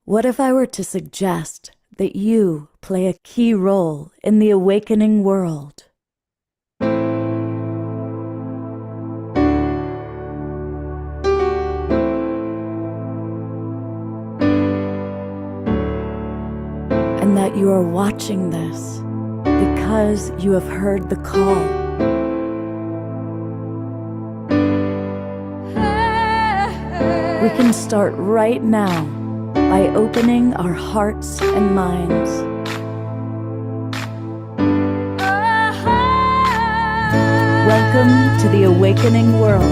What if I were to suggest that you play a key role in the awakening world? And that you are watching this because you have heard the call. We can start right now by opening our hearts and minds. Welcome to the awakening world.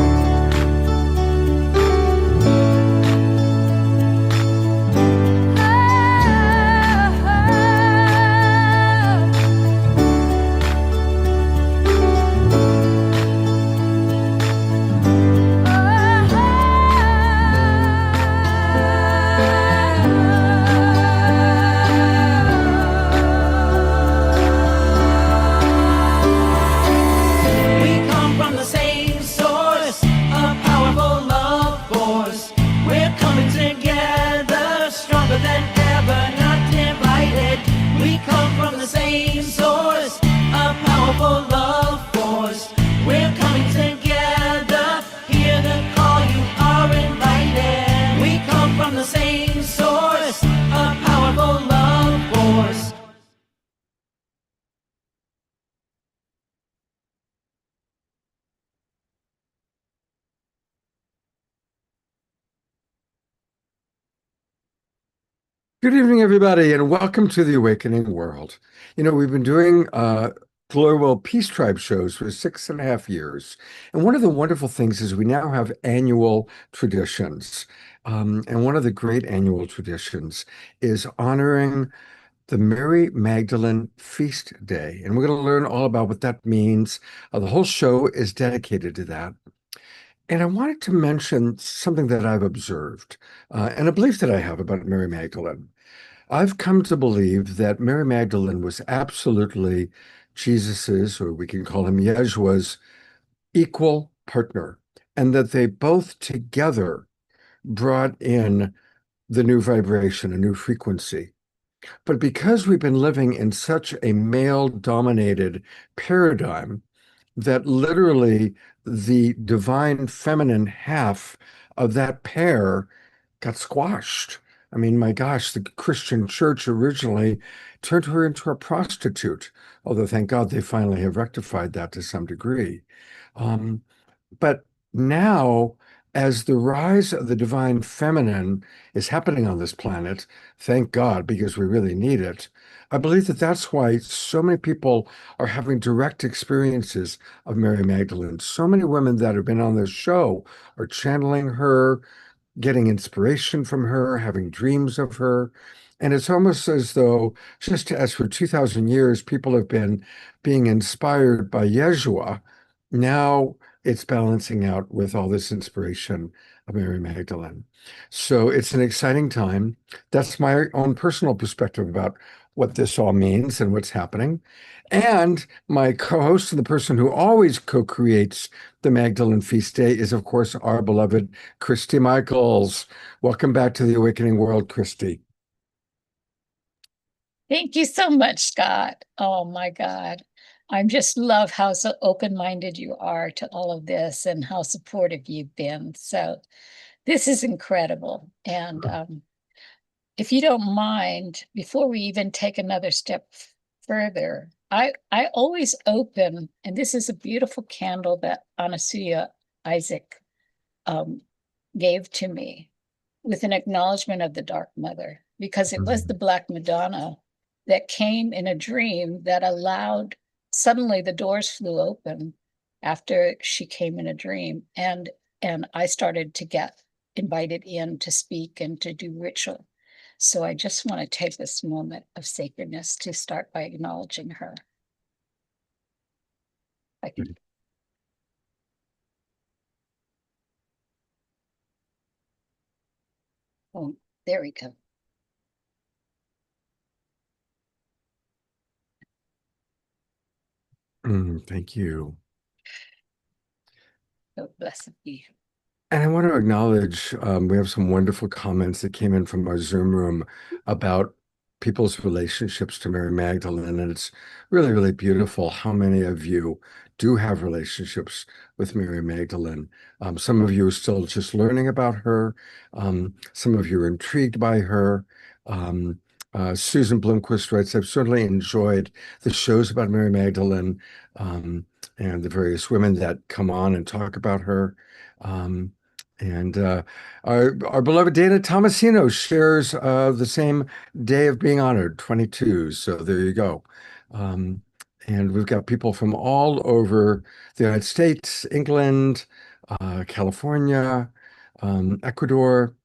Good evening, everybody, and welcome to the Awakening World. We've been doing global Peace Tribe shows for 6.5 years. And one of the wonderful things is we now have annual traditions. And one of the great annual traditions is honoring the Mary Magdalene Feast Day. And we're going to learn all about what that means. The whole show is dedicated to that. And I wanted to mention something that I've observed and a belief that I have about Mary Magdalene. I've come to believe that Mary Magdalene was absolutely Jesus's, or we can call him Yeshua's, equal partner, and that they both together brought in the new vibration, a new frequency. But because we've been living in such a male-dominated paradigm, that literally the divine feminine half of that pair got squashed. I mean, my gosh, the Christian church originally turned her into a prostitute, although thank God they finally have rectified that to some degree. Um, but now, as the rise of the divine feminine is happening on this planet, thank God, because we really need it, I believe that that's why so many people are having direct experiences of Mary Magdalene. So many women that have been on this show are channeling her, getting inspiration from her, having dreams of her. And it's almost as though, just as for 2,000 years, people have been being inspired by Yeshua, now it's balancing out with all this inspiration of Mary Magdalene. So it's an exciting time. That's my own personal perspective about what this all means and what's happening. And my co-host and the person who always co-creates the Magdalene Feast Day is, of course, our beloved Christy Michaels. Welcome back to the Awakening World, Christy. Thank you so much, Scott. Oh my God. I just love how so open-minded you are to all of this and how supportive you've been. So this is incredible. And if you don't mind, before we even take another step further, I always open, and this is a beautiful candle that Anasuya Isaac gave to me with an acknowledgement of the Dark Mother, because it was the Black Madonna that came in a dream that allowed, suddenly the doors flew open after she came in a dream. And I started to get invited in to speak and to do ritual. So I just want to take this moment of sacredness to start by acknowledging her. I can. Oh, there we go. Thank you. Oh, blessed be. And I want to acknowledge we have some wonderful comments that came in from our Zoom room about people's relationships to Mary Magdalene. And it's really, really beautiful how many of you do have relationships with Mary Magdalene. Some of you are still just learning about her. Some of you are intrigued by her. Susan Blomquist writes, I've certainly enjoyed the shows about Mary Magdalene and the various women that come on and talk about her. And our beloved Dana Tomasino shares the same day of being honored, 22. So there you go. And we've got people from all over the United States, England, California, Ecuador.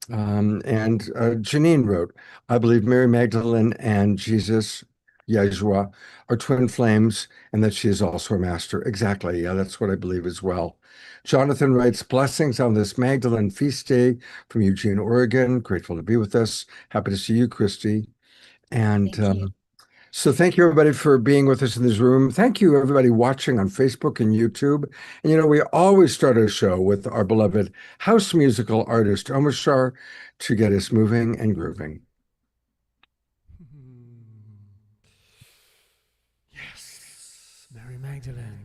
And Janine wrote, I believe Mary Magdalene and Jesus, Yeshua, are twin flames, and that she is also a master. Exactly. Yeah, that's what I believe as well. Jonathan writes, blessings on this Magdalene feast day from Eugene, Oregon. Grateful to be with us. Happy to see you, Christy. And Thank you. so thank you, everybody, for being with us in this room. Thank you, everybody watching on Facebook and YouTube. And, you know, we always start our show with our beloved house musical artist, Omashar, to get us moving and grooving. Yes, Mary Magdalene.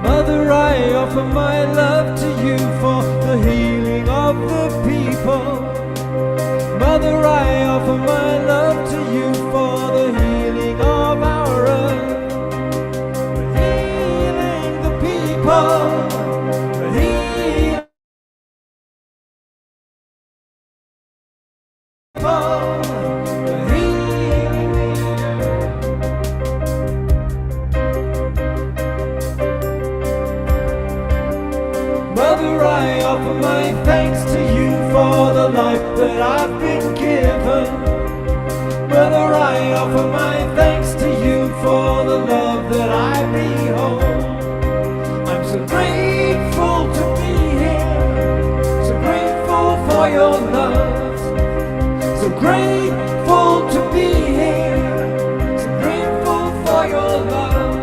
Mother, I offer my love to you for the healing of the people. Mother, I offer my love to you for the healing of our earth. We're healing the people. We're healing the people. We're healing the earth. Mother, I offer my thanks to you for the life that I've been given. Mother, I offer my thanks to you for the love that I behold. I'm so grateful to be here, so grateful for your love, so grateful to be here, so grateful for your love.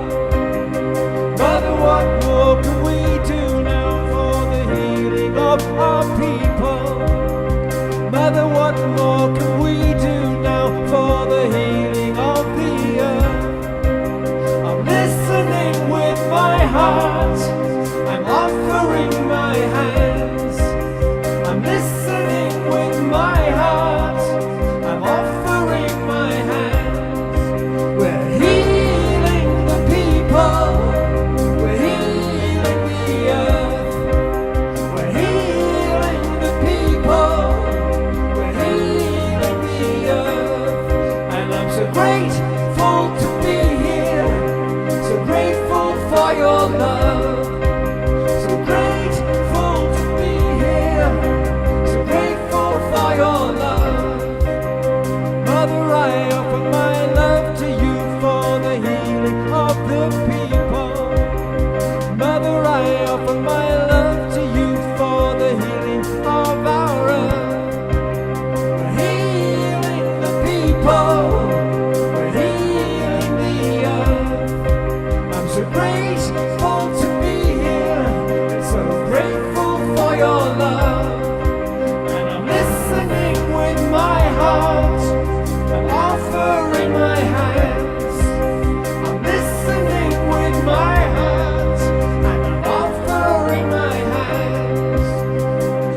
Mother, what more can we do now for the healing of our people? Mother, what more can we do now for the healing of the earth? I'm listening with my heart, I'm offering my hands. I'm listening with my heart, I'm offering my hands. We're healing the people. We're healing the earth. We're healing the people. We're healing the earth. And I'm so grateful to be here. So grateful for your love. So grateful to be here. So grateful for your love. Mother, I offer my love to you for the healing of the people. Mother, I offer my love to you for the healing of our earth. We're healing the people. We're healing the earth. I'm so grateful to be here and so grateful for your love. And I'm listening with my heart. I'm offering my hands. I'm listening with my heart. And I'm offering my hands.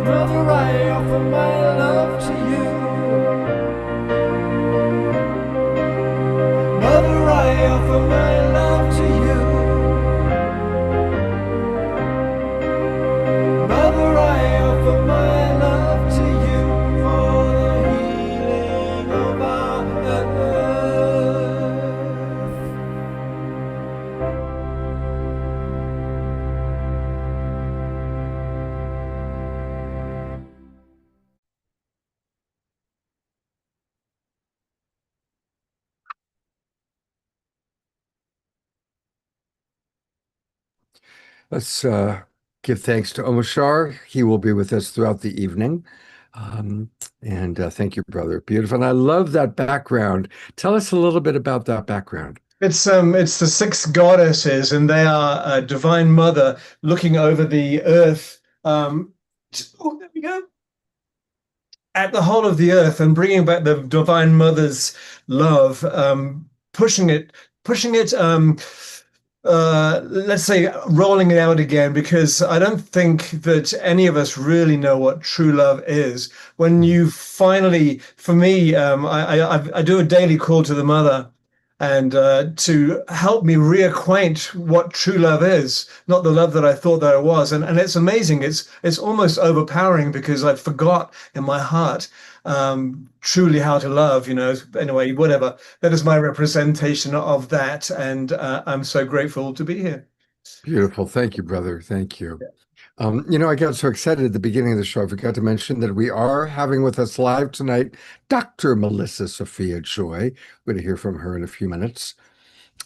Mother, I offer my love to you. Mother, I offer my love to you. Mother, I offer my love to you for the healing of our earth. Let's give thanks to Omashar. He will be with us throughout the evening. And thank you, brother. Beautiful. And I love that background. Tell us a little bit about that background. It's the six goddesses, and they are a divine mother looking over the earth. Oh, there we go. At the whole of the earth and bringing back the divine mother's love, pushing it, let's say, rolling it out again, because I don't think that any of us really know what true love is. When you finally, for me, I do a daily call to the mother, and to help me reacquaint what true love is, not the love that I thought that it was. And it's amazing. It's almost overpowering, because I forgot in my heart truly how to love, Anyway, whatever. That is my representation of that. And I'm so grateful to be here. Beautiful. Thank you, brother. Thank you. I got so excited at the beginning of the show. I forgot to mention that we are having with us live tonight Dr. Melissa Sophia Joy. We're going to hear from her in a few minutes.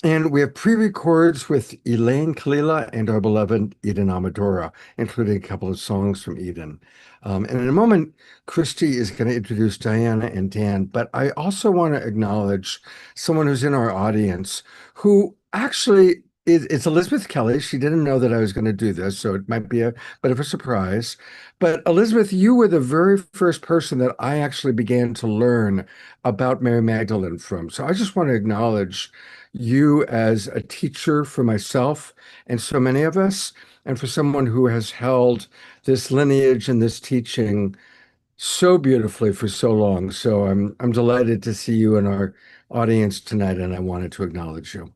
And we have pre-records with Elaine Kalila and our beloved Eden Amadora, including a couple of songs from Eden. And in a moment, Christy is going to introduce Diana and Dan. But I also want to acknowledge someone who's in our audience who actually it's Elizabeth Kelly. She didn't know that I was going to do this, so it might be a bit of a surprise. But Elizabeth, you were the very first person that I actually began to learn about Mary Magdalene from. So I just want to acknowledge you as a teacher for myself and so many of us, and for someone who has held this lineage and this teaching so beautifully for so long. So I'm delighted to see you in our audience tonight, and I wanted to acknowledge you.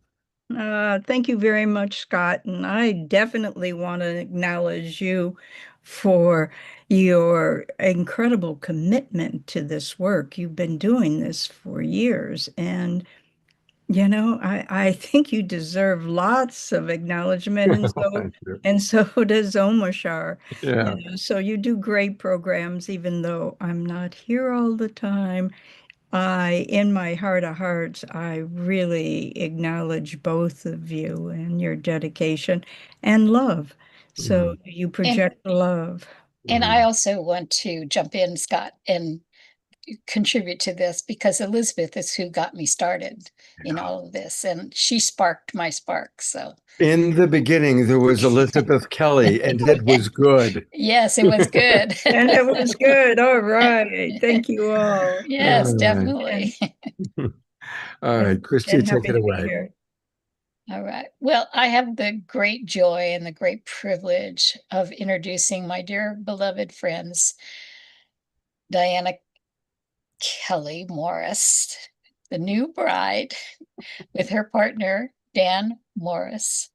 Thank you very much, Scott. And I definitely want to acknowledge you for your incredible commitment to this work. You've been doing this for years. And, I think you deserve lots of acknowledgement. And so does Omashar. Yeah. So you do great programs, even though I'm not here all the time. In my heart of hearts, I really acknowledge both of you and your dedication and love. So you project love. And I also want to jump in, Scott, and contribute to this, because Elizabeth is who got me started in all of this, and she sparked my spark. So in the beginning, there was Elizabeth Kelly, and it was good. Yes, it was good. And it was good. All right. Thank you all. Yes, All right. definitely. All right, Christy, And take happy it to be away. here. All right. Well, I have the great joy and the great privilege of introducing my dear beloved friends, Diana Kelly Morris, the new bride, with her partner, Dan Morris.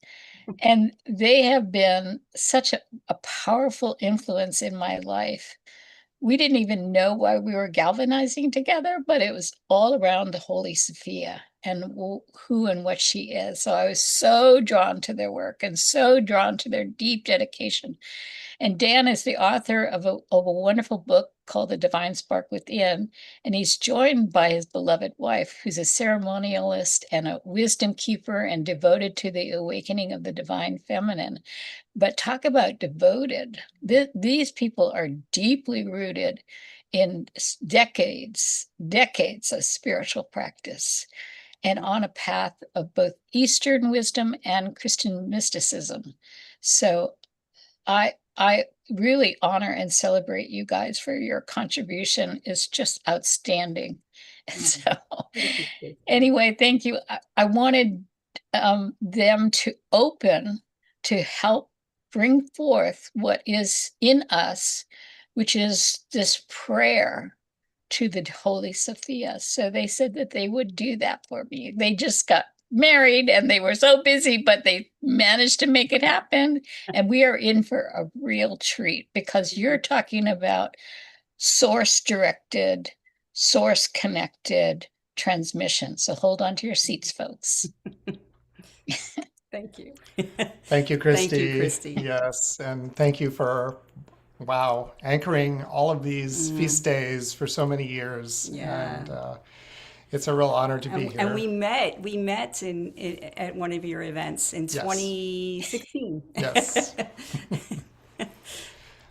And they have been such a powerful influence in my life. We didn't even know why we were galvanizing together, but it was all around the Holy Sophia and who and what she is. So I was so drawn to their work and so drawn to their deep dedication. And Dan is the author of a wonderful book called The Divine Spark Within. And he's joined by his beloved wife, who's a ceremonialist and a wisdom keeper and devoted to the awakening of the divine feminine. But talk about devoted. These people are deeply rooted in decades of spiritual practice and on a path of both Eastern wisdom and Christian mysticism. So I really honor and celebrate you guys for your contribution. It's just outstanding. And so anyway, thank you. I wanted them to open to help bring forth what is in us, which is this prayer to the Holy Sophia. So they said that they would do that for me. They just got married and they were so busy, but they managed to make it happen. And we are in for a real treat, because you're talking about source directed, source connected transmission. So hold on to your seats, folks. Thank you. Thank you, Christy. Thank you, Christy. Yes, and thank you for, anchoring all of these feast days for so many years. Yeah. And It's a real honor to be here. And we met at one of your events in 2016. Yes.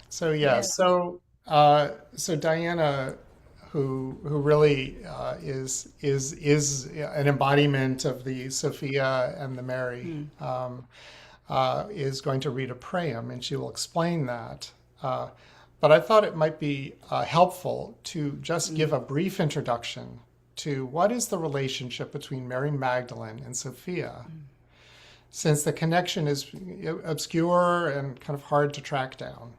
So Yes. so Diana, who really is an embodiment of the Sophia and the Mary, is going to read a prayer, and she will explain that. But I thought it might be helpful to just give a brief introduction to what is the relationship between Mary Magdalene and Sophia, since the connection is obscure and kind of hard to track down.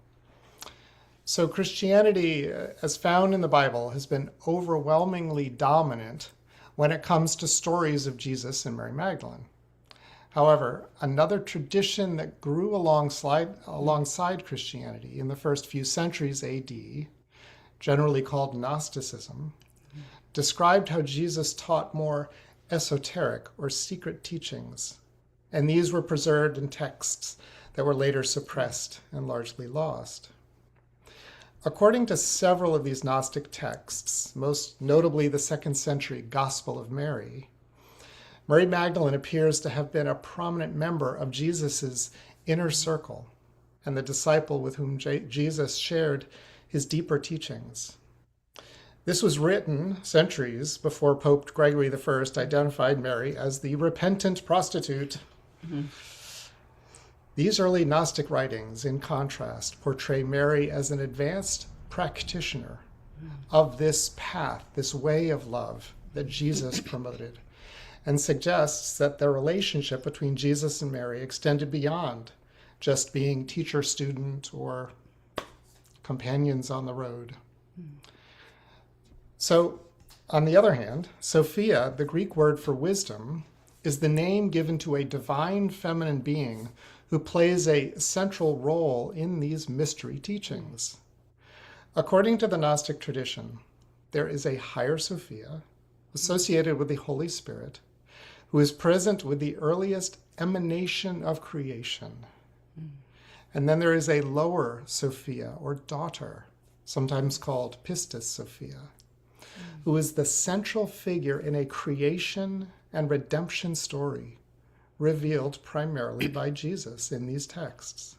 So Christianity, as found in the Bible, has been overwhelmingly dominant when it comes to stories of Jesus and Mary Magdalene. However, another tradition that grew alongside Christianity in the first few centuries AD, generally called Gnosticism, described how Jesus taught more esoteric or secret teachings, and these were preserved in texts that were later suppressed and largely lost. According to several of these Gnostic texts, most notably the 2nd century Gospel of Mary, Mary Magdalene appears to have been a prominent member of Jesus's inner circle and the disciple with whom Jesus shared his deeper teachings. This was written centuries before Pope Gregory I identified Mary as the repentant prostitute. These early Gnostic writings, in contrast, portray Mary as an advanced practitioner of this path, this way of love that Jesus promoted, and suggests that the relationship between Jesus and Mary extended beyond just being teacher-student or companions on the road. So, on the other hand, Sophia, the Greek word for wisdom, is the name given to a divine feminine being who plays a central role in these mystery teachings. According to the Gnostic tradition, there is a higher Sophia associated with the Holy Spirit who is present with the earliest emanation of creation. And then there is a lower Sophia, or daughter, sometimes called Pistis Sophia, who is the central figure in a creation and redemption story revealed primarily by Jesus in these texts.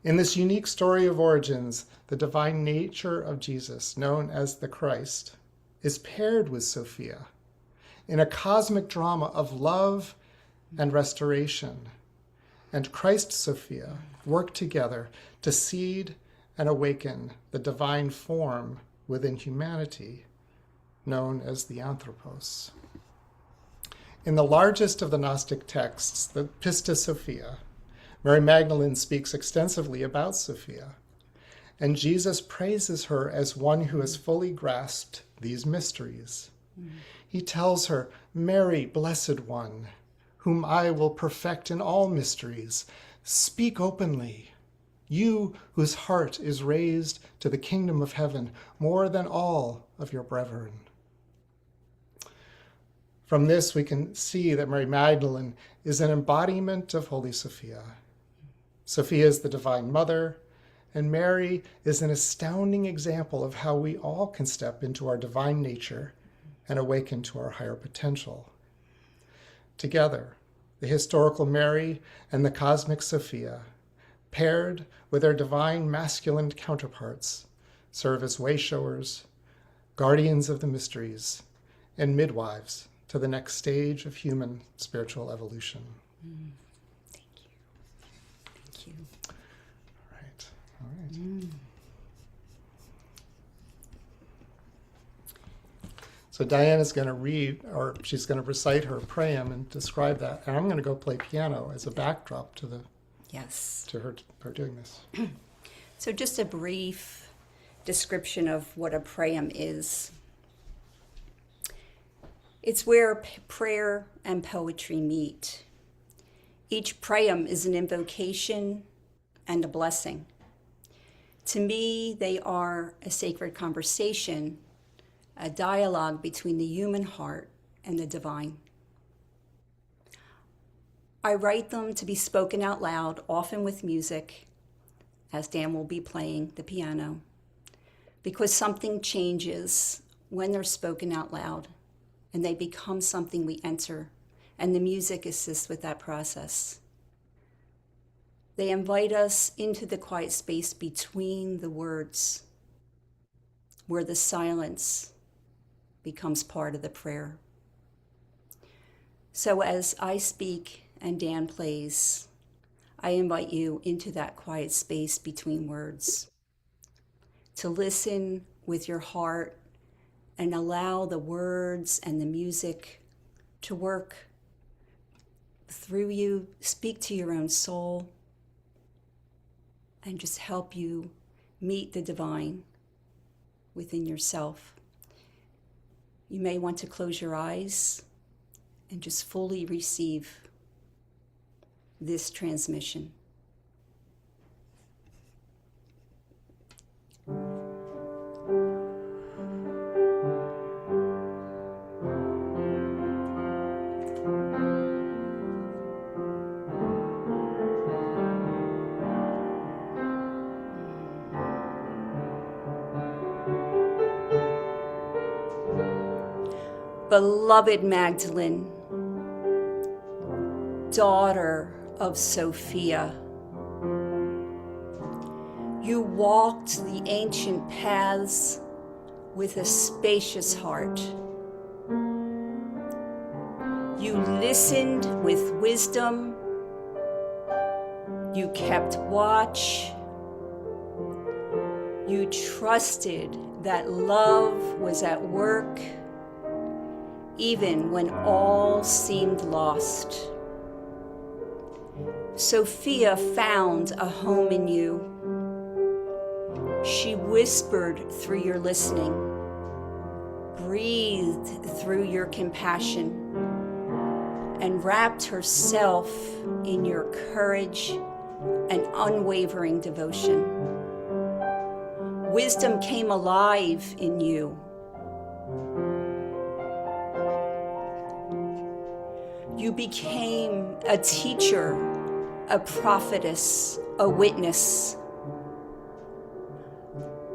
In this unique story of origins, the divine nature of Jesus, known as the Christ, is paired with Sophia in a cosmic drama of love and restoration. And Christ Sophia work together to seed and awaken the divine form within humanity, known as the Anthropos. In the largest of the Gnostic texts, the Pistis Sophia, Mary Magdalene speaks extensively about Sophia, and Jesus praises her as one who has fully grasped these mysteries. He tells her, "Mary, blessed one, whom I will perfect in all mysteries, speak openly. You whose heart is raised to the kingdom of heaven more than all of your brethren." From this, we can see that Mary Magdalene is an embodiment of Holy Sophia. Sophia is the divine mother, and Mary is an astounding example of how we all can step into our divine nature and awaken to our higher potential. Together, the historical Mary and the cosmic Sophia, paired with their divine masculine counterparts, serve as way-showers, guardians of the mysteries, and midwives to the next stage of human spiritual evolution. Thank you. Thank you. All right. So Diana's going to read, or she's going to recite her prayer and describe that. And I'm going to go play piano as a backdrop to the Yes. to her doing this. So just a brief description of what a prayam is. It's where prayer and poetry meet. Each prayam is an invocation and a blessing. To me, they are a sacred conversation, a dialogue between the human heart and the divine. I write them to be spoken out loud, often with music, as Dan will be playing the piano, because something changes when they're spoken out loud and they become something we enter, and the music assists with that process. They invite us into the quiet space between the words, where the silence becomes part of the prayer. So as I speak and Dan plays, I invite you into that quiet space between words, to listen with your heart and allow the words and the music to work through you, speak to your own soul, and just help you meet the divine within yourself. You may want to close your eyes and just fully receive this transmission. Beloved Magdalene, daughter of Sophia, you walked the ancient paths with a spacious heart. You listened with wisdom. You kept watch. You trusted that love was at work, even when all seemed lost. Sophia found a home in you. She whispered through your listening, breathed through your compassion, and wrapped herself in your courage and unwavering devotion. Wisdom came alive in you. You became a teacher, a prophetess, a witness,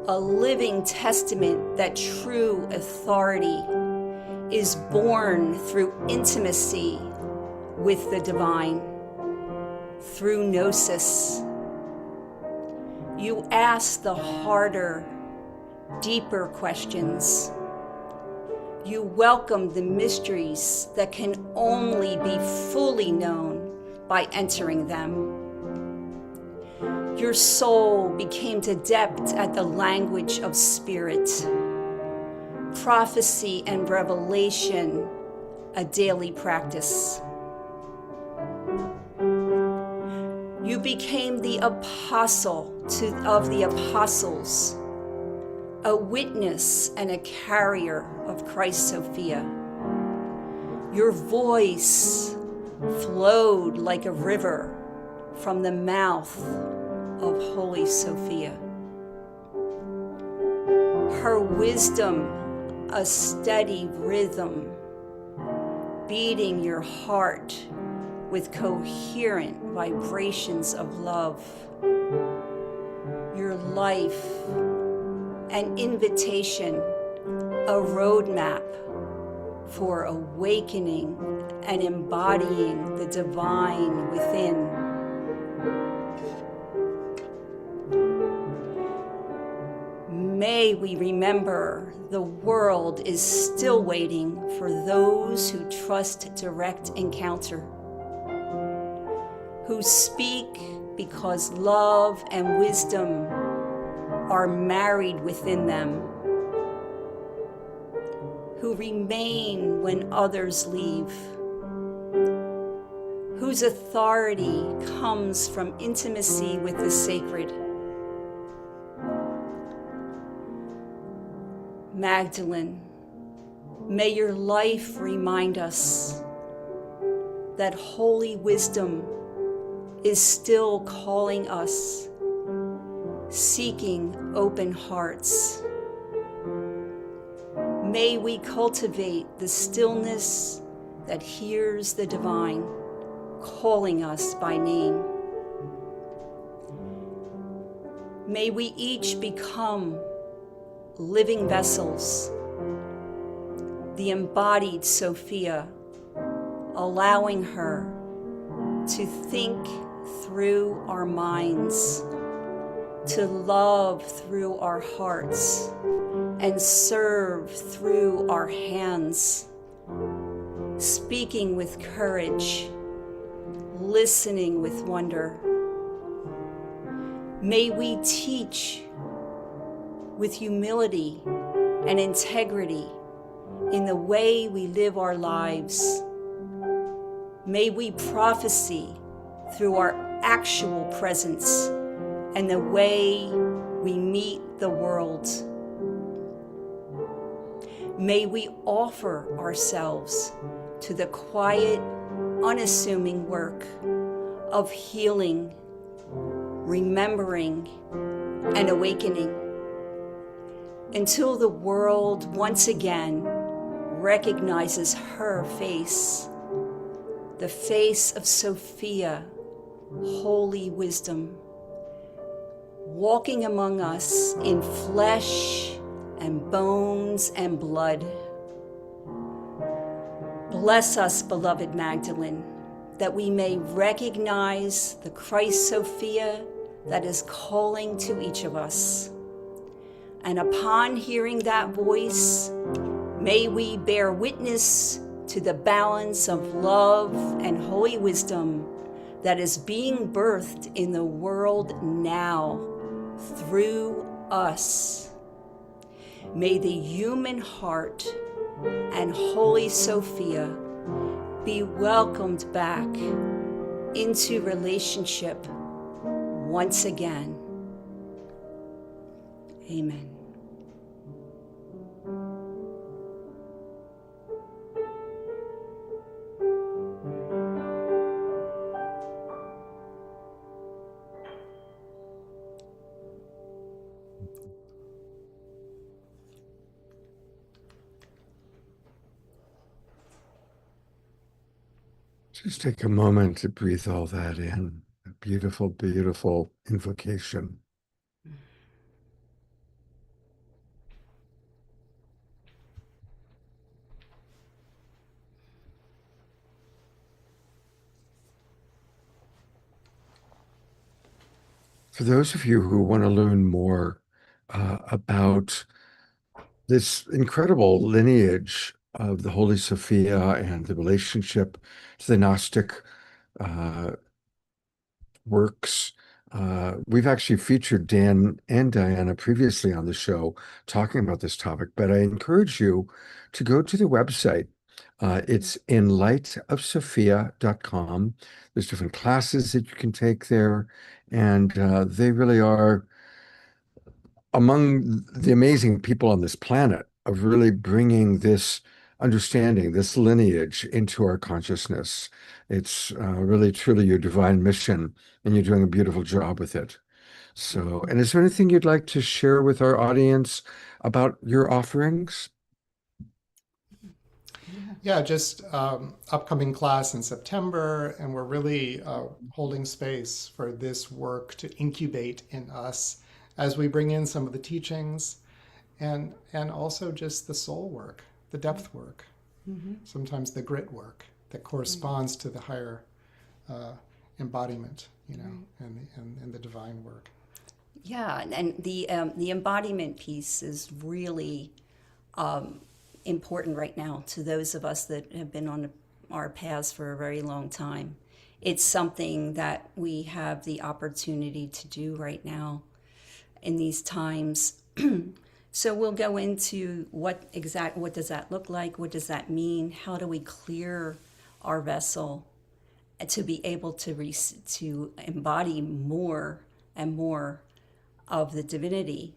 a living testament that true authority is born through intimacy with the divine, through gnosis. You ask the harder, deeper questions. You welcome the mysteries that can only be fully known by entering them. Your soul became adept at the language of spirit, prophecy and revelation, a daily practice. You became the apostle of the apostles, a witness and a carrier of Christ Sophia. Your voice flowed like a river from the mouth of Holy Sophia. Her wisdom, a steady rhythm, beating your heart with coherent vibrations of love. Your life, an invitation, a roadmap for awakening and embodying the divine within. May we remember the world is still waiting for those who trust direct encounter, who speak because love and wisdom are married within them, who remain when others leave, whose authority comes from intimacy with the sacred. Magdalene, may your life remind us that holy wisdom is still calling us, seeking open hearts. May we cultivate the stillness that hears the divine calling us by name. May we each become living vessels, the embodied Sophia, allowing her to think through our minds, to love through our hearts, and serve through our hands, speaking with courage, listening with wonder. May we teach with humility and integrity in the way we live our lives. May we prophesy through our actual presence and the way we meet the world. May we offer ourselves to the quiet, unassuming work of healing, remembering, and awakening until the world once again recognizes her face, the face of Sophia, holy wisdom, walking among us in flesh and bones and blood. Bless us, beloved Magdalene, that we may recognize the Christ Sophia that is calling to each of us. And upon hearing that voice, may we bear witness to the balance of love and holy wisdom that is being birthed in the world now through us. May the human heart and Holy Sophia be welcomed back into relationship once again. Amen. Just take a moment to breathe all that in. A beautiful, beautiful invocation. For those of you who want to learn more about this incredible lineage of the Holy Sophia and the relationship to the Gnostic works, we've actually featured Dan and Diana previously on the show talking about this topic, but I encourage you to go to the website. It's inlightofsophia.com. There's different classes that you can take there, and they really are among the amazing people on this planet of really bringing this understanding, this lineage into our consciousness. It's really, truly your divine mission, and you're doing a beautiful job with it. So, and is there anything you'd like to share with our audience about your offerings? Yeah, just upcoming class in September, and we're really holding space for this work to incubate in us as we bring in some of the teachings and also just the soul work, the depth work, sometimes the grit work that corresponds to the higher embodiment, you know, and the divine work. Yeah, and the embodiment piece is really important right now to those of us that have been on our paths for a very long time. It's something that we have the opportunity to do right now in these times. So we'll go into what does that look like? What does that mean? How do we clear our vessel to be able to embody more and more of the divinity?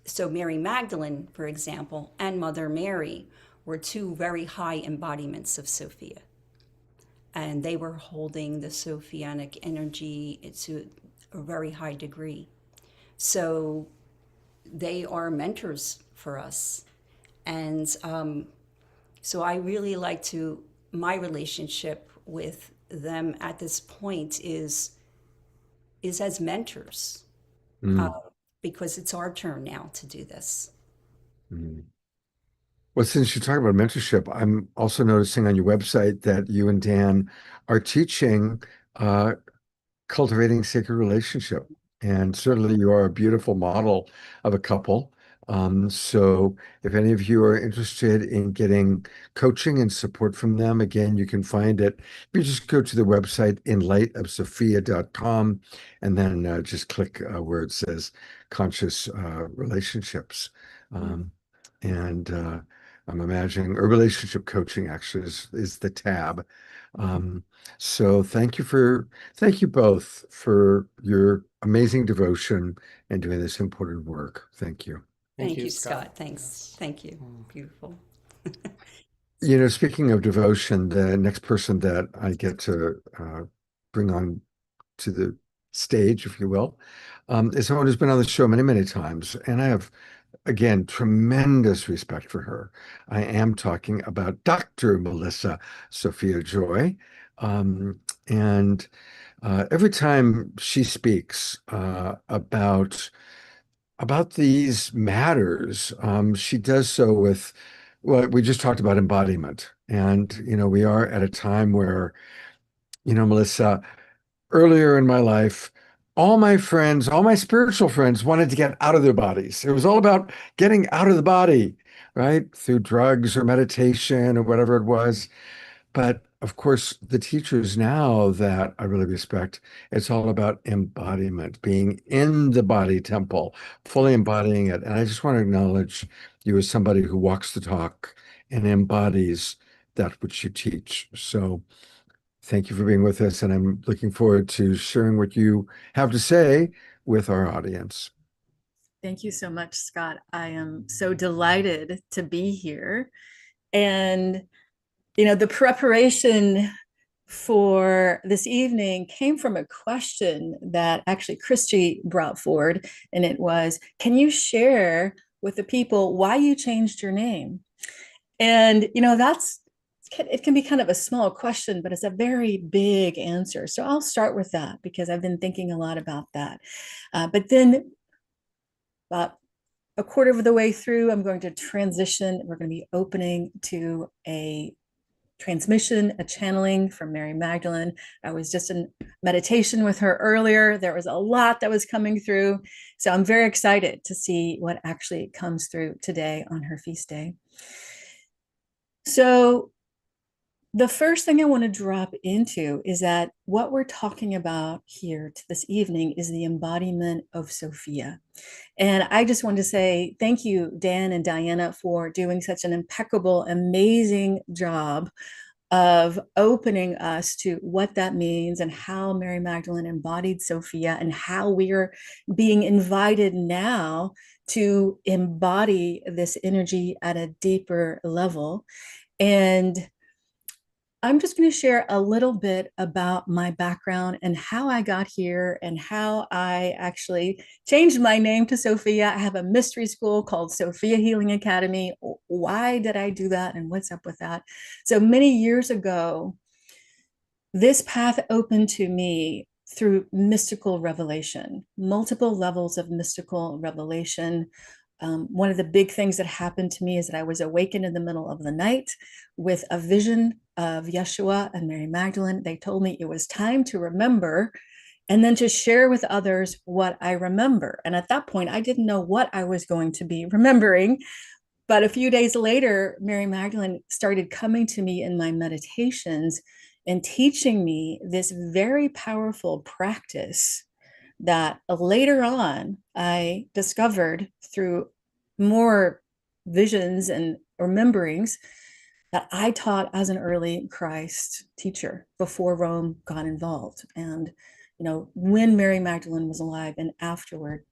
So Mary Magdalene, for example, and Mother Mary were two very high embodiments of Sophia. And they were holding the Sophianic energy to a very high degree. So they are mentors for us. And so I really like my relationship with them at this point is as mentors. Because it's our turn now to do this. Well, since you talk about mentorship, I'm also noticing on your website that you and Dan are teaching uh, cultivating sacred relationship. And certainly you are a beautiful model of a couple. So if any of you are interested in getting coaching and support from them, again, you can find it. You just go to the website inlightofsophia.com and then just click where it says conscious relationships. And I'm imagining or relationship coaching actually is the tab. Um, so thank you both for your amazing devotion and doing this important work. Thank you. Thank you, Scott. Thanks. Yes. Thank you. Beautiful. You know, speaking of devotion, the next person that I get to bring on to the stage, if you will, is someone who's been on the show many, many times. And I have, again, tremendous respect for her. I am talking about Dr. Melissa Sophia Joy. And every time she speaks about these matters, she does so with, well, we just talked about embodiment. And, you know, we are at a time where, you know, Melissa, earlier in my life, all my friends, all my spiritual friends wanted to get out of their bodies. It was all about getting out of the body, right? Through drugs or meditation or whatever it was. But of course, the teachers now that I really respect, it's all about embodiment, being in the body temple, fully embodying it. And I just want to acknowledge you as somebody who walks the talk and embodies that which you teach. So thank you for being with us. And I'm looking forward to sharing what you have to say with our audience. Thank you so much, Scott. I am so delighted to be here. And you know, the preparation for this evening came from a question that actually Christy brought forward, and it was, can you share with the people why you changed your name? And, you know, it can be kind of a small question, but it's a very big answer. So I'll start with that because I've been thinking a lot about that. But then about a quarter of the way through, I'm going to transition. We're going to be opening to a transmission, a channeling from Mary Magdalene. I was just in meditation with her earlier. There was a lot that was coming through. So I'm very excited to see what actually comes through today on her feast day. So the first thing I want to drop into is that what we're talking about here this evening is the embodiment of Sophia. And I just want to say thank you, Dan and Diana, for doing such an impeccable, amazing job of opening us to what that means and how Mary Magdalene embodied Sophia and how we are being invited now to embody this energy at a deeper level. And I'm just going to share a little bit about my background and how I got here and how I actually changed my name to Sophia. I have a mystery school called Sophia Healing Academy. Why did I do that and what's up with that? So many years ago, this path opened to me through mystical revelation, multiple levels of mystical revelation. One of the big things that happened to me is that I was awakened in the middle of the night with a vision of Yeshua and Mary Magdalene. They told me it was time to remember and then to share with others what I remember. And at that point, I didn't know what I was going to be remembering. But a few days later, Mary Magdalene started coming to me in my meditations and teaching me this very powerful practice that later on I discovered through more visions and rememberings that I taught as an early Christ teacher before Rome got involved. And, you know, when Mary Magdalene was alive and afterward.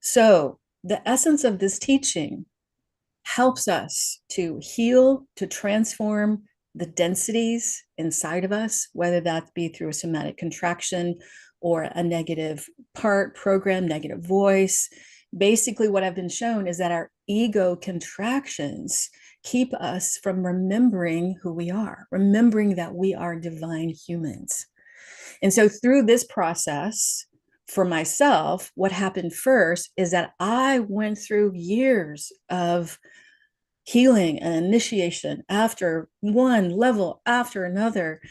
So the essence of this teaching helps us to heal, to transform the densities inside of us, whether that be through a somatic contraction or a negative part, program, negative voice. Basically, what I've been shown is that our ego contractions keep us from remembering who we are, remembering that we are divine humans. And so through this process, for myself, what happened first is that I went through years of healing and initiation after one level after another.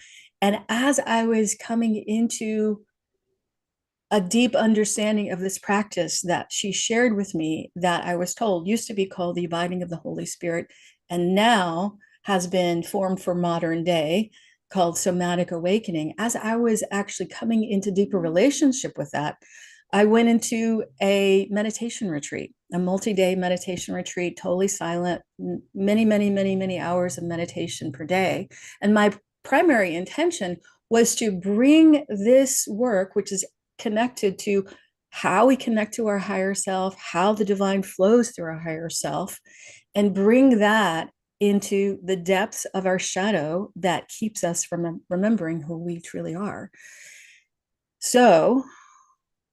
And as I was coming into a deep understanding of this practice that she shared with me, that I was told used to be called the abiding of the Holy Spirit, and now has been formed for modern day called somatic awakening. As I was actually coming into deeper relationship with that, I went into a meditation retreat, a multi-day meditation retreat, totally silent, many hours of meditation per day. And my primary intention was to bring this work, which is connected to how we connect to our higher self, how the divine flows through our higher self, and bring that into the depths of our shadow that keeps us from remembering who we truly are. So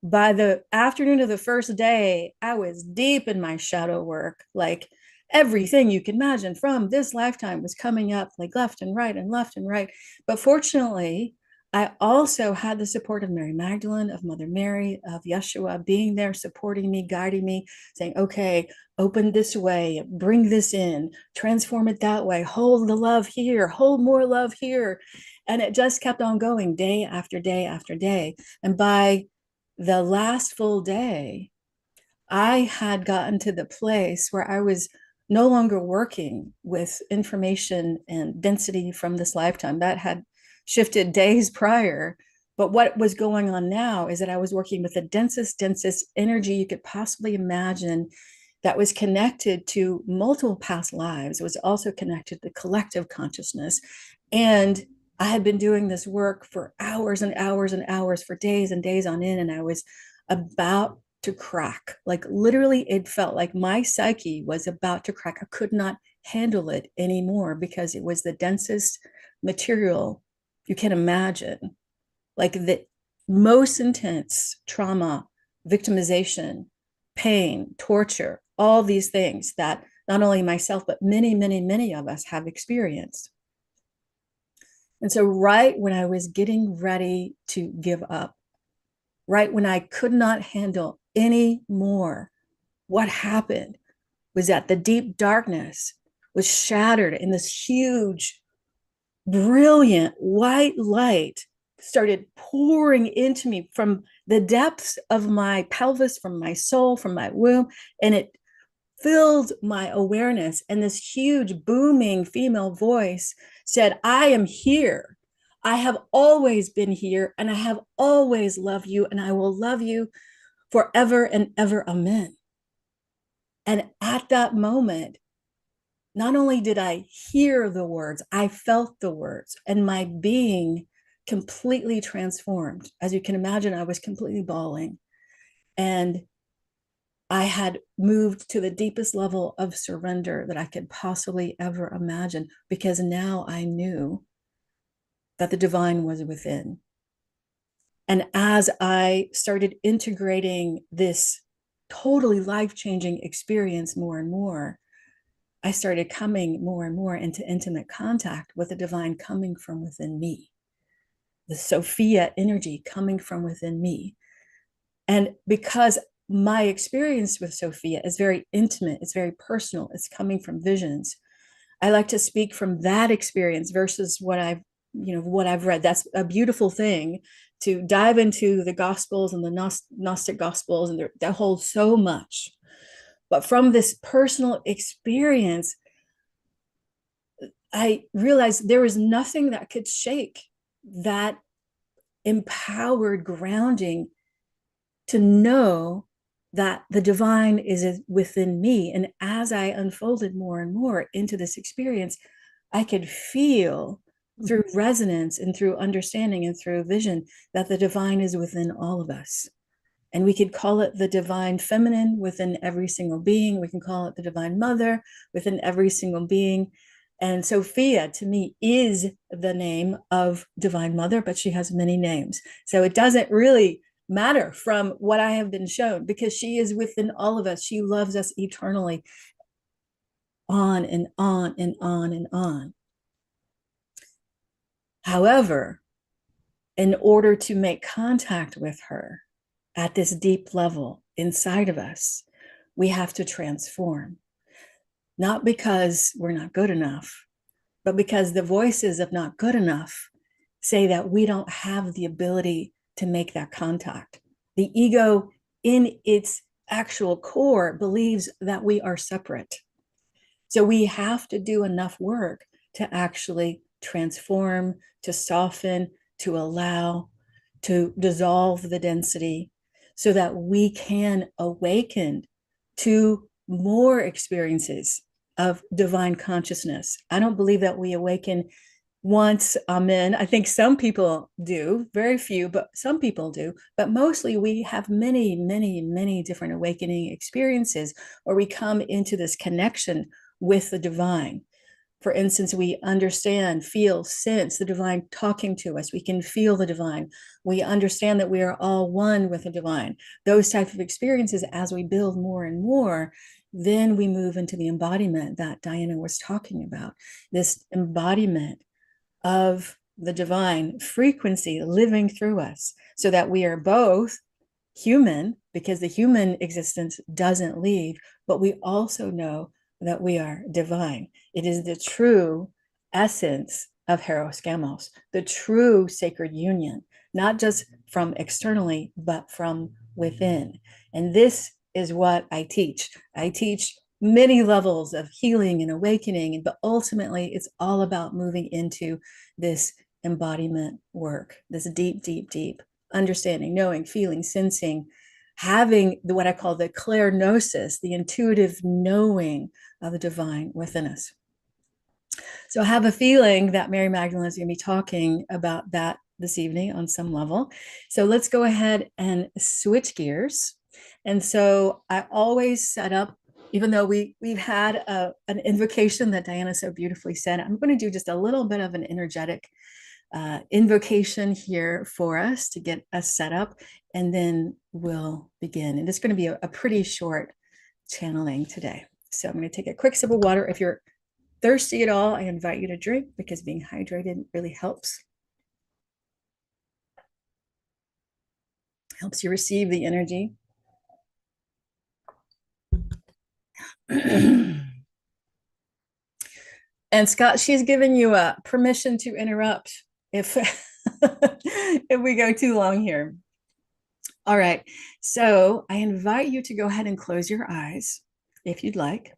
by the afternoon of the first day, I was deep in my shadow work. Like everything you can imagine from this lifetime was coming up like left and right and left and right. But fortunately, I also had the support of Mary Magdalene, of Mother Mary, of Yeshua being there, supporting me, guiding me, saying, okay, open this way, bring this in, transform it that way, hold the love here, hold more love here. And it just kept on going day after day after day. And by the last full day, I had gotten to the place where I was no longer working with information and density from this lifetime. That had shifted days prior. But what was going on now is that I was working with the densest energy you could possibly imagine that was connected to multiple past lives. It was also connected to collective consciousness. And I had been doing this work for hours and hours and hours, for days and days on end, and I was about to crack. Like literally, it felt like my psyche was about to crack. I could not handle it anymore because it was the densest material you can imagine, like the most intense trauma, victimization, pain, torture, all these things that not only myself, but many of us have experienced. And so right when I was getting ready to give up, right when I could not handle any more, what happened was that the deep darkness was shattered in this huge, brilliant white light started pouring into me from the depths of my pelvis, from my soul, from my womb, and it filled my awareness. And this huge booming female voice said, I am here. I have always been here, and I have always loved you, and I will love you forever and ever. Amen. And at that moment, not only did I hear the words, I felt the words, and my being completely transformed. As you can imagine, I was completely bawling. And I had moved to the deepest level of surrender that I could possibly ever imagine, because now I knew that the divine was within. And as I started integrating this totally life-changing experience more and more, I started coming more and more into intimate contact with the divine coming from within me, the Sophia energy coming from within me. And because my experience with Sophia is very intimate, it's very personal, it's coming from visions, I like to speak from that experience versus what I've read. That's a beautiful thing, to dive into the Gospels and the Gnostic Gospels, and they hold so much. But from this personal experience, I realized there was nothing that could shake that empowered grounding to know that the divine is within me. And as I unfolded more and more into this experience, I could feel through resonance and through understanding and through vision that the divine is within all of us. And we could call it the divine feminine within every single being. We can call it the divine mother within every single being. And Sophia, to me, is the name of divine mother, but she has many names. So it doesn't really matter from what I have been shown, because she is within all of us. She loves us eternally, on and on and on and on. However, in order to make contact with her at this deep level inside of us, we have to transform. not because we're not good enough, but because the voices of not good enough say that we don't have the ability to make that contact. The ego, in its actual core, believes that we are separate. So we have to do enough work to actually transform, to soften, to allow, to dissolve the density so that we can awaken to more experiences of divine consciousness. I don't believe that we awaken once, amen. I think some people do, very few, but some people do. But mostly we have many, many, many different awakening experiences, or we come into this connection with the divine. For instance, we understand, feel, sense the divine talking to us. We can feel the divine. We understand that we are all one with the divine. Those type of experiences, as we build more and more, then we move into the embodiment that Diana was talking about. This embodiment of the divine frequency living through us, so that we are both human, because the human existence doesn't leave, but we also know that we are divine. It is the true essence of Hieros Gamos, the true sacred union, not just from externally, but from within. And this is what I teach. I teach many levels of healing and awakening, but ultimately it's all about moving into this embodiment work, this deep, deep, deep understanding, knowing, feeling, sensing, having what I call the clairgnosis, the intuitive knowing of the divine within us. So I have a feeling that Mary Magdalene is going to be talking about that this evening on some level. So let's go ahead and switch gears. And so I always set up, even though we've had an invocation that Diana so beautifully said, I'm going to do just a little bit of an energetic invocation here for us to get us set up, and then we'll begin. And it's going to be a pretty short channeling today. So I'm going to take a quick sip of water. If you're thirsty at all, I invite you to drink, because being hydrated really helps you receive the energy. And Scott, she's given you a permission to interrupt if if we go too long here. All right, so I invite you to go ahead and close your eyes if you'd like.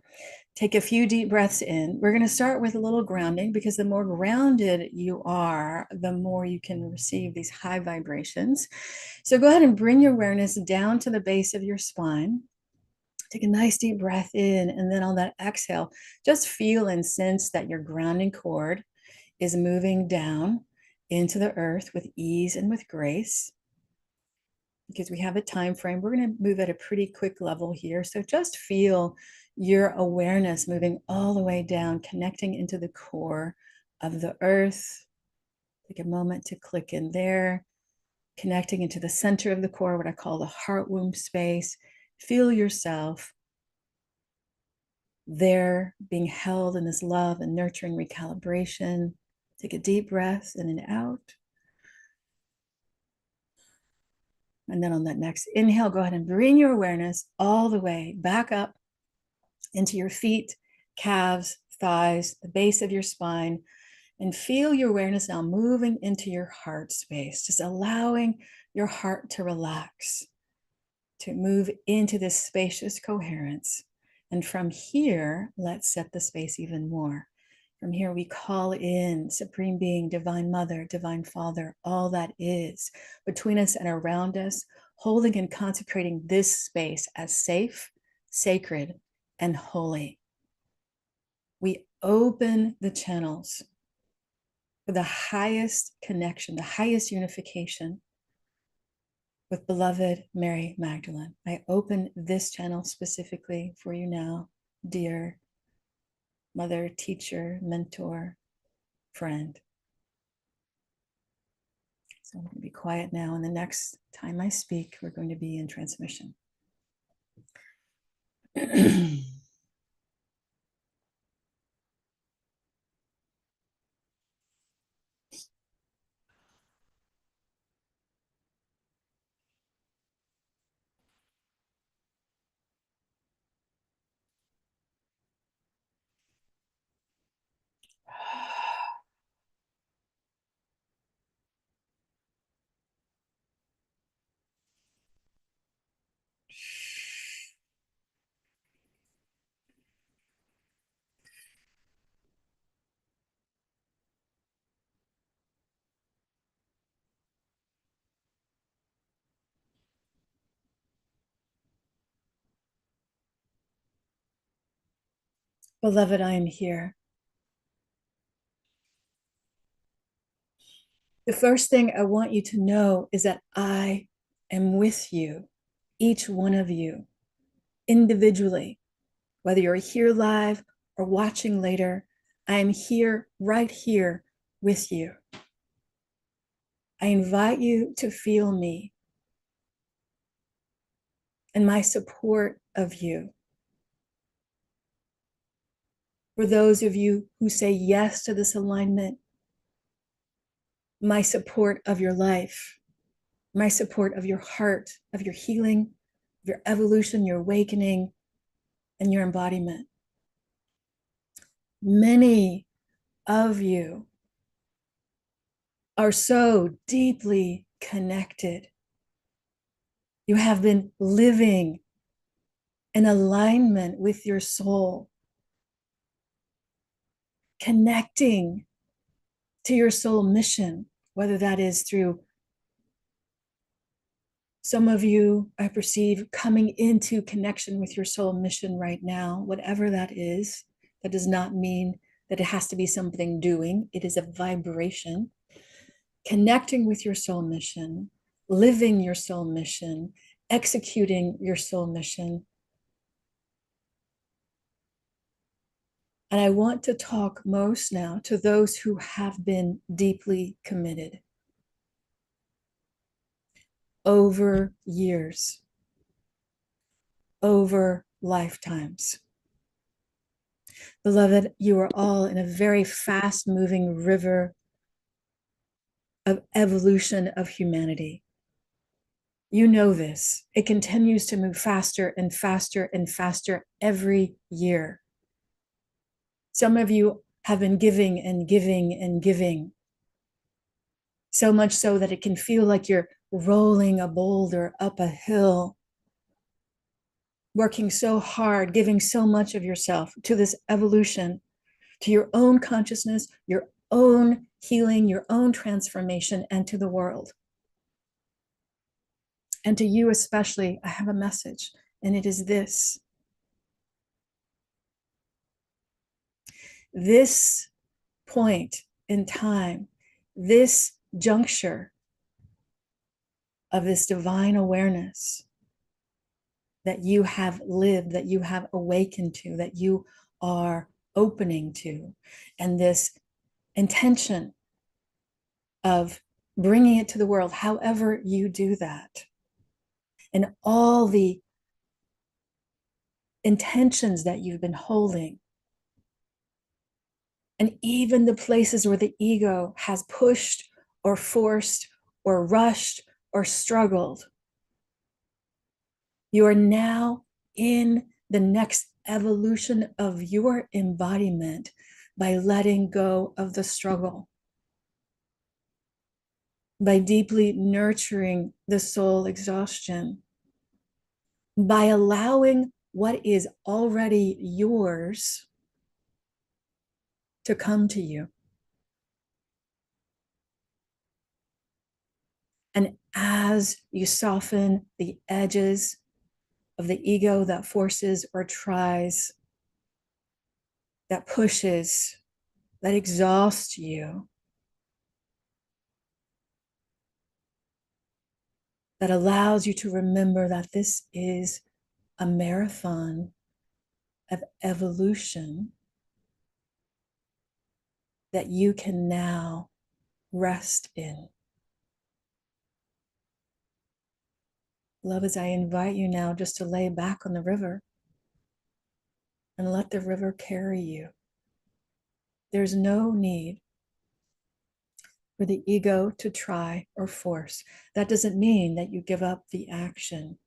Take a few deep breaths in. We're going to start with a little grounding, because the more grounded you are, the more you can receive these high vibrations. So go ahead and bring your awareness down to the base of your spine. Take a nice deep breath in, and then on that exhale, just feel and sense that your grounding cord is moving down into the earth with ease and with grace. Because we have a time frame, we're going to move at a pretty quick level here. So just feel your awareness moving all the way down, connecting into the core of the earth. Take a moment to click in there, connecting into the center of the core, what I call the heart womb space. Feel yourself there being held in this love and nurturing recalibration. Take a deep breath in and out. And then on that next inhale, go ahead and bring your awareness all the way back up into your feet, calves, thighs, the base of your spine, and feel your awareness now moving into your heart space, just allowing your heart to relax, to move into this spacious coherence. And from here, let's set the space even more. From here, we call in Supreme Being, Divine Mother, Divine Father, all that is between us and around us, holding and consecrating this space as safe, sacred, and holy. We open the channels for the highest connection, the highest unification with beloved Mary Magdalene. I open this channel specifically for you now, dear mother, teacher, mentor, friend. So I'm going to be quiet now, and the next time I speak, we're going to be in transmission. Beloved, I am here. The first thing I want you to know is that I am with you, each one of you, individually, whether you're here live or watching later. I am here, right here with you. I invite you to feel me and my support of you. For those of you who say yes to this alignment, my support of your life, my support of your heart, of your healing, your evolution, your awakening, and your embodiment. Many of you are so deeply connected. You have been living in alignment with your soul, connecting to your soul mission, whether that is through some of you, I perceive, coming into connection with your soul mission right now, whatever that is. That does not mean that it has to be something doing. It is a vibration. Connecting with your soul mission, living your soul mission, executing your soul mission. And I want to talk most now to those who have been deeply committed over years, over lifetimes. Beloved, you are all in a very fast-moving river of evolution of humanity. You know this. It continues to move faster and faster and faster every year. Some of you have been giving and giving and giving, so much so that it can feel like you're rolling a boulder up a hill, working so hard, giving so much of yourself to this evolution, to your own consciousness, your own healing, your own transformation, and to the world. And to you especially, I have a message, and it is this. This point in time, this juncture of this divine awareness that you have lived, that you have awakened to, that you are opening to, and this intention of bringing it to the world, however you do that, and all the intentions that you've been holding, and even the places where the ego has pushed or forced or rushed or struggled. You are now in the next evolution of your embodiment by letting go of the struggle, by deeply nurturing the soul exhaustion, by allowing what is already yours to come to you. And as you soften the edges of the ego that forces or tries, that pushes, that exhausts you, that allows you to remember that this is a marathon of evolution that you can now rest in. Love, as I invite you now just to lay back on the river and let the river carry you. There's no need for the ego to try or force. That doesn't mean that you give up the action.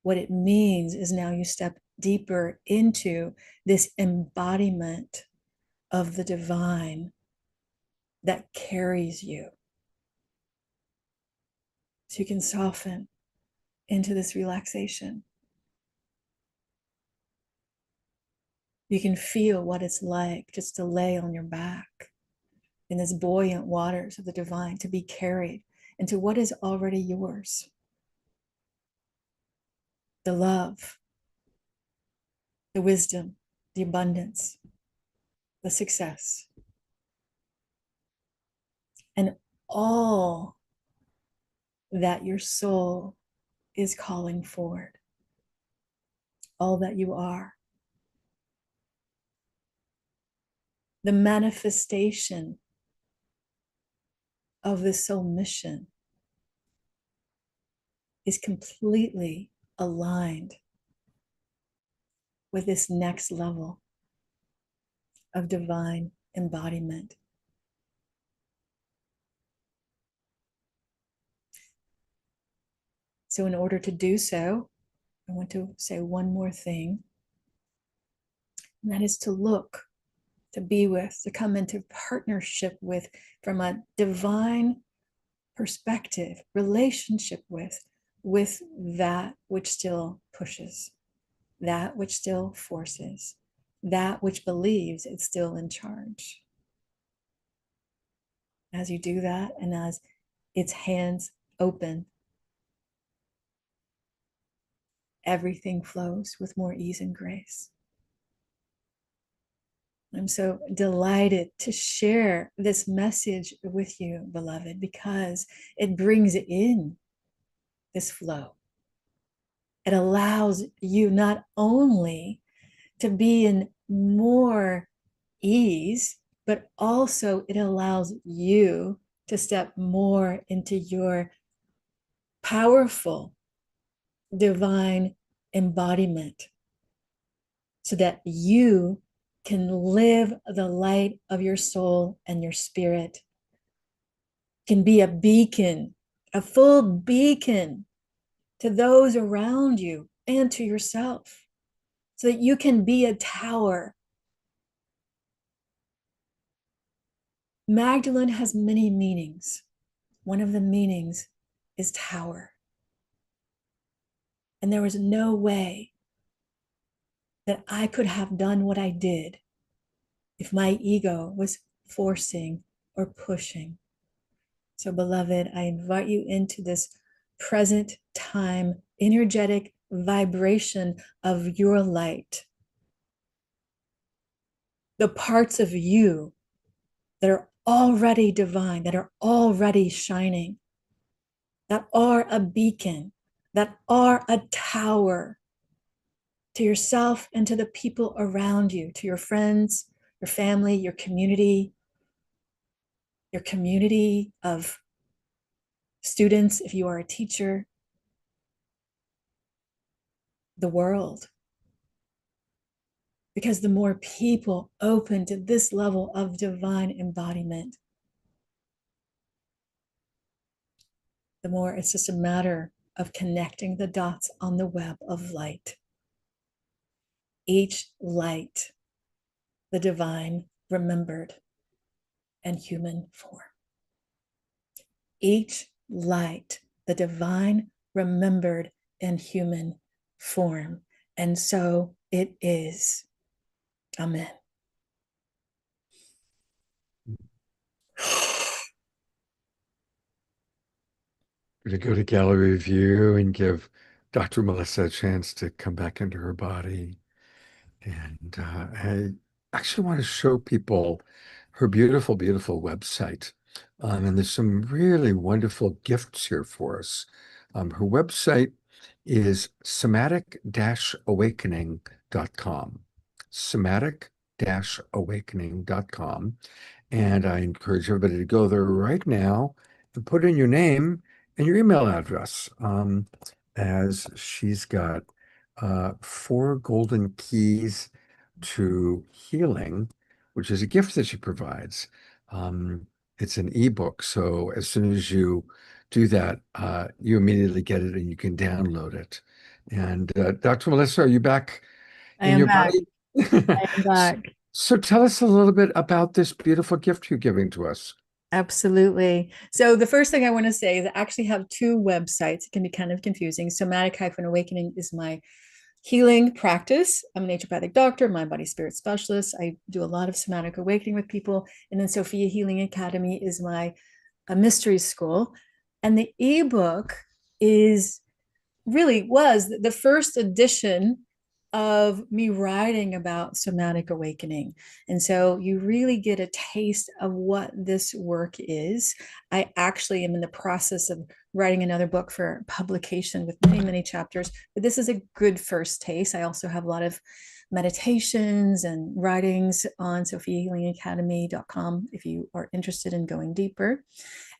What it means is now you step deeper into this embodiment of the divine that carries you. So you can soften into this relaxation. You can feel what it's like just to lay on your back in this buoyant waters of the divine, to be carried into what is already yours. The love, the wisdom, the abundance, the success, and all that your soul is calling forward, all that you are. The manifestation of the soul mission is completely aligned with this next level of divine embodiment. So in order to do so, I want to say one more thing, and that is to look, to be with, to come into partnership with, from a divine perspective, relationship with that which still pushes, that which still forces, that which believes it's still in charge. As you do that, and as its hands open, everything flows with more ease and grace. I'm so delighted to share this message with you, beloved, because it brings in this flow. It allows you not only to be in more ease, but also it allows you to step more into your powerful divine embodiment so that you can live the light of your soul and your spirit, can be a beacon, a full beacon to those around you and to yourself, so that you can be a tower. Magdalene has many meanings. One of the meanings is tower. And there was no way that I could have done what I did if my ego was forcing or pushing. So, beloved, I invite you into this present time, energetic vibration of your light. The parts of you that are already divine, that are already shining, that are a beacon, that are a tower to yourself and to the people around you, to your friends, your family, your community of students, if you are a teacher, the world. Because the more people open to this level of divine embodiment, the more it's just a matter of connecting the dots on the web of light. Each light, the divine remembered and human form. Each light, the divine remembered and human form. And so it is. Amen. To go to gallery view and give Dr. Melissa a chance to come back into her body. And I actually want to show people her beautiful, beautiful website. And there's some really wonderful gifts here for us. Her website is somatic-awakening.com. Somatic-awakening.com. And I encourage everybody to go there right now and put in your name and your email address, as she's got 4 golden keys to healing, which is a gift that she provides. It's an ebook, so as soon as you do that, you immediately get it and you can download it. And Dr. Melissa, are you back I in am your back. body? I am back. So tell us a little bit about this beautiful gift you're giving to us. Absolutely. So the first thing I want to say is I actually have 2 websites. It can be kind of confusing. Somatic-Awakening is my healing practice. I'm a naturopathic doctor, mind, body, spirit specialist. I do a lot of somatic awakening with people. And then Sophia Healing Academy is my mystery school. And the ebook was the first edition of me writing about somatic awakening. And so you really get a taste of what this work is. I actually am in the process of writing another book for publication with many, many chapters, but this is a good first taste. I also have a lot of meditations and writings on sophiahealingacademy.com if you are interested in going deeper.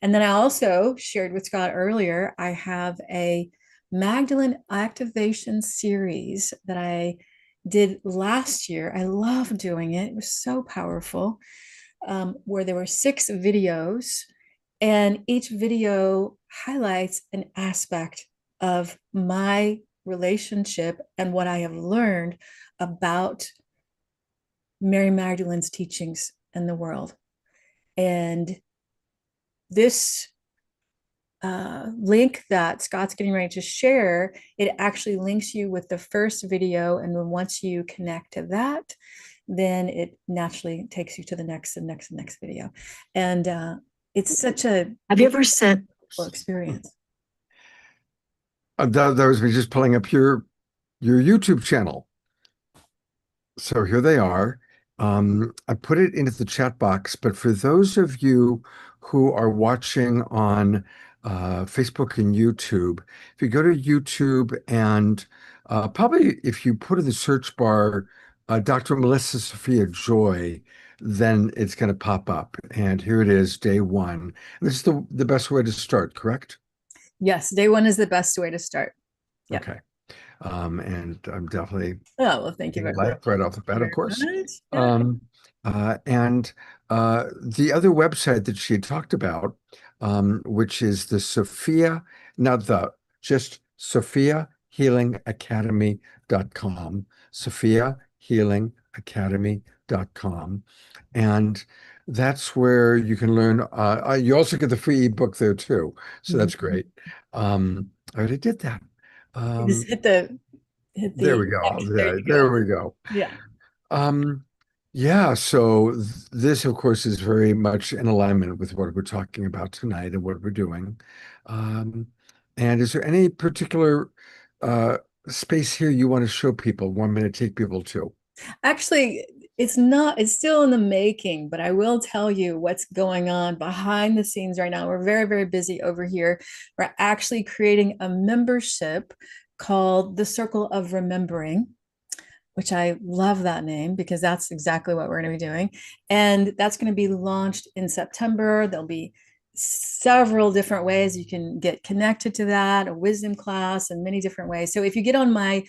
And then I also shared with Scott earlier, I have a Magdalene activation series that I did last year. I love doing it. It was so powerful, where there were 6 videos, and each video highlights an aspect of my relationship and what I have learned about Mary Magdalene's teachings in the world. And this link that Scott's getting ready to share, it actually links you with the first video. And then once you connect to that, then it naturally takes you to the next and next and next video. And it's such a Have you ever sent experience. That was me just pulling up your YouTube channel. So here they are. I put it into the chat box, but for those of you who are watching on Facebook and YouTube, if you go to YouTube and probably if you put in the search bar Dr. Melissa Sophia Joy, then it's going to pop up. And here it is, day 1. This is the best way to start, correct? Yes, day 1 is the best way to start. Yeah. Okay. And I'm definitely thank you very much. Right off the bat, of course. Yeah. And the other website that she had talked about, which is the Sophia, just SophiaHealingAcademy.com, SophiaHealingAcademy.com. And that's where you can learn. You also get the free ebook there too. So that's great. I already did that. Just hit the there we go. There we go. Yeah. Yeah, so this, of course, is very much in alignment with what we're talking about tonight and what we're doing. And is there any particular space here you want to show people, want me to take people to? Actually, it's still in the making, but I will tell you what's going on behind the scenes right now. We're very, very busy over here. We're actually creating a membership called the Circle of Remembering, which I love that name because that's exactly what we're going to be doing. And that's going to be launched in September. There'll be several different ways you can get connected to that, a wisdom class, and many different ways. So if you get on my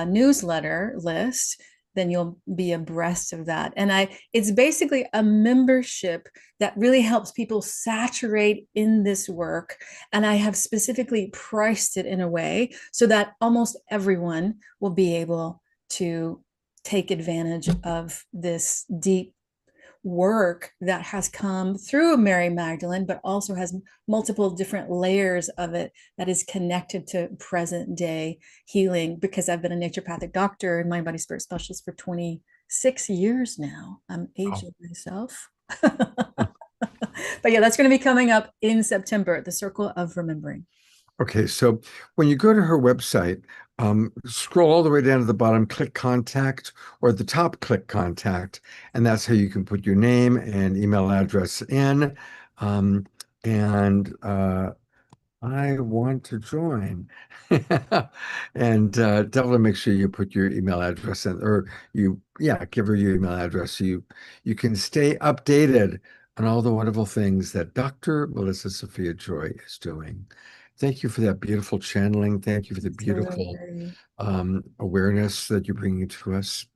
newsletter list, then you'll be abreast of that. And it's basically a membership that really helps people saturate in this work. And I have specifically priced it in a way so that almost everyone will be able to take advantage of this deep work that has come through Mary Magdalene, but also has multiple different layers of it that is connected to present day healing, because I've been a naturopathic doctor and mind body spirit specialist for 26 years now. I'm aging myself. But yeah, that's going to be coming up in September, the Circle of Remembering. Okay, so when you go to her website, scroll all the way down to the bottom, click contact, or at the top, click contact, and that's how you can put your name and email address in. I want to join. And definitely make sure you put your email address in, or give her your email address so you can stay updated on all the wonderful things that Dr. Melissa Sophia Joy is doing. Thank you for that beautiful channeling. Thank you for the beautiful awareness that you're bringing to us.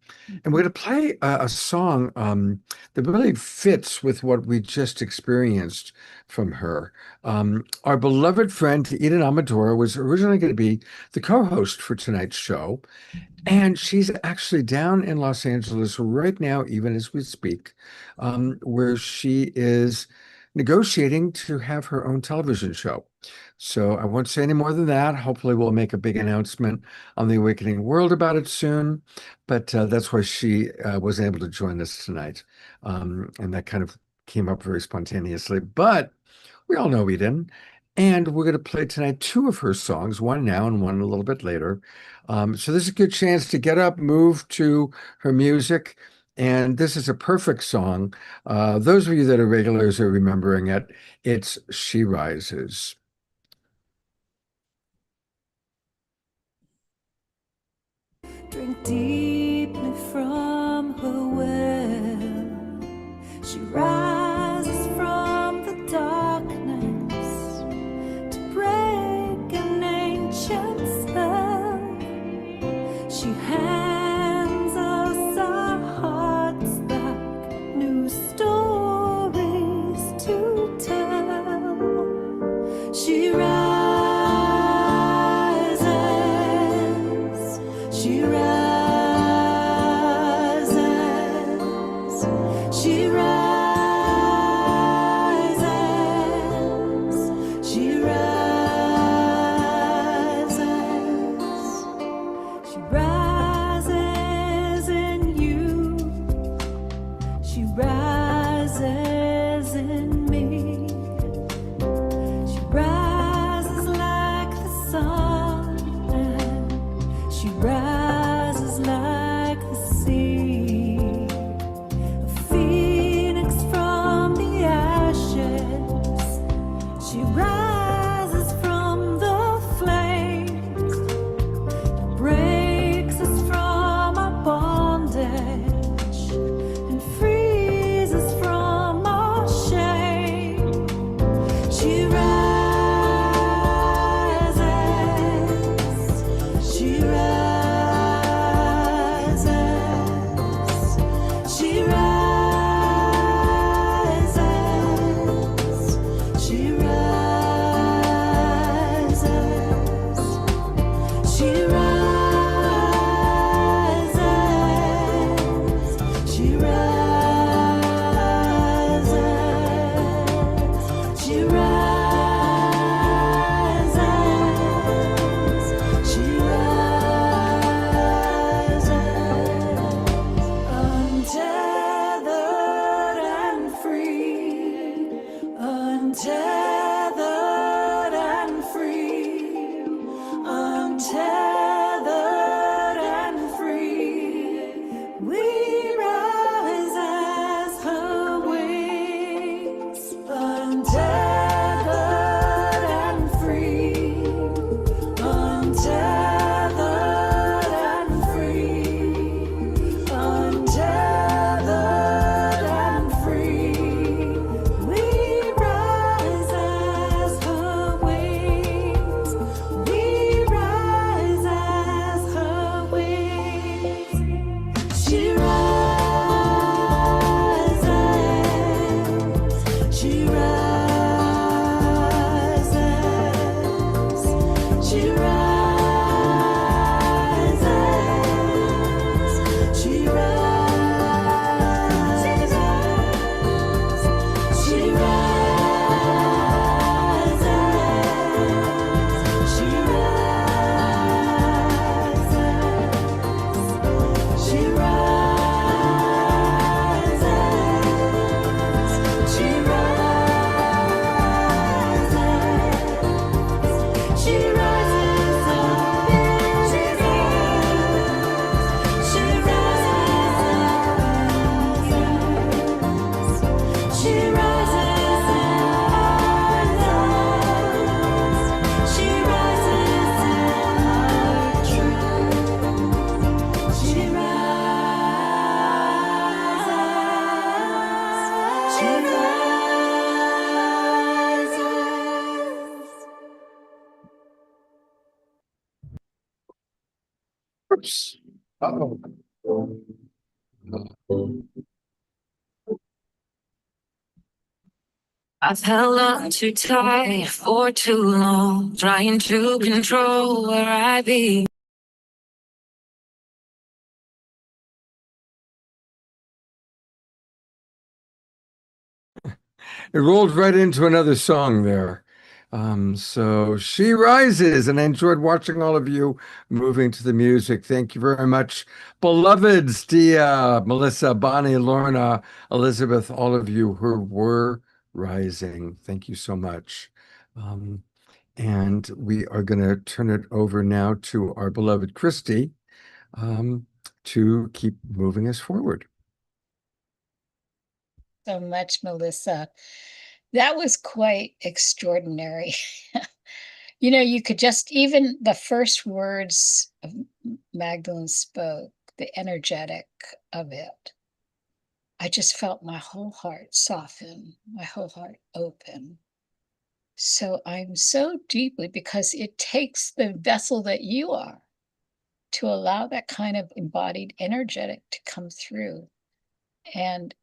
And we're going to play a song that really fits with what we just experienced from her. Our beloved friend Eden Amadora was originally going to be the co-host for tonight's show. And she's actually down in Los Angeles right now, even as we speak, where she is negotiating to have her own television show. So I won't say any more than that. Hopefully we'll make a big announcement on the Awakening World about it soon. But that's why she wasn't able to join us tonight. And that kind of came up very spontaneously. But we all know Eden. And we're going to play tonight two of her songs, one now and one a little bit later. So this is a good chance to get up, move to her music. And this is a perfect song. Those of you that are regulars are remembering it. It's She Rises. Drink deeply from her well. She rises from the darkness to break an ancient spell. She hands us our hearts back, new stories to tell. She rises, she rises, she rises, she rises, she rises in you, she rises in me, she rises like the sun, and she rises like the sea, a phoenix from the ashes. She rises from the flames, breaks us from our bondage, and frees us from our shame. She rises, she rises, she rises, she rises, she rises, she rises, she rises, she rises, untethered and free, untethered and free, untethered and free. We rise as her wings, untethered and free, untethered and free, untethered and free. We rise as her wings, we rise as her wings. She rises, she rises, she rises, she rises, she rises, she rises, she rises, she rises, she rises up, she rises, she rises, she rises up, she rises in our truth, she rises, she rises. Oops. Uh-oh. I've held on too tight for too long, trying to control where I be. It rolled right into another song there. So She Rises, and I enjoyed watching all of you moving to the music. Thank you very much. Beloveds, Dia, Melissa, Bonnie, Lorna, Elizabeth, all of you who were rising. Thank you so much. And we are going to turn it over now to our beloved Christy to keep moving us forward. So much, Melissa. That was quite extraordinary. You know, you could just, even the first words of Magdalene spoke, the energetic of it. I just felt my whole heart soften, my whole heart open. So I'm so deeply, because it takes the vessel that you are to allow that kind of embodied energetic to come through. And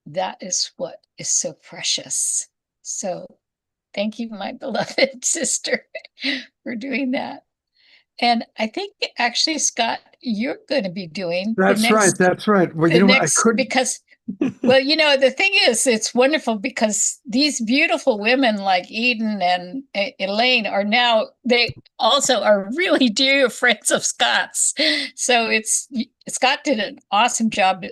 that is what is so precious. So thank you, my beloved sister, for doing that. And I think actually, Scott, you're going to be doing That's the next, right. That's right. Well, the you know what? I next, couldn't. because, well, you know, the thing is, it's wonderful because these beautiful women like Eden and Elaine are now, they also are really dear friends of Scott's. So Scott did an awesome job.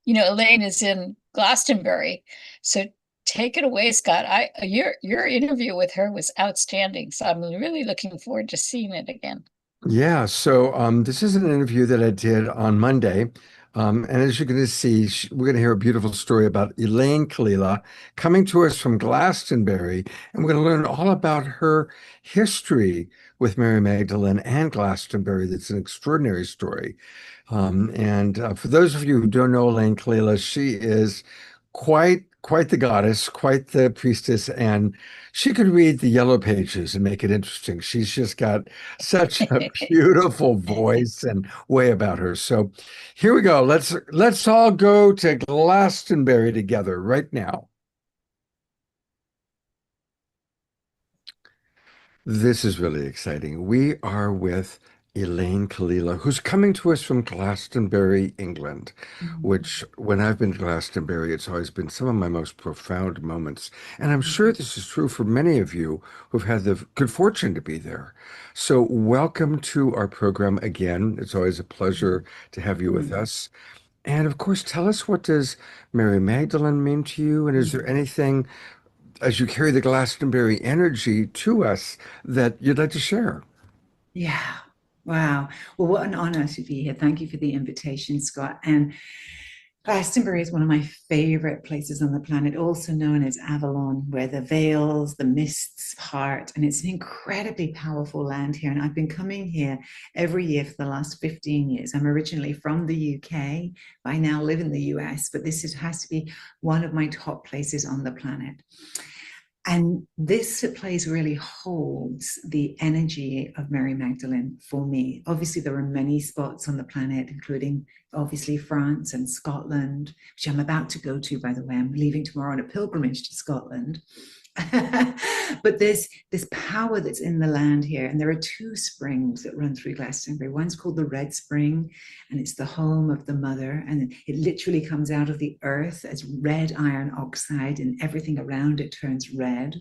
You know, Elaine is in Glastonbury. So take it away, Scott. Your interview with her was outstanding. So I'm really looking forward to seeing it again. Yeah, so this is an interview that I did on Monday. And as you're going to see, we're going to hear a beautiful story about Elaine Kalila coming to us from Glastonbury. And we're going to learn all about her history with Mary Magdalene and Glastonbury. That's an extraordinary story. For those of you who don't know Elaine Kalila, she is quite the goddess, quite the priestess, and she could read the yellow pages and make it interesting. She's just got such a beautiful voice and way about her. So here we go. Let's all go to Glastonbury together right now. This is really exciting. We are with Elaine Kalila, who's coming to us from Glastonbury, England, which when I've been to Glastonbury, it's always been some of my most profound moments. And I'm sure this is true for many of you who've had the good fortune to be there. So welcome to our program again. It's always a pleasure to have you with us. And of course, tell us, what does Mary Magdalene mean to you? And is there anything, as you carry the Glastonbury energy to us, that you'd like to share? Yeah. Wow. Well, what an honor to be here. Thank you for the invitation, Scott. And Glastonbury is one of my favorite places on the planet, also known as Avalon, where the veils, the mists part, and it's an incredibly powerful land here. And I've been coming here every year for the last 15 years. I'm originally from the UK. I now live in the US, but has to be one of my top places on the planet. And this place really holds the energy of Mary Magdalene for me. Obviously, there are many spots on the planet, including obviously France and Scotland, which I'm about to go to, by the way. I'm leaving tomorrow on a pilgrimage to Scotland. But there's this power that's in the land here. And there are two springs that run through Glastonbury. One's called the Red Spring, and it's the home of the mother. And it literally comes out of the earth as red iron oxide, and everything around it turns red.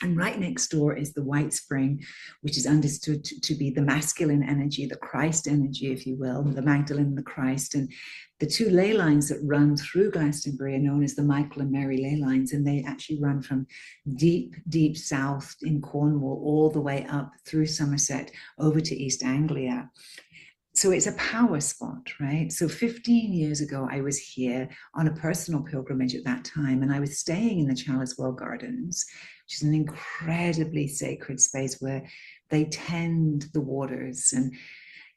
And right next door is the White Spring, which is understood to be the masculine energy, the Christ energy, if you will, the Magdalene and the Christ. And the two ley lines that run through Glastonbury are known as the Michael and Mary ley lines, and they actually run from deep, deep south in Cornwall all the way up through Somerset over to East Anglia. So it's a power spot, right? So 15 years ago, I was here on a personal pilgrimage at that time, and I was staying in the Chalice Well Gardens, which is an incredibly sacred space where they tend the waters. And,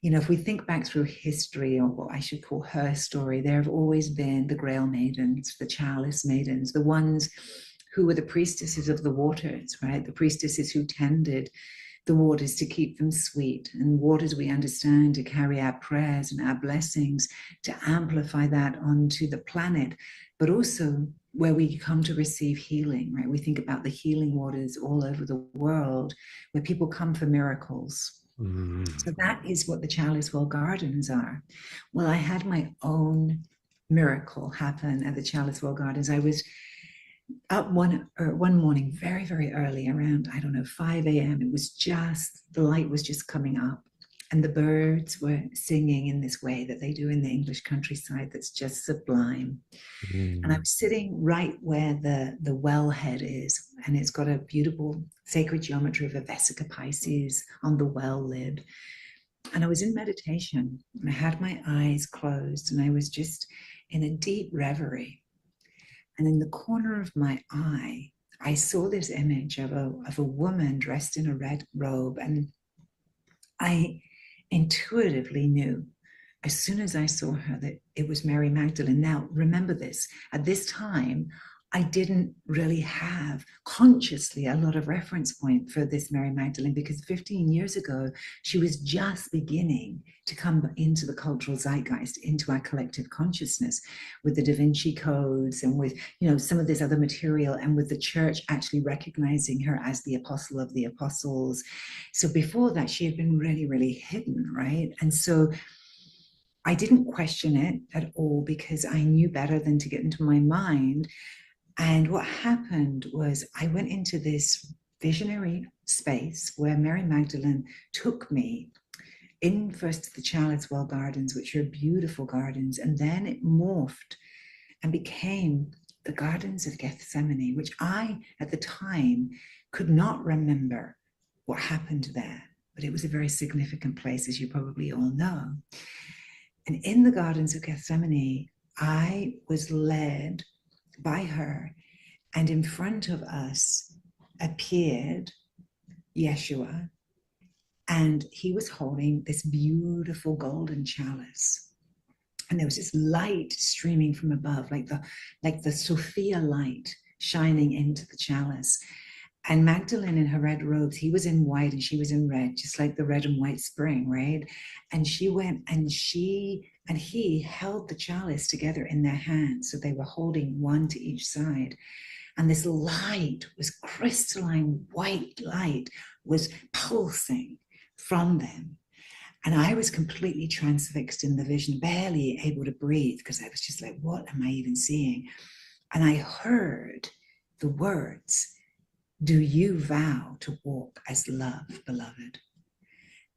you know, if we think back through history, or what I should call her story, there have always been the Grail Maidens, the Chalice Maidens, the ones who were the priestesses of the waters, right? The priestesses who tended the waters to keep them sweet, and waters we understand to carry our prayers and our blessings, to amplify that onto the planet, but also where we come to receive healing, right? We think about the healing waters all over the world where people come for miracles. So that is what the Chalice Well Gardens are. Well, I had my own miracle happen at the Chalice Well Gardens. I was up one morning very, very early, around, I don't know, 5 a.m. It was just, the light was just coming up, and the birds were singing in this way that they do in the English countryside that's just sublime. And I was sitting right where the wellhead is, and it's got a beautiful sacred geometry of a Vesica Pisces on the well lid. And I was in meditation, and I had my eyes closed, and I was just in a deep reverie. And in the corner of my eye, I saw this image of a woman dressed in a red robe, and I intuitively knew as soon as I saw her that it was Mary Magdalene. Now, remember this, at this time, I didn't really have consciously a lot of reference point for this Mary Magdalene, because 15 years ago, she was just beginning to come into the cultural zeitgeist, into our collective consciousness, with the Da Vinci codes and with, you know, some of this other material, and with the church actually recognizing her as the apostle of the apostles. So before that, she had been really, really hidden, right? And so I didn't question it at all, because I knew better than to get into my mind. And what happened was I went into this visionary space where Mary Magdalene took me in first to the Chalice Well Gardens, which are beautiful gardens, and then it morphed and became the Gardens of Gethsemane, which I, at the time, could not remember what happened there, but it was a very significant place, as you probably all know. And in the Gardens of Gethsemane, I was led by her, and in front of us appeared Yeshua, and he was holding this beautiful golden chalice, and there was this light streaming from above, like the Sophia light shining into the chalice. And Magdalene in her red robes, he was in white and she was in red, just like the red and white spring, right? And she went and he held the chalice together in their hands. So they were holding one to each side. And this light was crystalline white light was pulsing from them. And I was completely transfixed in the vision, barely able to breathe, because I was just like, what am I even seeing? And I heard the words, "Do you vow to walk as love, beloved?"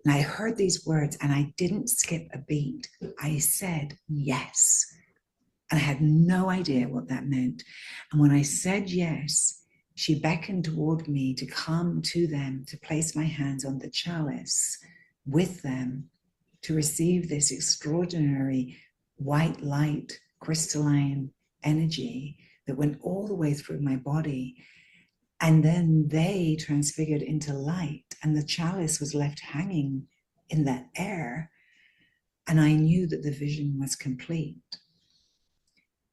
And I heard these words and I didn't skip a beat. I said yes. And I had no idea what that meant. And when I said yes, she beckoned toward me to come to them, to place my hands on the chalice with them, to receive this extraordinary white light, crystalline energy that went all the way through my body. And then they transfigured into light, and the chalice was left hanging in that air. And I knew that the vision was complete.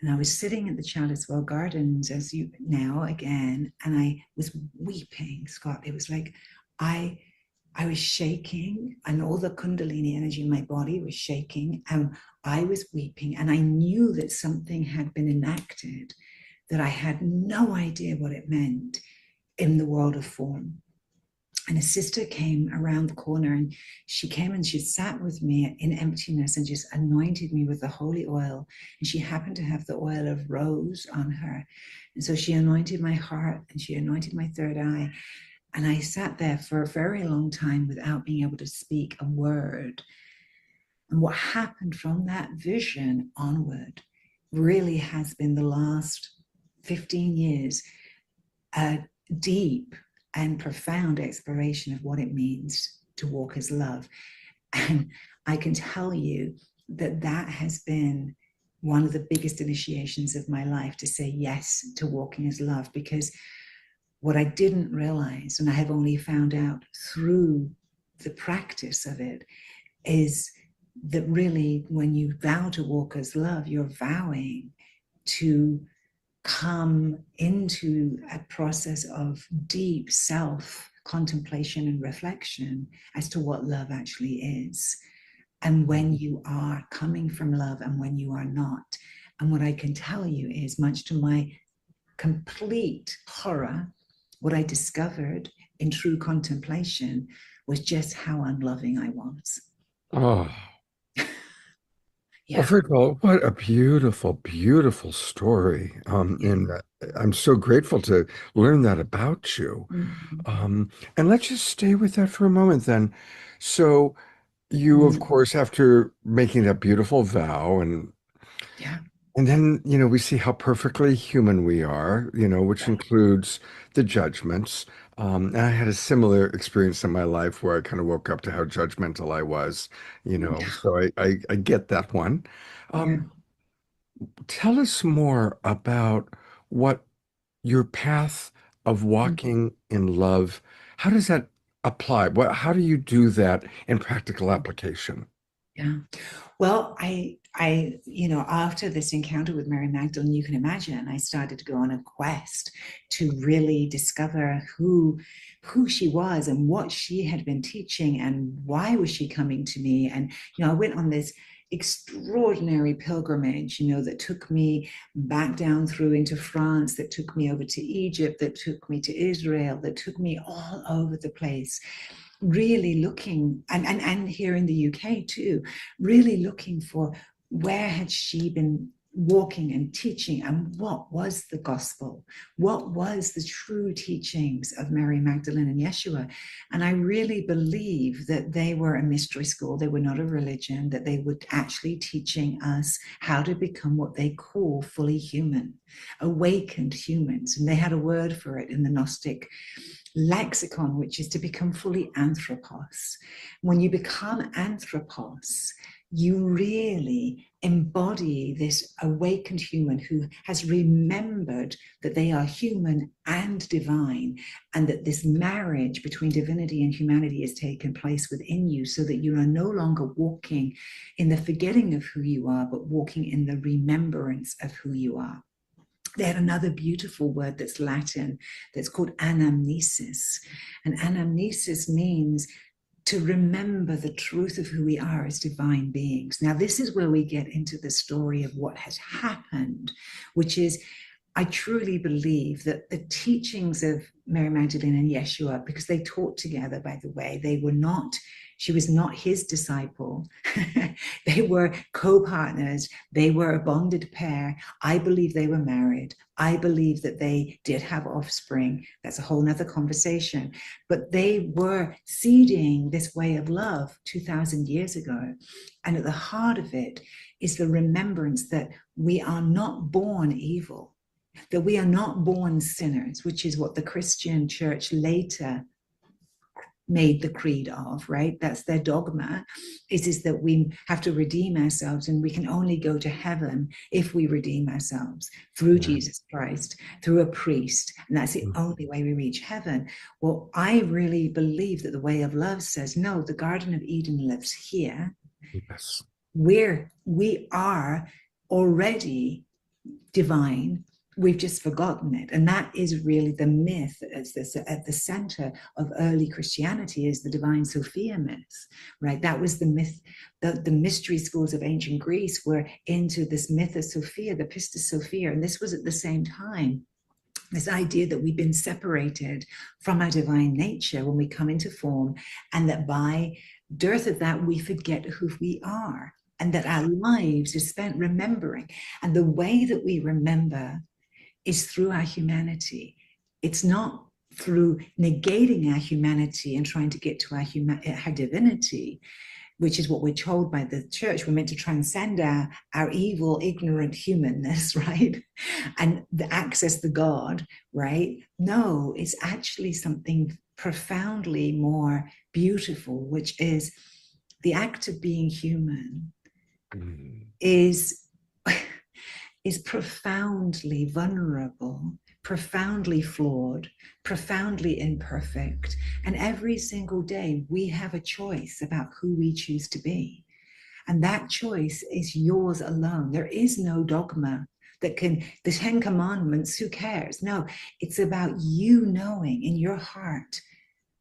And I was sitting at the Chalice Well Gardens, as you now again, and I was weeping, Scott. It was like I was shaking, and all the Kundalini energy in my body was shaking, and I was weeping, and I knew that something had been enacted that I had no idea what it meant in the world of form. And a sister came around the corner, and she came and she sat with me in emptiness and just anointed me with the holy oil. And she happened to have the oil of rose on her. And so she anointed my heart and she anointed my third eye. And I sat there for a very long time without being able to speak a word. And what happened from that vision onward really has been the last 15 years, a deep and profound exploration of what it means to walk as love. And I can tell you that that has been one of the biggest initiations of my life, to say yes to walking as love, because what I didn't realize, and I have only found out through the practice of it, is that really when you vow to walk as love, you're vowing to come into a process of deep self-contemplation and reflection as to what love actually is, and when you are coming from love and when you are not. And what I can tell you is, much to my complete horror, what I discovered in true contemplation was just how unloving I was. Oh. Yeah. Well, first of all, what a beautiful, beautiful story. And I'm so grateful to learn that about you. And let's just stay with that for a moment then. So you, of course, after making that beautiful vow and Yeah. And then, we see how perfectly human we are, which includes the judgments. And I had a similar experience in my life where I kind of woke up to how judgmental I was, so I get that one. Yeah. Um, Tell us more about what your path of Mm. walking in love, how does that apply? How do you do that in practical application? Yeah. Well, after this encounter with Mary Magdalene, you can imagine, I started to go on a quest to really discover who she was and what she had been teaching and why was she coming to me. And, I went on this extraordinary pilgrimage, that took me back down through into France, that took me over to Egypt, that took me to Israel, that took me all over the place, really looking, and here in the UK too, really looking for where had she been walking and teaching, and what was the gospel, what was the true teachings of Mary Magdalene and Yeshua. And I really believe that they were a mystery school, they were not a religion, that they were actually teaching us how to become what they call fully human, awakened humans. And they had a word for it in the Gnostic lexicon, which is to become fully anthropos. When you become anthropos, you really embody this awakened human who has remembered that they are human and divine, and that this marriage between divinity and humanity has taken place within you, so that you are no longer walking in the forgetting of who you are, but walking in the remembrance of who you are. They had another beautiful word that's Latin, that's called anamnesis. And anamnesis means to remember the truth of who we are as divine beings. Now, this is where we get into the story of what has happened, which is, I truly believe that the teachings of Mary Magdalene and Yeshua, because they taught together, by the way, she was not his disciple. They were co-partners. They were a bonded pair. I believe they were married. I believe that they did have offspring. That's a whole nother conversation. But they were seeding this way of love 2,000 years ago. And at the heart of it is the remembrance that we are not born evil, that we are not born sinners, which is what the Christian church later made the creed of, right? That's their dogma, is that we have to redeem ourselves, and we can only go to heaven if we redeem ourselves through Jesus Christ, through a priest, and that's the only way we reach heaven. Well, I really believe that the way of love says, no, the Garden of Eden lives here. Yes. We are already divine. We've just forgotten it. And that is really the myth at the center of early Christianity, is the divine Sophia myth, right? That was the myth. The mystery schools of ancient Greece were into this myth of Sophia, the Pistis Sophia. And this was at the same time, this idea that we've been separated from our divine nature when we come into form, and that by dearth of that, we forget who we are, and that our lives are spent remembering. And the way that we remember is through our humanity. It's not through negating our humanity and trying to get to our divinity, which is what we're told by the church. We're meant to transcend our evil, ignorant humanness, right? And access the God, right? No, it's actually something profoundly more beautiful, which is the act of being human is profoundly vulnerable, profoundly flawed, profoundly imperfect. And every single day we have a choice about who we choose to be. And that choice is yours alone. There is no dogma that can, the 10 Commandments, who cares? No, it's about you knowing in your heart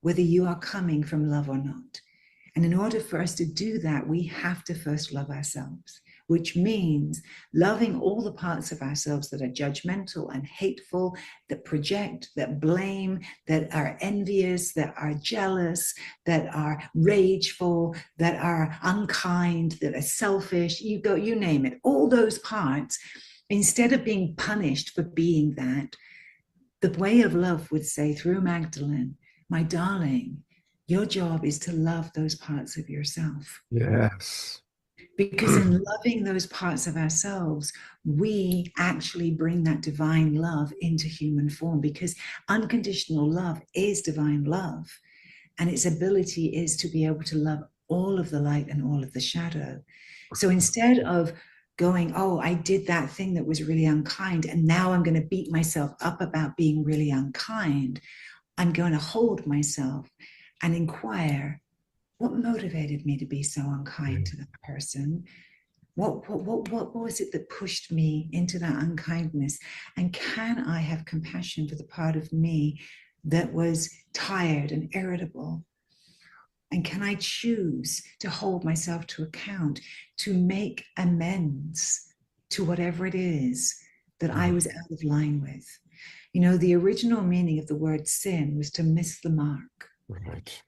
whether you are coming from love or not. And in order for us to do that, we have to first love ourselves, which means loving all the parts of ourselves that are judgmental and hateful, that project, that blame, that are envious, that are jealous, that are rageful, that are unkind, that are selfish, you name it. All those parts, instead of being punished for being that, the way of love would say through Magdalene, my darling, your job is to love those parts of yourself. Yes. Because in loving those parts of ourselves, we actually bring that divine love into human form, because unconditional love is divine love. And its ability is to be able to love all of the light and all of the shadow. So instead of going, oh, I did that thing that was really unkind, and now I'm going to beat myself up about being really unkind, I'm going to hold myself and inquire, what motivated me to be so unkind to that person? What was it that pushed me into that unkindness? And can I have compassion for the part of me that was tired and irritable? And can I choose to hold myself to account, to make amends to whatever it is that I was out of line with? You know, the original meaning of the word sin was to miss the mark. Right.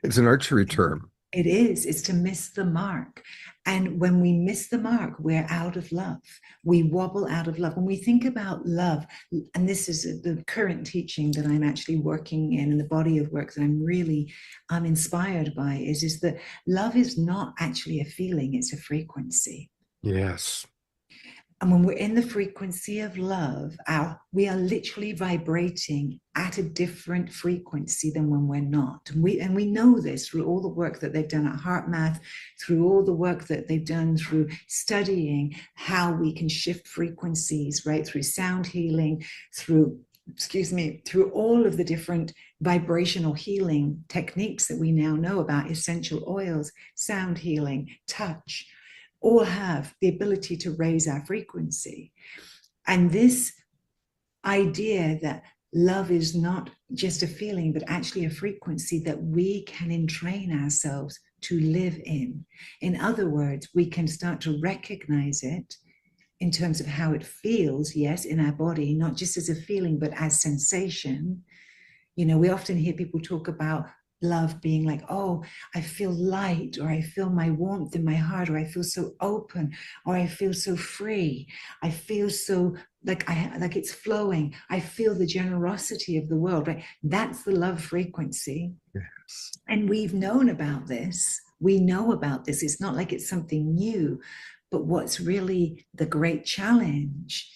It's an archery term. It is. It's to miss the mark. And when we miss the mark, we're out of love. We wobble out of love. When we think about love, and this is the current teaching that I'm actually working in, and the body of work that I'm really inspired by, is that love is not actually a feeling, it's a frequency. Yes. And when we're in the frequency of love, we are literally vibrating at a different frequency than when we're not. And we know this through all the work that they've done at HeartMath, through all the work that they've done through studying how we can shift frequencies, right? Through sound healing, through all of the different vibrational healing techniques that we now know about, essential oils, sound healing, touch, all have the ability to raise our frequency. And this idea that love is not just a feeling, but actually a frequency that we can entrain ourselves to live in. In other words, we can start to recognize it in terms of how it feels, yes, in our body, not just as a feeling, but as sensation. You know, we often hear people talk about love being like, oh, I feel light, or I feel my warmth in my heart, or I feel so open, or I feel so free. I feel so like it's flowing. I feel the generosity of the world, right? That's the love frequency. Yes. And we've known about this. We know about this. It's not like it's something new. But what's really the great challenge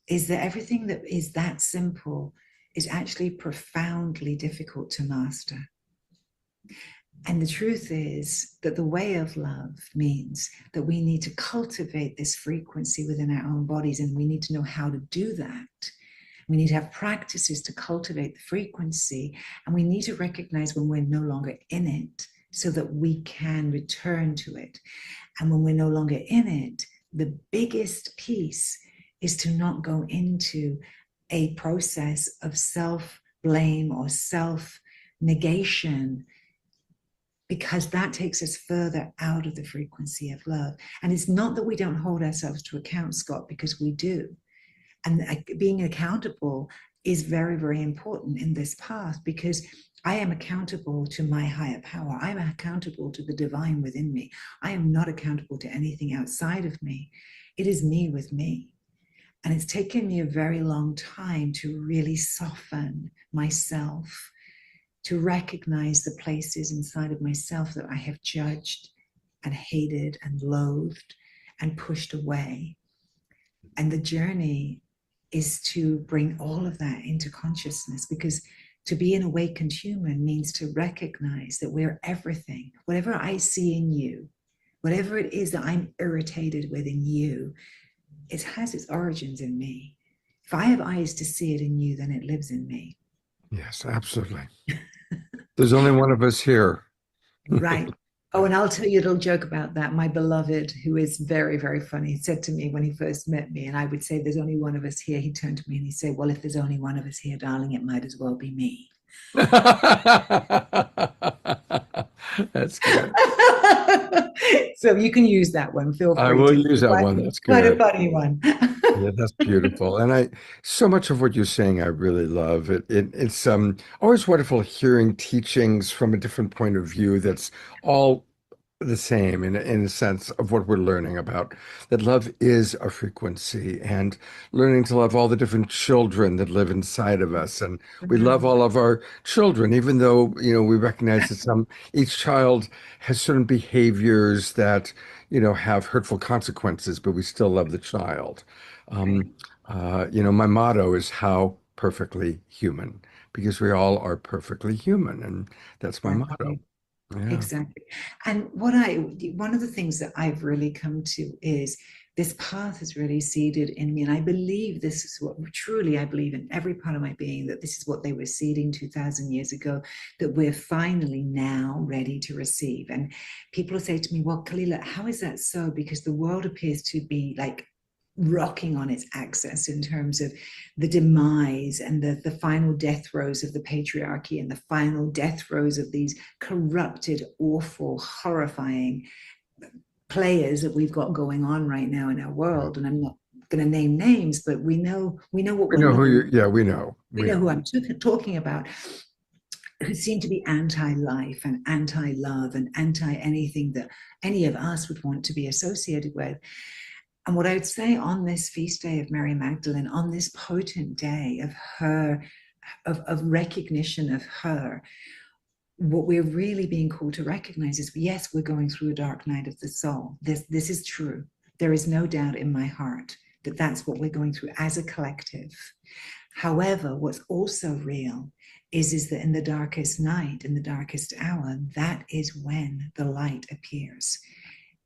is that everything that is that simple is actually profoundly difficult to master. And the truth is that the way of love means that we need to cultivate this frequency within our own bodies, and we need to know how to do that. We need to have practices to cultivate the frequency, and we need to recognize when we're no longer in it so that we can return to it. And when we're no longer in it, the biggest piece is to not go into a process of self-blame or self-negation, because that takes us further out of the frequency of love. And it's not that we don't hold ourselves to account, Scott, because we do. And being accountable is very, very important in this path, because I am accountable to my higher power. I'm accountable to the divine within me. I am not accountable to anything outside of me. It is me with me. And it's taken me a very long time to really soften myself, to recognize the places inside of myself that I have judged and hated and loathed and pushed away. And the journey is to bring all of that into consciousness, because to be an awakened human means to recognize that we're everything. Whatever I see in you, whatever it is that I'm irritated with in you, it has its origins in me. If I have eyes to see it in you, then it lives in me. Yes, absolutely. There's only one of us here. Right. Oh, and I'll tell you a little joke about that. My beloved, who is very, very funny, said to me when he first met me, and I would say, there's only one of us here. He turned to me and he said, well, if there's only one of us here, darling, it might as well be me. That's good. So you can use that one. Feel free. I will use that one. That's good. Quite a funny one. Yeah, that's beautiful. And so much of what you're saying, I really love it. It's always wonderful hearing teachings from a different point of view that's all the same in a sense of what we're learning about that love is a frequency, and learning to love all the different children that live inside of us. And we love all of our children, even though, we recognize that each child has certain behaviors that, have hurtful consequences, but we still love the child. Um, my motto is how perfectly human, because we all are perfectly human. And that's my motto. Exactly. Yeah. Exactly. And one of the things that I've really come to is this path is really seeded in me. And I believe this is what truly I believe in every part of my being, that this is what they were seeding 2000 years ago, that we're finally now ready to receive. And people say to me, well, Kalila, how is that so? Because the world appears to be like rocking on its axis in terms of the demise and the final death throes of the patriarchy and the final death throes of these corrupted, awful, horrifying players that we've got going on right now in our world. And I'm not going to name names, but we know what We know we're who looking. you, yeah, we know. We know who I'm talking about, who seem to be anti-life and anti-love and anti-anything that any of us would want to be associated with. And what I would say on this feast day of Mary Magdalene, on this potent day of her, of recognition of her, what we're really being called to recognize is, yes, we're going through a dark night of the soul. This is true. There is no doubt in my heart that that's what we're going through as a collective. However, what's also real is that in the darkest night, in the darkest hour, that is when the light appears.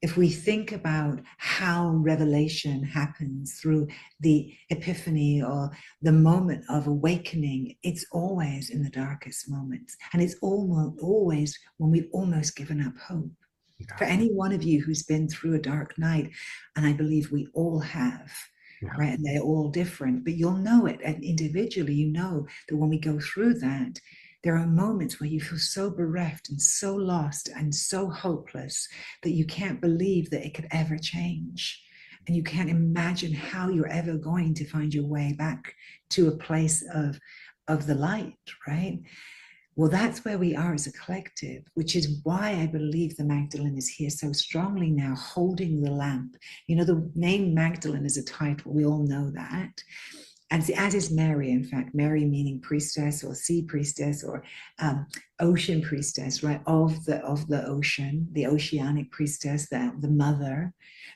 If we think about how revelation happens through the epiphany or the moment of awakening, it's always in the darkest moments. And it's always when we've almost given up hope. Yeah. For any one of you who's been through a dark night, and I believe we all have, right? And they're all different, but you'll know it. And individually, you know that when we go through that, there are moments where you feel so bereft and so lost and so hopeless that you can't believe that it could ever change. And you can't imagine how you're ever going to find your way back to a place of the light, right? Well, that's where we are as a collective, which is why I believe the Magdalene is here so strongly now, holding the lamp. The name Magdalene is a title. We all know that. As is Mary, in fact, Mary meaning priestess or sea priestess or ocean priestess, right? Of the ocean, the oceanic priestess, the mother,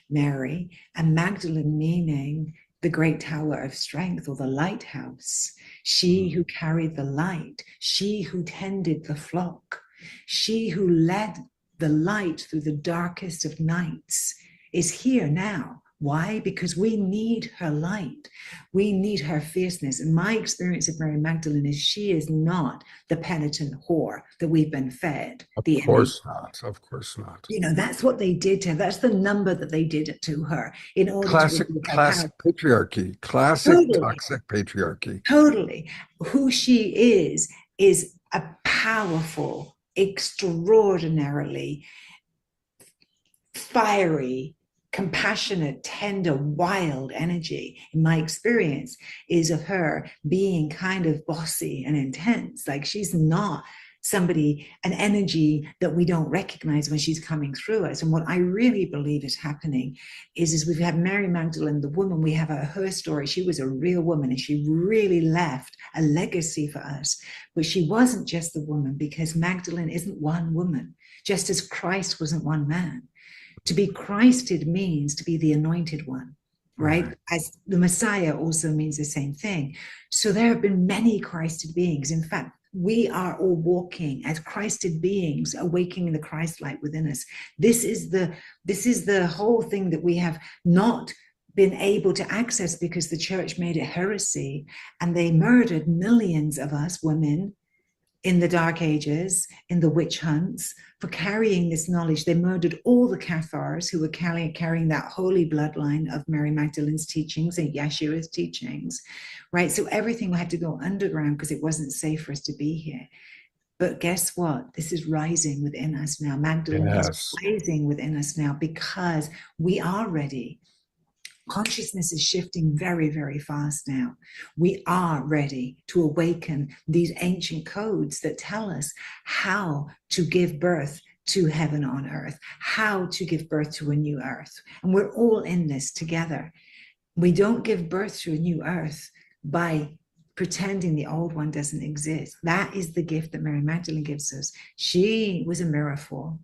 Mary, and Magdalene meaning the great tower of strength or the lighthouse. She who carried the light, she who tended the flock, she who led the light through the darkest of nights is here now. Why? Because we need her light. We need her fierceness. And my experience of Mary Magdalene is she is not the penitent whore that we've been fed. Of course not. Of course not. That's what they did to her. That's the number that they did to her in order classic patriarchy. Classic totally. Toxic patriarchy. Totally. Who she is a powerful, extraordinarily fiery, compassionate, tender, wild energy, in my experience, is of her being kind of bossy and intense. Like she's not somebody, an energy that we don't recognize when she's coming through us. And what I really believe is happening is we've had Mary Magdalene, the woman, we have her story. She was a real woman and she really left a legacy for us. But she wasn't just the woman, because Magdalene isn't one woman, just as Christ wasn't one man. To be Christed means to be the anointed one, right? As the Messiah also means the same thing. So there have been many Christed beings. In fact, we are all walking as Christed beings, awakening the Christ light within us. This is the whole thing that we have not been able to access because the church made it heresy, and they murdered millions of us women in the Dark Ages, in the witch hunts, for carrying this knowledge. They murdered all the Cathars who were carrying that holy bloodline of Mary Magdalene's teachings and Yeshua's teachings, right? So everything had to go underground because it wasn't safe for us to be here. But guess what? This is rising within us now. Magdalene is rising within us now because we are ready. Consciousness is shifting very, very fast now. We are ready to awaken these ancient codes that tell us how to give birth to heaven on earth, how to give birth to a new earth. And we're all in this together. We don't give birth to a new earth by pretending the old one doesn't exist. That is the gift that Mary Magdalene gives us. She was a miraphor,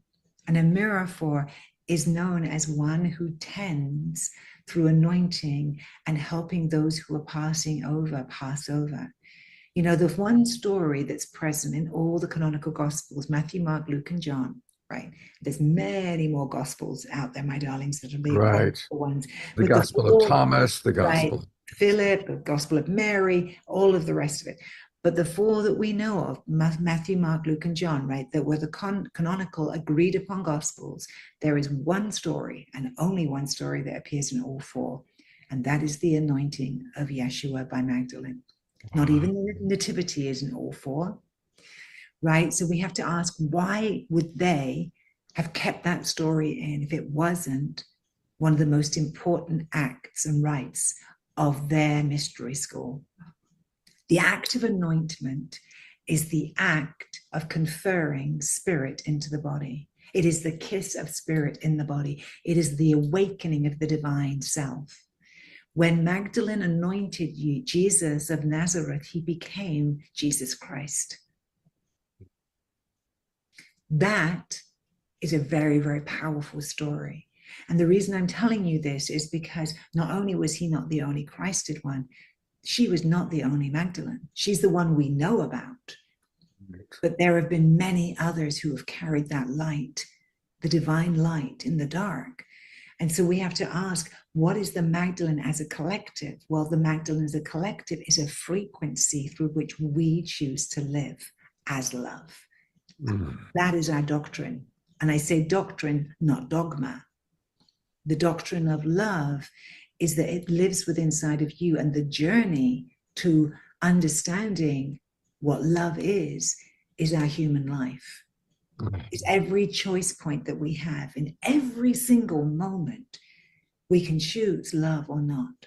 and a miraphor is known as one who tends through anointing and helping those who are passing over, pass over. You know, the one story that's present in all the canonical gospels, Matthew, Mark, Luke, and John, right? There's many more gospels out there, my darlings, that are the Right. ones. The But Gospel of Thomas, the right, Gospel. Philip, the Gospel of Mary, all of the rest of it. But the four that we know of, Matthew, Mark, Luke, and John, right, that were the canonical agreed upon gospels, there is one story and only one story that appears in all four. And that is the anointing of Yeshua by Magdalene. Not even the nativity is in all four, right? So we have to ask, why would they have kept that story in if it wasn't one of the most important acts and rites of their mystery school? The act of anointment is the act of conferring spirit into the body. It is the kiss of spirit in the body. It is the awakening of the divine self. When Magdalene anointed Jesus of Nazareth, he became Jesus Christ. That is a very, very powerful story. And the reason I'm telling you this is because not only was he not the only Christed one, she was not the only Magdalene. She's the one we know about. But there have been many others who have carried that light, the divine light in the dark. And so we have to ask, what is the Magdalene as a collective? Well, the Magdalene as a collective is a frequency through which we choose to live as love. That is our doctrine. And I say doctrine, not dogma. The doctrine of love is that it lives within inside of you, and the journey to understanding what love is our human life. It's every choice point that we have. In every single moment, we can choose love or not.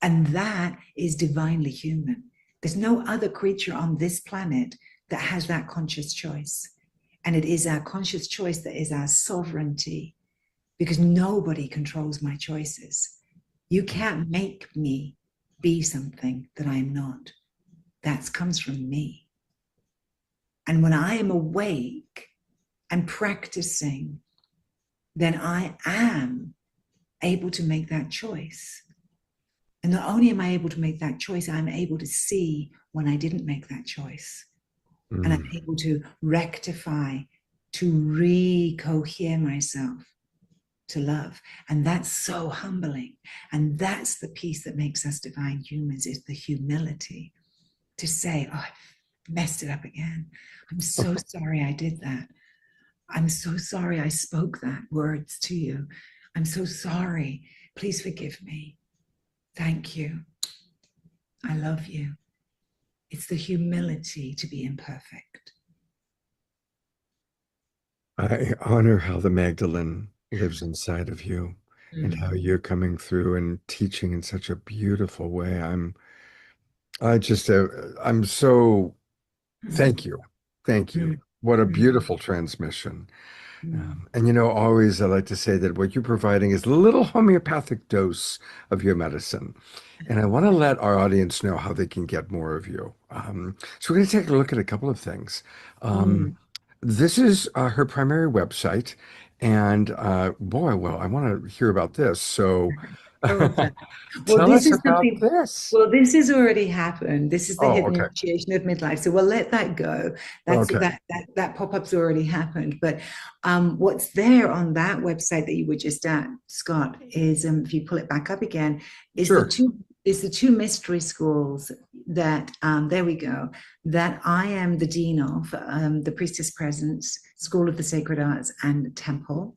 And that is divinely human. There's no other creature on this planet that has that conscious choice. And it is our conscious choice that is our sovereignty, because nobody controls my choices. You can't make me be something that I am not. That comes from me. And when I am awake and practicing, then I am able to make that choice. And not only am I able to make that choice, I'm able to see when I didn't make that choice. And I'm able to rectify, to recohere myself to love. And that's so humbling. And that's the piece that makes us divine humans, is the humility to say, oh, I messed it up again. I'm so sorry I did that. I'm so sorry I spoke that words to you. I'm so sorry. Please forgive me. Thank you. I love you. It's the humility to be imperfect. I honor how the Magdalene lives inside of you and how you're coming through and teaching in such a beautiful way. I'm so, thank you. Thank you. What a beautiful transmission. And you know, always I like to say that what you're providing is a little homeopathic dose of your medicine. And I want to let our audience know how they can get more of you. So we're going to take a look at a couple of things. This is her primary website. And boy, well, I want to hear about this. So tell us about this. Well, this has already happened. This is the hidden okay. initiation of midlife. So we'll let that go. That's that pop-up's already happened. But what's there on that website that you were just at, Scott, is if you pull it back up again, is the two mystery schools that there we go, that I am the dean of, the Priestess Presence, School of the Sacred Arts, and Temple.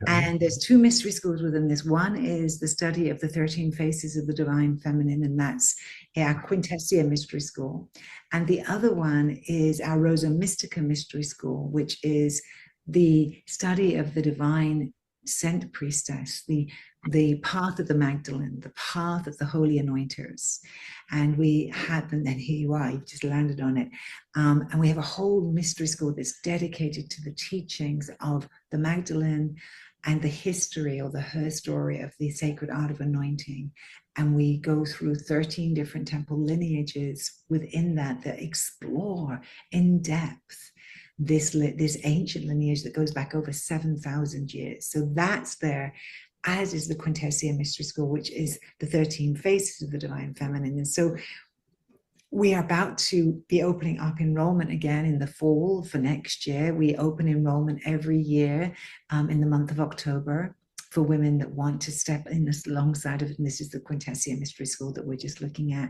And there's two mystery schools within this. One is the study of the 13 faces of the Divine Feminine, and that's our Quintessia Mystery School. And the other one is our Rosa Mystica Mystery School, which is the study of the divine sent priestess, the path of the Magdalene, the path of the holy anointers. And we had them, and here you are, you've just landed on it. And we have a whole mystery school that's dedicated to the teachings of the Magdalene and the history, or her story, of the sacred art of anointing. And we go through 13 different temple lineages within that explore in depth this ancient lineage that goes back over 7,000 years. So that's there, as is the Quintessence Mystery School, which is the 13 faces of the Divine Feminine. And so we are about to be opening up enrollment again in the fall for next year. We open enrollment every year in the month of October for women that want to step in this alongside of it. And this is the Quintessence Mystery School that we're just looking at.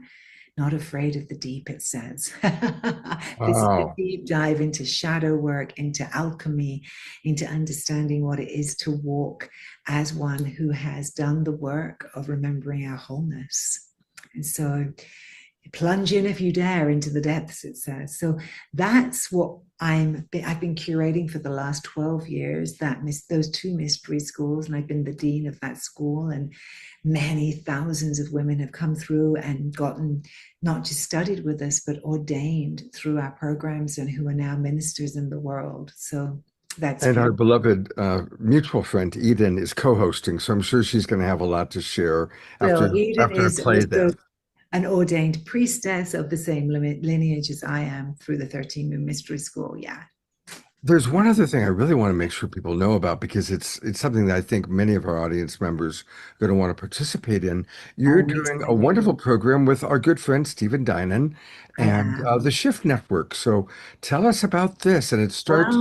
Not afraid of the deep, it says. This is a deep dive into shadow work, into alchemy, into understanding what it is to walk as one who has done the work of remembering our wholeness. And so plunge in, if you dare, into the depths, it says. So that's what I've been curating for the last 12 years, those 2 mystery schools, and I've been the dean of that school, and many thousands of women have come through and gotten not just studied with us, but ordained through our programs, and who are now ministers in the world. So that's and our beautiful. beloved mutual friend Eden is co-hosting, so I'm sure she's going to have a lot to share So after Eden I is play this. also an ordained priestess of the same lineage as I am through the 13 Moon Mystery School. Yeah. There's one other thing I really want to make sure people know about, because it's something that I think many of our audience members are going to want to participate in. You're doing a wonderful program with our good friend Stephen Dinan and the Shift Network. So tell us about this, and it starts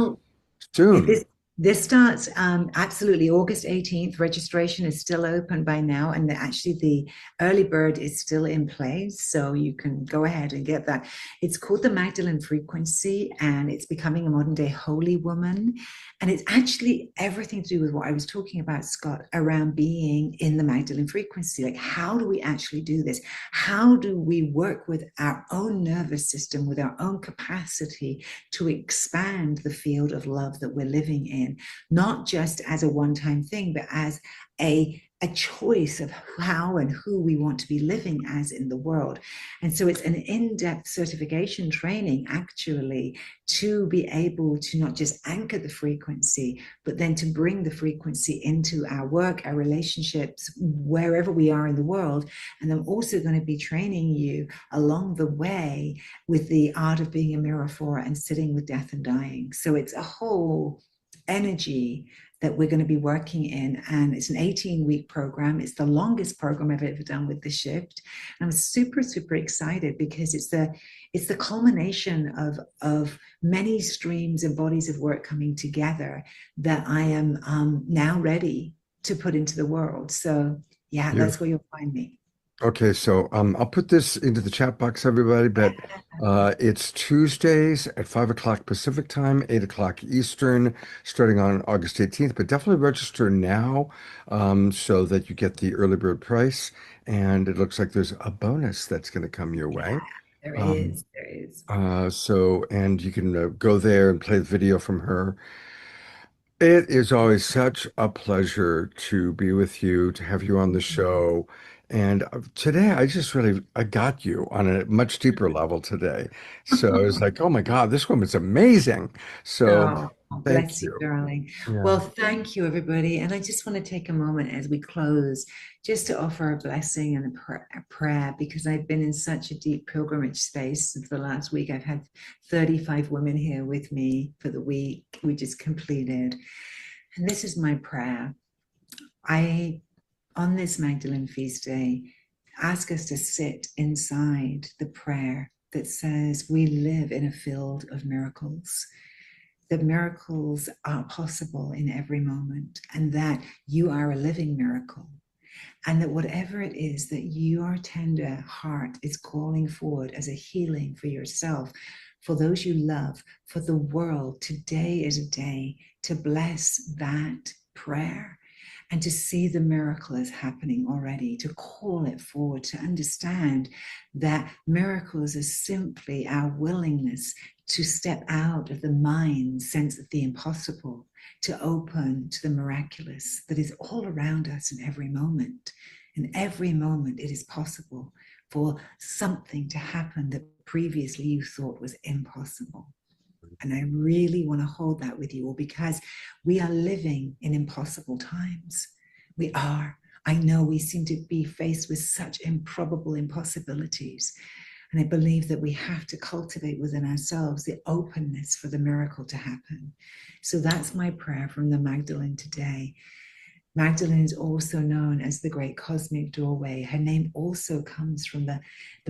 soon. This starts absolutely August 18th. Registration is still open by now, and actually the early bird is still in place, so you can go ahead and get that. It's called the Magdalene Frequency, and it's becoming a modern day holy woman. And it's actually everything to do with what I was talking about, Scott, around being in the Magdalene Frequency. Like, how do we actually do this? How do we work with our own nervous system, with our own capacity to expand the field of love that we're living in, not just as a one-time thing, but as a choice of how and who we want to be living as in the world. And so it's an in-depth certification training, actually, to be able to not just anchor the frequency, but then to bring the frequency into our work, our relationships, wherever we are in the world. And I'm also going to be training you along the way with the art of being a mirror for and sitting with death and dying. So it's a whole energy that we're going to be working in, and it's an 18-week program. It's the longest program I've ever done with the Shift, and I'm super excited, because it's the culmination of many streams and bodies of work coming together that I am now ready to put into the world. So yeah, that's where you'll find me. Okay, so I'll put this into the chat box, everybody, but it's Tuesdays at 5 o'clock Pacific time, 8 o'clock Eastern, starting on August 18th. But definitely register now so that you get the early bird price. And it looks like there's a bonus that's going to come your way. There is. And you can go there and play the video from her. It is always such a pleasure to be with you, to have you on the show. And today I got you on a much deeper level today. So it's like, oh my God, this woman's amazing. So bless you, darling. Yeah. Well, thank you, everybody. And I just want to take a moment as we close just to offer a blessing and a prayer, because I've been in such a deep pilgrimage space since the last week. I've had 35 women here with me for the week we just completed. And this is my prayer. On this Magdalene Feast Day, ask us to sit inside the prayer that says we live in a field of miracles, that miracles are possible in every moment, and that you are a living miracle, and that whatever it is that your tender heart is calling forward as a healing for yourself, for those you love, for the world, today is a day to bless that prayer and to see the miracle as happening already, to call it forward, to understand that miracles are simply our willingness to step out of the mind's sense of the impossible, to open to the miraculous that is all around us in every moment. In every moment, it is possible for something to happen that previously you thought was impossible. And I really want to hold that with you all, because we are living in impossible times. We are. I know we seem to be faced with such improbable impossibilities. And I believe that we have to cultivate within ourselves the openness for the miracle to happen. So that's my prayer from the Magdalene today. Magdalene is also known as the great cosmic doorway. Her name also comes from the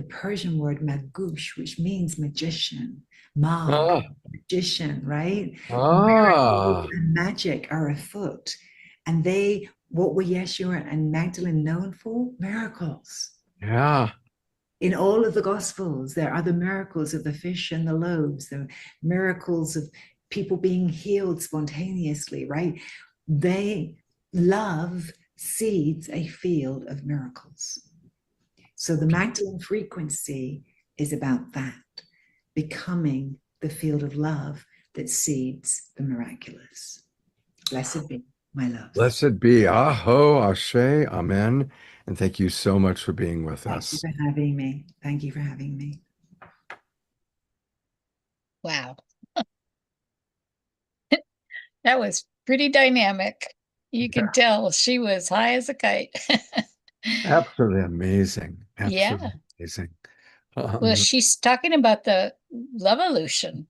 Persian word magush, which means magician. Mag, magician, right? Miracles and magic are afoot. And what were Yeshua and Magdalene known for? Miracles. Yeah. In all of the Gospels, there are the miracles of the fish and the loaves, the miracles of people being healed spontaneously, right? Love seeds a field of miracles. So the Magdalene frequency is about that, becoming the field of love that seeds the miraculous. Blessed be, my love. Blessed be. Aho, Ashe, Amen. And thank you so much for being with us. Thank you for having me. Thank you for having me. Wow. That was pretty dynamic. You can tell she was high as a kite. Absolutely amazing. Absolutely amazing. Well, she's talking about the love illusion,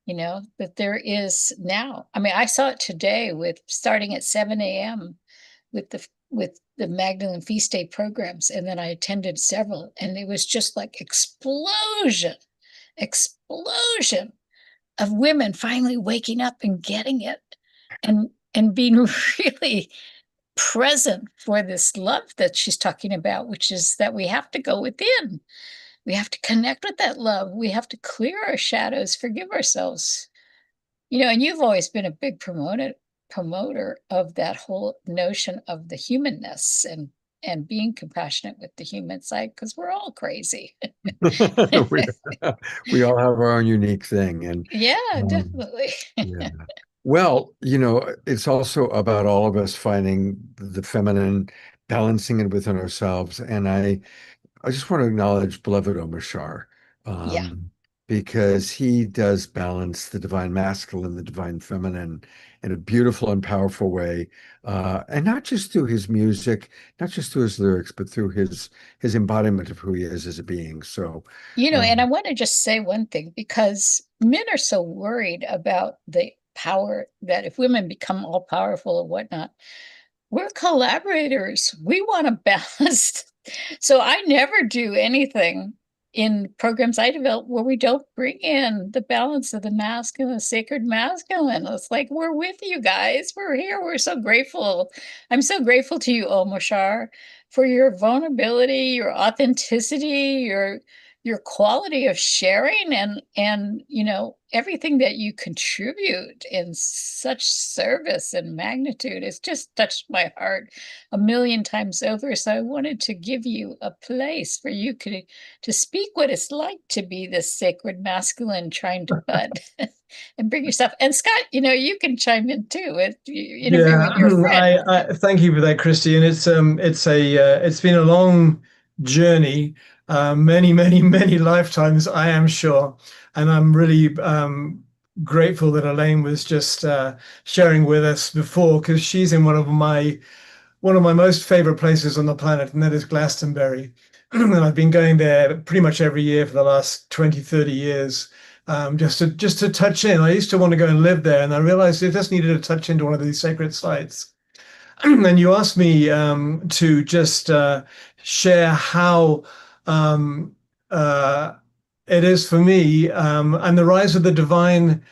that there is now. I mean, I saw it today with starting at 7 a.m. with the Magdalene Feast Day programs, and then I attended several, and it was just like explosion of women finally waking up and getting it, and being really present for this love that she's talking about, which is that we have to go within. We have to connect with that love. We have to clear our shadows, forgive ourselves. And you've always been a big promoter of that whole notion of the humanness and being compassionate with the human side, because we're all crazy. we all have our own unique thing. And yeah, definitely. Yeah. Well, it's also about all of us finding the feminine, balancing it within ourselves. And I just want to acknowledge beloved Omashar, because he does balance the divine masculine, the divine feminine in a beautiful and powerful way. And not just through his music, not just through his lyrics, but through his embodiment of who he is as a being. So, and I want to just say one thing, because men are so worried about the power that if women become all powerful or whatnot, we're collaborators. We want to balance. So I never do anything in programs I develop where we don't bring in the balance of the masculine, the sacred masculine. It's like, we're with you guys. We're here. We're so grateful. I'm so grateful to you, Omashar, for your vulnerability, your authenticity, your quality of sharing, and everything that you contribute in such service and magnitude. It's just touched my heart a million times over. So I wanted to give you a place for you to speak what it's like to be this sacred masculine trying to bud and bring yourself. And Scott, you can chime in too with interview with your friend. I thank you for that, Christy. And it's been a long journey, many, many, many lifetimes, I am sure. And I'm really grateful that Elaine was just sharing with us before, because she's in one of my most favorite places on the planet, and that is Glastonbury. And I've been going there pretty much every year for the last 20, 30 years, just to touch in. I used to want to go and live there, and I realized I just needed to touch into one of these sacred sites. And you asked me to just share how it is for me, and the rise of the divine,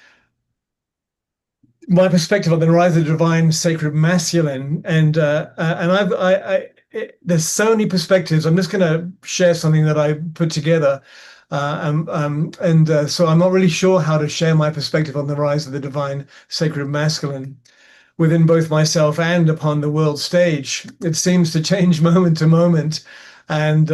my perspective on the rise of the divine sacred masculine. And there's so many perspectives. I'm just going to share something that I put together. So I'm not really sure how to share my perspective on the rise of the divine sacred masculine. within both myself and upon the world stage. It seems to change moment to moment. And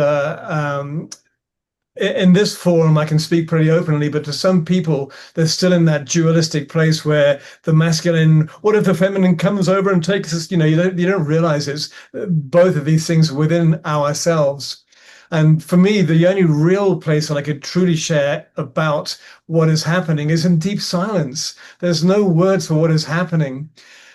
in this forum, I can speak pretty openly, but to some people, they're still in that dualistic place where the masculine, what if the feminine comes over and takes us? You don't realize it's both of these things within ourselves. And for me, the only real place that I could truly share about what is happening is in deep silence. There's no words for what is happening.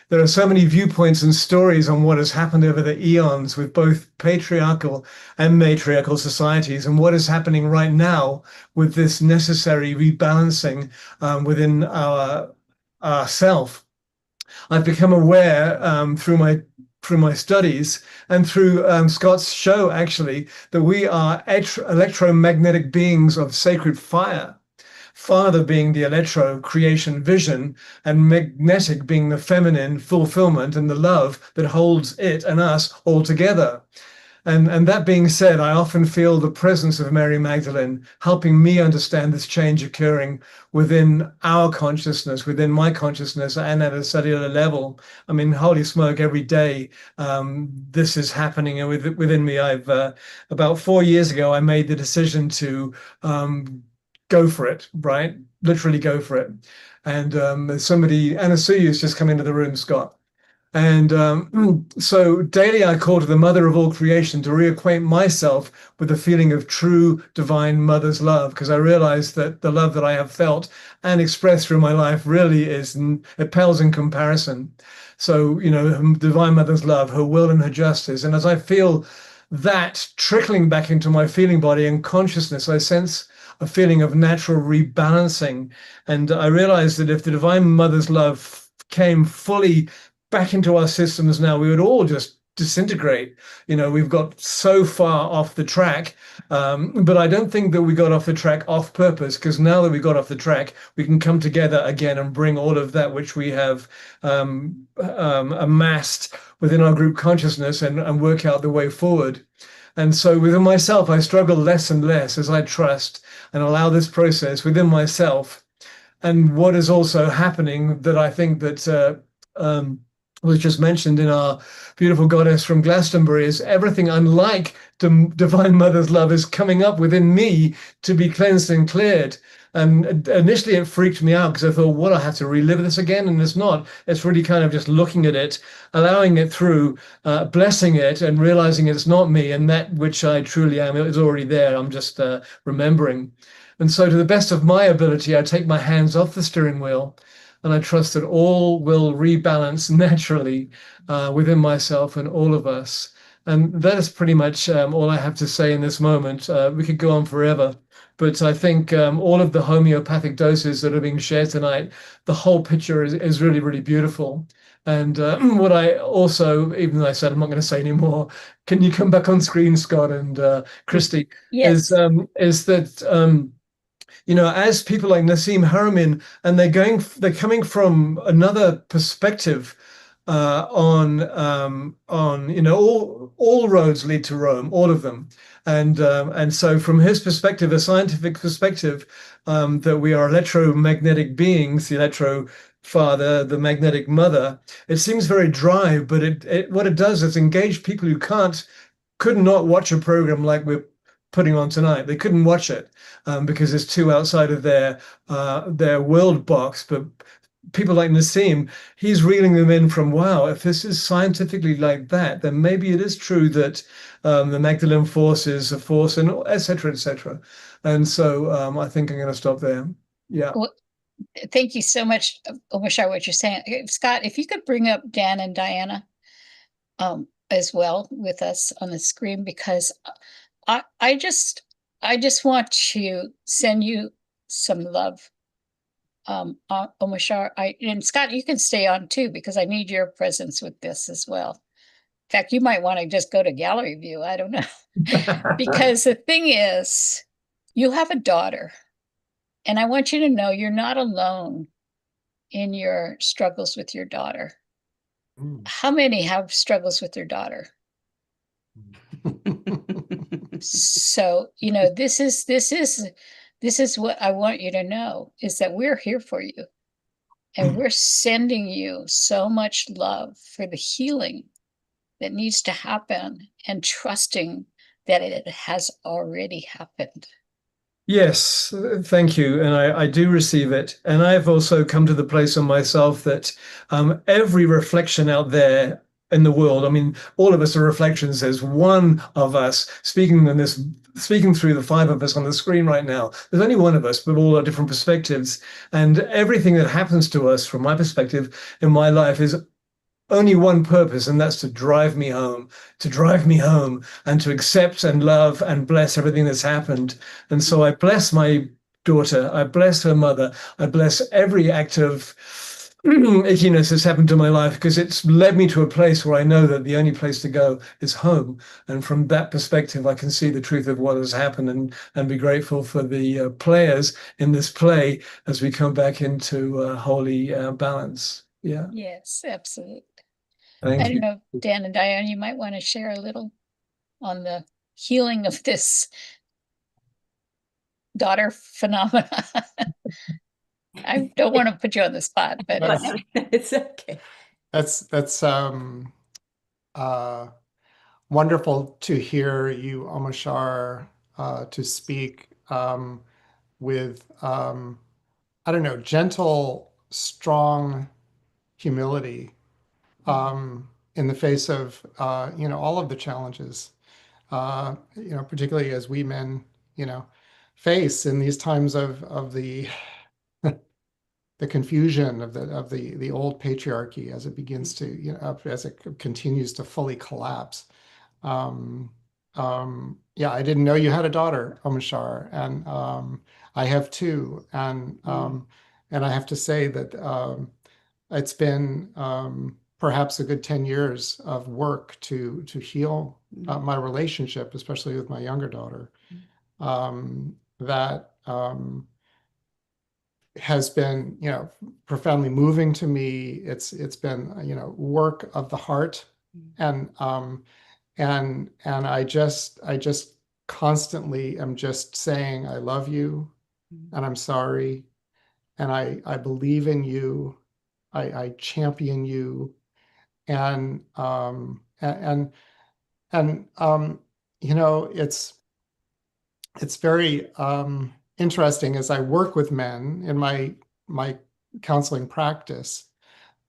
There are so many viewpoints and stories on what has happened over the eons with both patriarchal and matriarchal societies, and what is happening right now with this necessary rebalancing within our self. I've become aware through my studies and through Scott's show, actually, that we are electromagnetic beings of sacred fire. Father being the electro creation vision, and magnetic being the feminine fulfillment and the love that holds it and us all together. And that being said, I often feel the presence of Mary Magdalene helping me understand this change occurring within our consciousness, within my consciousness, and at a cellular level. I mean, holy smoke, every day this is happening within me. I've about 4 years ago, I made the decision to go for it, right? Literally go for it. And Anna Sue has just come into the room, Scott. And so daily I call to the mother of all creation to reacquaint myself with the feeling of true divine mother's love, because I realize that the love that I have felt and expressed through my life really it pales in comparison. So, divine mother's love, her will and her justice. And as I feel that trickling back into my feeling body and consciousness, I sense a feeling of natural rebalancing. And I realized that if the divine mother's love came fully back into our systems now, we would all just disintegrate. We've got so far off the track, but I don't think that we got off the track off purpose, because now that we got off the track, we can come together again and bring all of that which we have amassed within our group consciousness and work out the way forward. And so within myself, I struggle less and less as I trust and allow this process within myself. And what is also happening that I think that was just mentioned in our beautiful goddess from Glastonbury is everything unlike Divine Mother's love is coming up within me to be cleansed and cleared. And initially it freaked me out because I thought, what, I have to relive this again? And it's not. It's really kind of just looking at it, allowing it through, blessing it, and realizing it's not me, and that which I truly am is already there. I'm just remembering. And so to the best of my ability, I take my hands off the steering wheel, and I trust that all will rebalance naturally within myself and all of us. And that is pretty much all I have to say in this moment. We could go on forever. But I think all of the homeopathic doses that are being shared tonight, the whole picture is really, really beautiful. And what I also, even though I said I'm not going to say anymore, can you come back on screen, Scott and Christy? Yes. Is that as people like Nassim Haramein, and they're coming from another perspective on all roads lead to Rome, all of them. And so from his perspective, a scientific perspective, that we are electromagnetic beings, the electro father, the magnetic mother, it seems very dry, but what it does is engage people who could not watch a program like we're putting on tonight. They couldn't watch it because it's too outside of their world box. But people like Nassim, he's reeling them in from, wow, if this is scientifically like that, then maybe it is true that the Magdalene force is a force, and et cetera, et cetera. And so I think I'm going to stop there. Yeah. Well, thank you so much, Omashar, what you're saying. Scott, if you could bring up Dan and Diana as well with us on the screen, because I just want to send you some love. Omashar, and Scott, you can stay on too, because I need your presence with this as well. In fact, you might want to just go to gallery view. I don't know. Because the thing is, you have a daughter, and I want you to know you're not alone in your struggles with your daughter. How many have struggles with their daughter? So, this is what I want you to know, is that we're here for you. And we're sending you so much love for the healing that needs to happen and trusting that it has already happened. Yes, thank you. And I do receive it. And I've also come to the place on myself that every reflection out there in the world, I mean, all of us are reflections. There's one of us speaking through the five of us on the screen right now. There's only one of us, but all our different perspectives. And everything that happens to us, from my perspective in my life, is only one purpose, and that's to drive me home, and to accept and love and bless everything that's happened. And so I bless my daughter, I bless her mother, I bless every act of ickiness that's happened to my life, because it's led me to a place where I know that the only place to go is home. And from that perspective, I can see the truth of what has happened, and be grateful for the players in this play as we come back into holy balance. Yeah. Yes, absolutely. Thank I don't you. know, Dan and Diane, you might want to share a little on the healing of this daughter phenomena. I don't want to put you on the spot, but It's okay. That's wonderful to hear you, Amashar, to speak with I don't know, gentle, strong humility in the face of all of the challenges, particularly as we men face in these times of the the confusion of the old patriarchy as it begins to as it continues to fully collapse. Yeah, I didn't know you had a daughter, Omashar, and I have two, and I have to say that it's been perhaps a good 10 years of work to heal my relationship, especially with my younger daughter. That has been, profoundly moving to me. It's been, work of the heart, and I just constantly am just saying, I love you, and I'm sorry, and I believe in you, I champion you, and it's very interesting as I work with men in my counseling practice.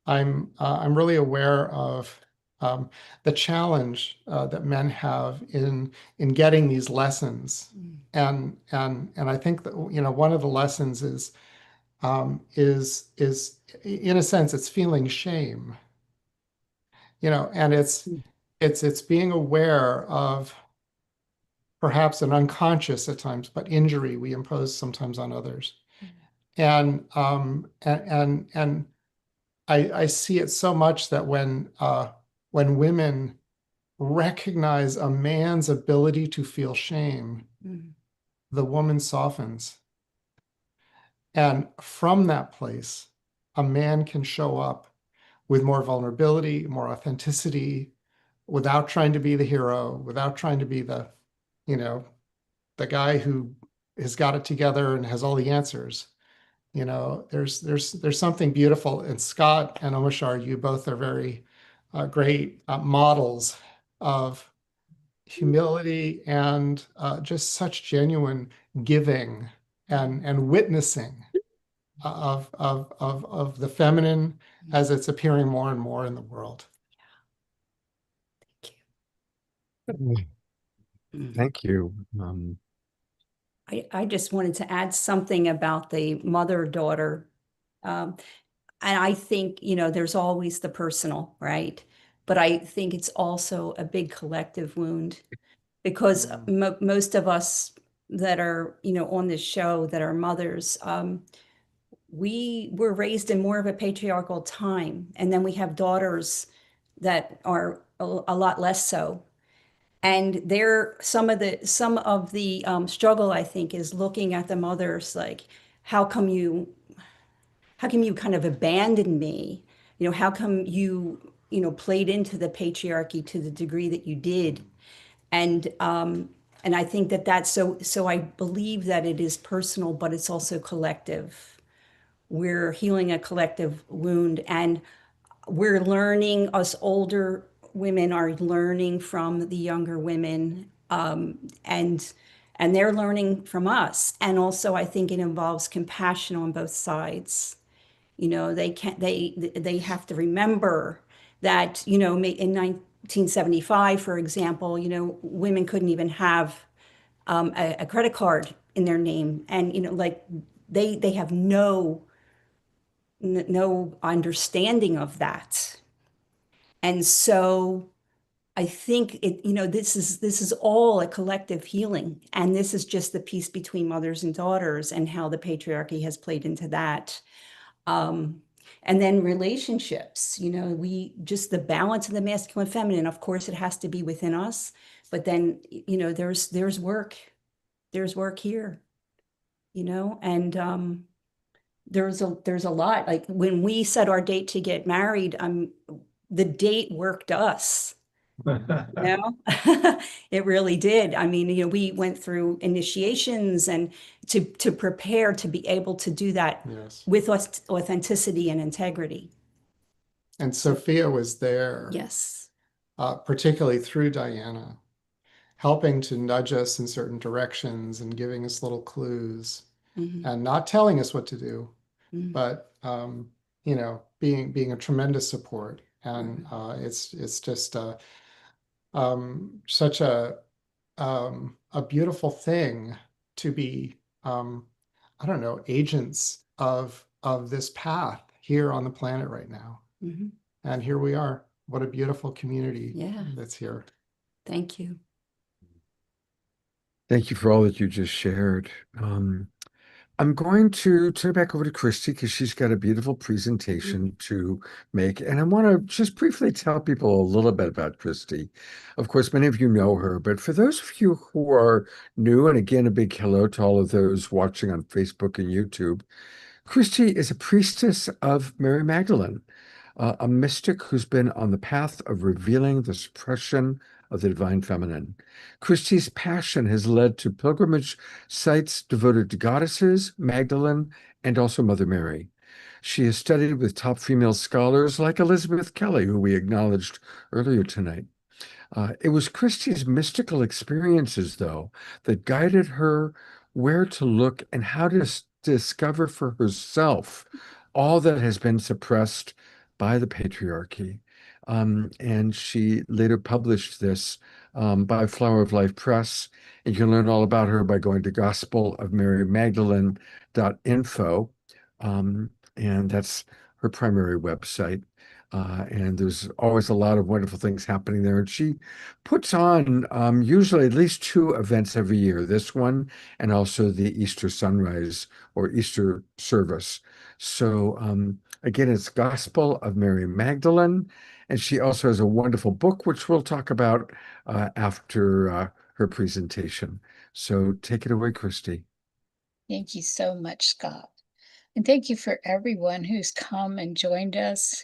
I'm really aware of the challenge that men have in getting these lessons, and I think that one of the lessons is in a sense it's feeling shame, and it's being aware of perhaps an unconscious at times, but injury we impose sometimes on others. And I see it so much that when women recognize a man's ability to feel shame, the woman softens. And from that place, a man can show up with more vulnerability, more authenticity, without trying to be the hero, without trying to be the guy who has got it together and has all the answers. There's something beautiful. And Scott and Omashar, you both are very great models of humility and just such genuine giving and witnessing of the feminine as it's appearing more and more in the world. Thank you. I just wanted to add something about the mother-daughter. And I think, there's always the personal, right? But I think it's also a big collective wound, because most of us that are, on this show that are mothers, we were raised in more of a patriarchal time. And then we have daughters that are a lot less so. And some of the struggle, I think, is looking at the mothers like, how come you kind of abandoned me? How come you played into the patriarchy to the degree that you did? And I think that's so I believe that it is personal, but it's also collective, we're healing a collective wound, and we're learning, us older women are learning from the younger women, and they're learning from us. And also, I think it involves compassion on both sides. You know, they have to remember that, you know, in 1975, for example, you know, women couldn't even have a credit card in their name, and, you know, like they have no understanding of that. And so I think it, you know, this is all a collective healing, and this is just the piece between mothers and daughters and how the patriarchy has played into that. And then relationships, you know, we just the balance of the masculine and feminine. Of course, it has to be within us, but then, you know, there's work here, you know, and there's a lot. Like when we set our date to get married, the date worked us. You know, it really did. I mean, you know, we went through initiations and to prepare to be able to do that Yes. with authenticity and integrity. And Sophia was there. Yes. Particularly through Diana, helping to nudge us in certain directions and giving us little clues, and not telling us what to do, but you know, being a tremendous support. And it's just such a beautiful thing to be I don't know, agents of this path here on the planet right now. And here we are. What a beautiful community that's here. Thank you. Thank you for all that you just shared. I'm going to turn it back over to Christy because she's got a beautiful presentation to make. And I want to just briefly tell people a little bit about Christy. Of course, many of you know her, but for those of you who are new, and again, a big hello to all of those watching on Facebook and YouTube, Christy is a priestess of Mary Magdalene, a mystic who's been on the path of revealing the suppression of the divine feminine. Christy's passion has led to pilgrimage sites devoted to goddesses, Magdalene, and also Mother Mary. She has studied with top female scholars like Elizabeth Kelly, who we acknowledged earlier tonight. It was Christy's mystical experiences, though, that guided her where to look and how to discover for herself all that has been suppressed by the patriarchy. And she later published this by Flower of Life Press. And you can learn all about her by going to gospelofmarymagdalene.info. And that's her primary website. And there's always a lot of wonderful things happening there. And she puts on usually at least 2 events every year, this one and also the Easter sunrise or Easter service. So again, it's Gospel of Mary Magdalene. And she also has a wonderful book, which we'll talk about after her presentation. So take it away, Christy. Thank you so much, Scott. And thank you for everyone who's come and joined us.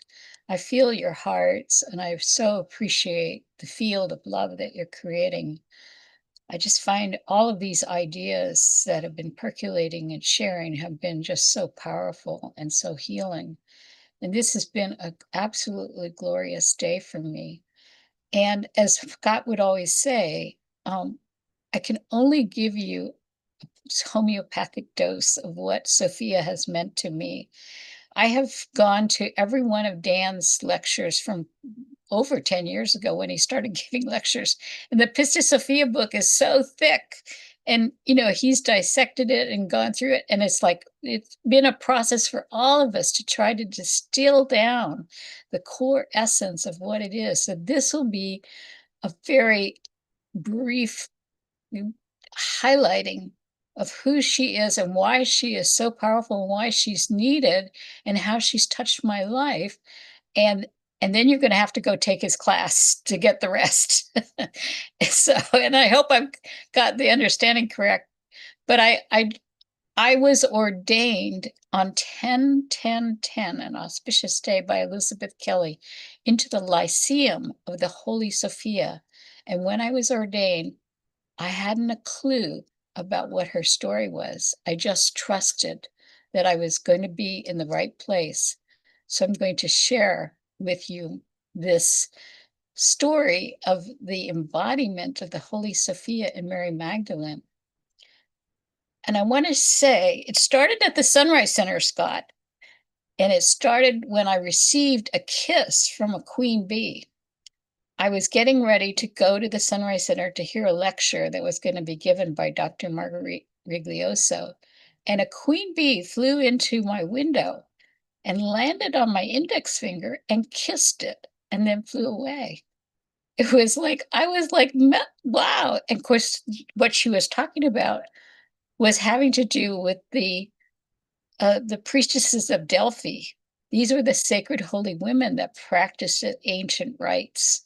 I feel your hearts, and I so appreciate the field of love that you're creating. I just find all of these ideas that have been percolating and sharing have been just so powerful and so healing. And this has been an absolutely glorious day for me. And as Scott would always say, I can only give you a homeopathic dose of what Sophia has meant to me. I have gone to every one of Dan's lectures from over 10 years ago when he started giving lectures. And the Pistis Sophia book is so thick. And, you know, he's dissected it and gone through it. And it's like, it's been a process for all of us to try to distill down the core essence of what it is. So this will be a very brief highlighting of who she is and why she is so powerful and why she's needed and how she's touched my life. And then you're going to have to go take his class to get the rest. So, and I hope I've got the understanding correct, but I was ordained on 10/10/10, an auspicious day by Elizabeth Kelly, into the Lyceum of the Holy Sophia. And when I was ordained, I hadn't a clue about what her story was. I just trusted that I was going to be in the right place. So I'm going to share with you this story of the embodiment of the Holy Sophia and Mary Magdalene. And I want to say it started at the Sunrise Center, Scott. And it started when I received a kiss from a queen bee. I was getting ready to go to the Sunrise Center to hear a lecture that was going to be given by Dr. Marguerite Riglioso. And a queen bee flew into my window and landed on my index finger and kissed it and then flew away. It was like, I was like, wow. And of course, what she was talking about was having to do with the priestesses of Delphi. These were the sacred holy women that practiced ancient rites.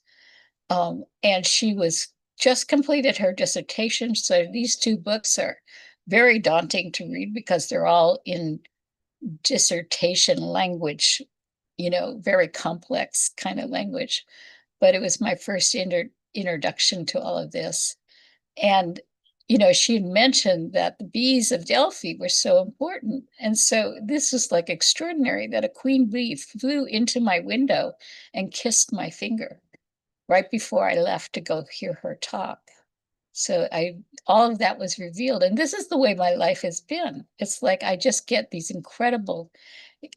And she was just completed her dissertation. So these two books are very daunting to read because they're all in dissertation language, very complex kind of language. But it was my first introduction to all of this. And she had mentioned that the bees of Delphi were so important. And so this was like extraordinary that a queen bee flew into my window and kissed my finger right before I left to go hear her talk. So all of that was revealed. And this is the way my life has been. It's like I just get these incredible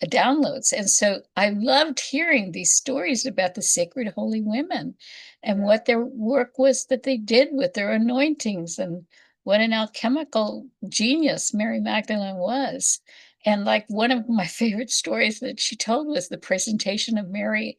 downloads. And so I loved hearing these stories about the sacred holy women and what their work was that they did with their anointings and what an alchemical genius Mary Magdalene was. And like one of my favorite stories that she told was the presentation of Mary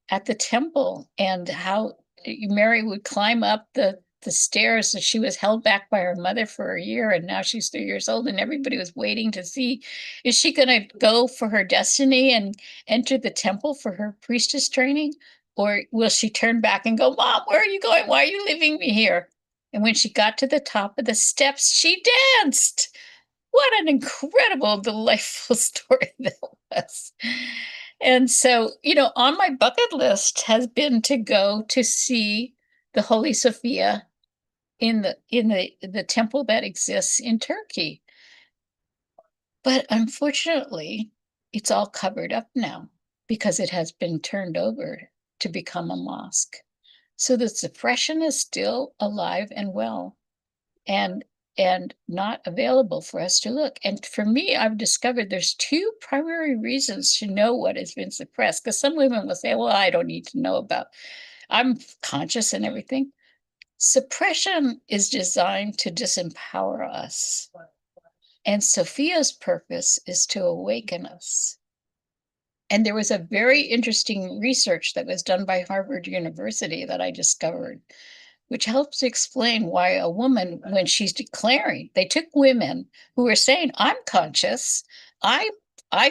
at the temple and how Mary would climb up the stairs. And she was held back by her mother for a year, and now she's 3 years old, and everybody was waiting to see, is she going to go for her destiny and enter the temple for her priestess training? Or will she turn back and go, Mom, where are you going? Why are you leaving me here? And when she got to the top of the steps, she danced. What an incredible, delightful story that was. And so, on my bucket list has been to go to see the Holy Sophia in the temple that exists in Turkey. But unfortunately, it's all covered up now because it has been turned over to become a mosque. So the suppression is still alive and well and not available for us to look. And for me, I've discovered there's two primary reasons to know what has been suppressed. Because some women will say, well, I don't need to know about, I'm conscious and everything. Suppression is designed to disempower us. And Sophia's purpose is to awaken us. And there was a very interesting research that was done by Harvard University that I discovered, which helps explain why a woman, when she's declaring, they took women who were saying, I'm conscious, I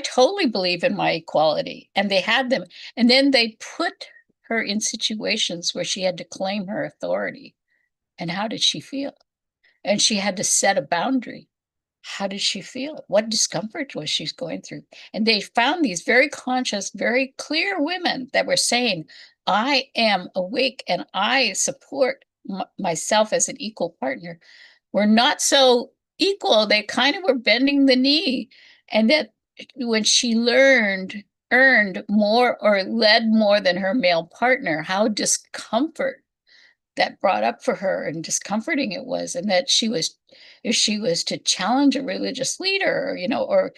totally believe in my equality, and they had them, and then they put her in situations where she had to claim her authority. And how did she feel? And she had to set a boundary. How did she feel? What discomfort was she going through? And they found these very conscious, very clear women that were saying, I am awake and I support myself as an equal partner. Were not so equal. They kind of were bending the knee. And that when she earned more or led more than her male partner, how discomfort that brought up for her and discomforting it was, and that if she was to challenge a religious leader, or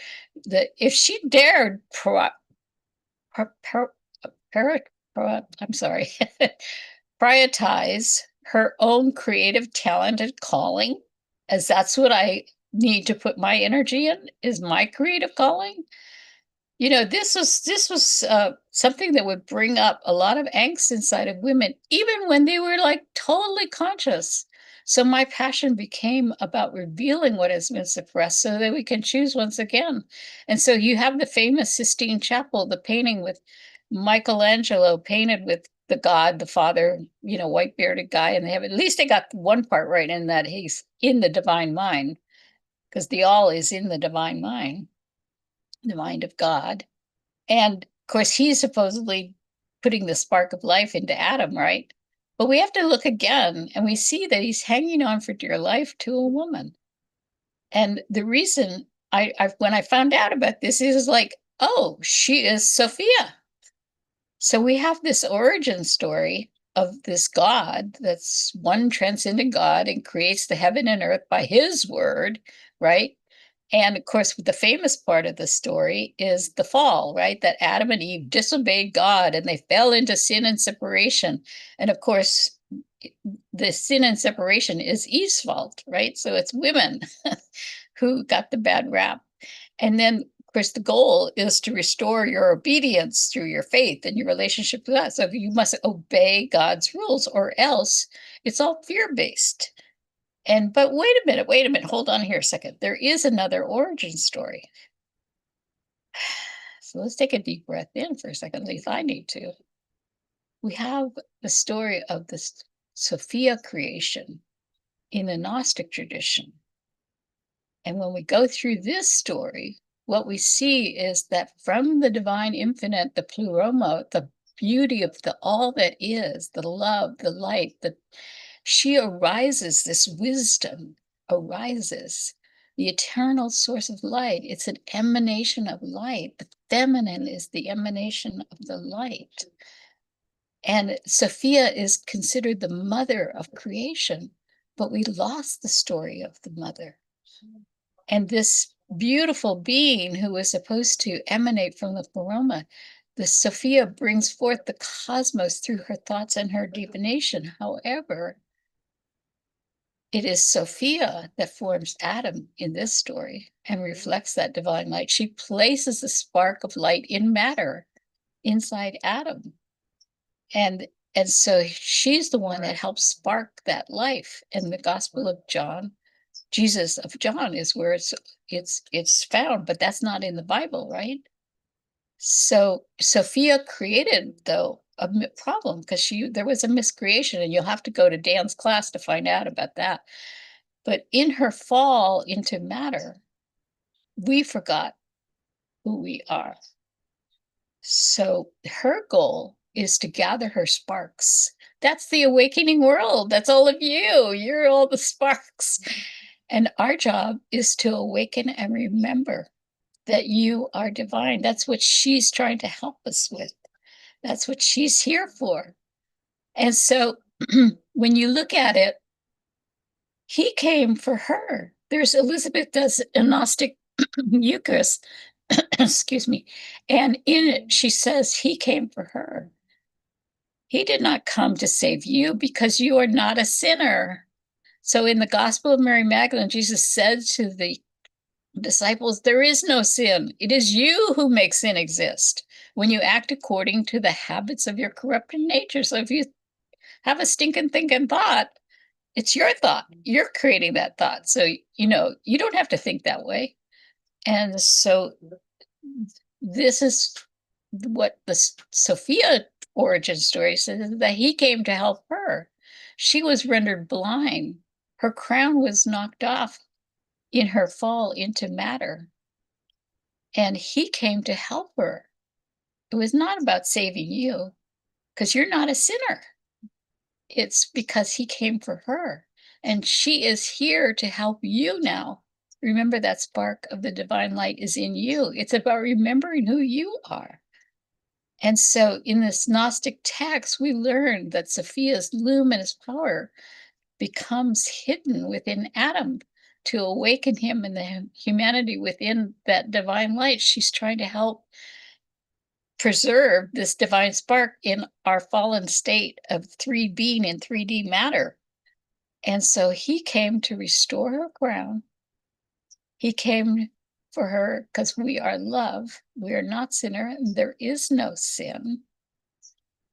if she dared prioritize her own creative talent and calling, as that's what I need to put my energy in, is my creative calling. This was something that would bring up a lot of angst inside of women, even when they were like totally conscious. So my passion became about revealing what has been suppressed so that we can choose once again. And so you have the famous Sistine Chapel, the painting with Michelangelo painted with the God, the Father, white bearded guy, and at least they got one part right in that he's in the divine mind, because the all is in the divine mind. The mind of God. And of course, he's supposedly putting the spark of life into Adam, right? But we have to look again, and we see that he's hanging on for dear life to a woman. And the reason when I found out about this, it was like, oh, she is Sophia. So we have this origin story of this God that's one transcendent God and creates the heaven and earth by his word, right? And of course, the famous part of the story is the fall, right? That Adam and Eve disobeyed God and they fell into sin and separation. And of course, the sin and separation is Eve's fault, right? So it's women who got the bad rap. And then, of course, the goal is to restore your obedience through your faith and your relationship with God. So you must obey God's rules, or else it's all fear-based. But wait a minute, hold on here a second. There is another origin story. So let's take a deep breath in for a second, at least I need to. We have the story of this Sophia creation in the Gnostic tradition. And when we go through this story, what we see is that from the divine infinite, the pleroma, the beauty of the all that is, the love, the light, she arises, this wisdom arises, the eternal source of light. It's an emanation of light. The feminine is the emanation of the light. And Sophia is considered the mother of creation, but we lost the story of the mother. And this beautiful being who was supposed to emanate from the pleroma, the Sophia brings forth the cosmos through her thoughts and her divination. However, it is Sophia that forms Adam in this story and reflects that divine light. She places a spark of light in matter inside Adam. And so she's the one that helps spark that life. And the Gospel of John, Jesus of John, is where it's found, but that's not in the Bible, right? So Sophia created, though, a problem because there was a miscreation, and you'll have to go to Dan's class to find out about that. But in her fall into matter, we forgot who we are. So her goal is to gather her sparks. That's the awakening world. That's all of you. You're all the sparks. And our job is to awaken and remember that you are divine. That's what she's trying to help us with. That's what she's here for. And so when you look at it, he came for her. There's Elizabeth does a Gnostic Eucharist, excuse me, and in it she says he came for her. He did not come to save you because you are not a sinner. So in the Gospel of Mary Magdalene, Jesus said to the disciples, there is no sin. It is you who make sin exist when you act according to the habits of your corrupted nature. So if you have a stinking thinking thought, it's your thought. You're creating that thought. So, you don't have to think that way. And so this is what the Sophia origin story says, that he came to help her. She was rendered blind. Her crown was knocked off in her fall into matter. And he came to help her. It was not about saving you, because you're not a sinner. It's because he came for her. And she is here to help you now. Remember, that spark of the divine light is in you. It's about remembering who you are. And so in this Gnostic text, we learn that Sophia's luminous power becomes hidden within Adam to awaken him and the humanity within that divine light. She's trying to help preserve this divine spark in our fallen state of being in 3D matter. And so he came to restore her crown. He came for her because we are love. We are not sinner, and there is no sin.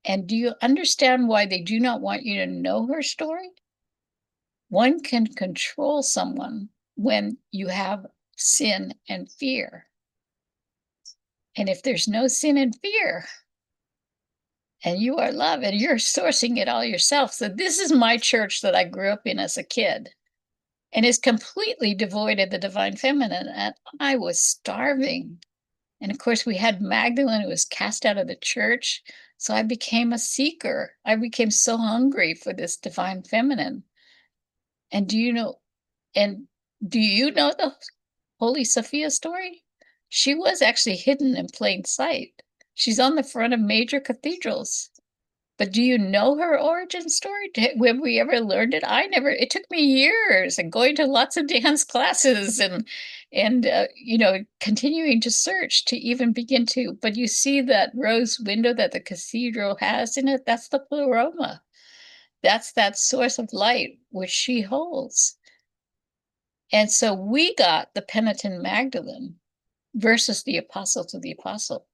And do you understand why they do not want you to know her story? One can control someone when you have sin and fear. And if there's no sin and fear, and you are love, and you're sourcing it all yourself. So this is my church that I grew up in as a kid, and is completely devoid of the divine feminine. And I was starving. And of course, we had Magdalene, who was cast out of the church. So I became a seeker. I became so hungry for this divine feminine. And do you know the Holy Sophia story? She was actually hidden in plain sight. She's on the front of major cathedrals. But do you know her origin story? Have we ever learned it? I never. It took me years and going to lots of dance classes and continuing to search to even begin to. But you see that rose window that the cathedral has in it? That's the pleroma. That's that source of light which she holds. And so we got the penitent Magdalene versus the apostle to the apostle.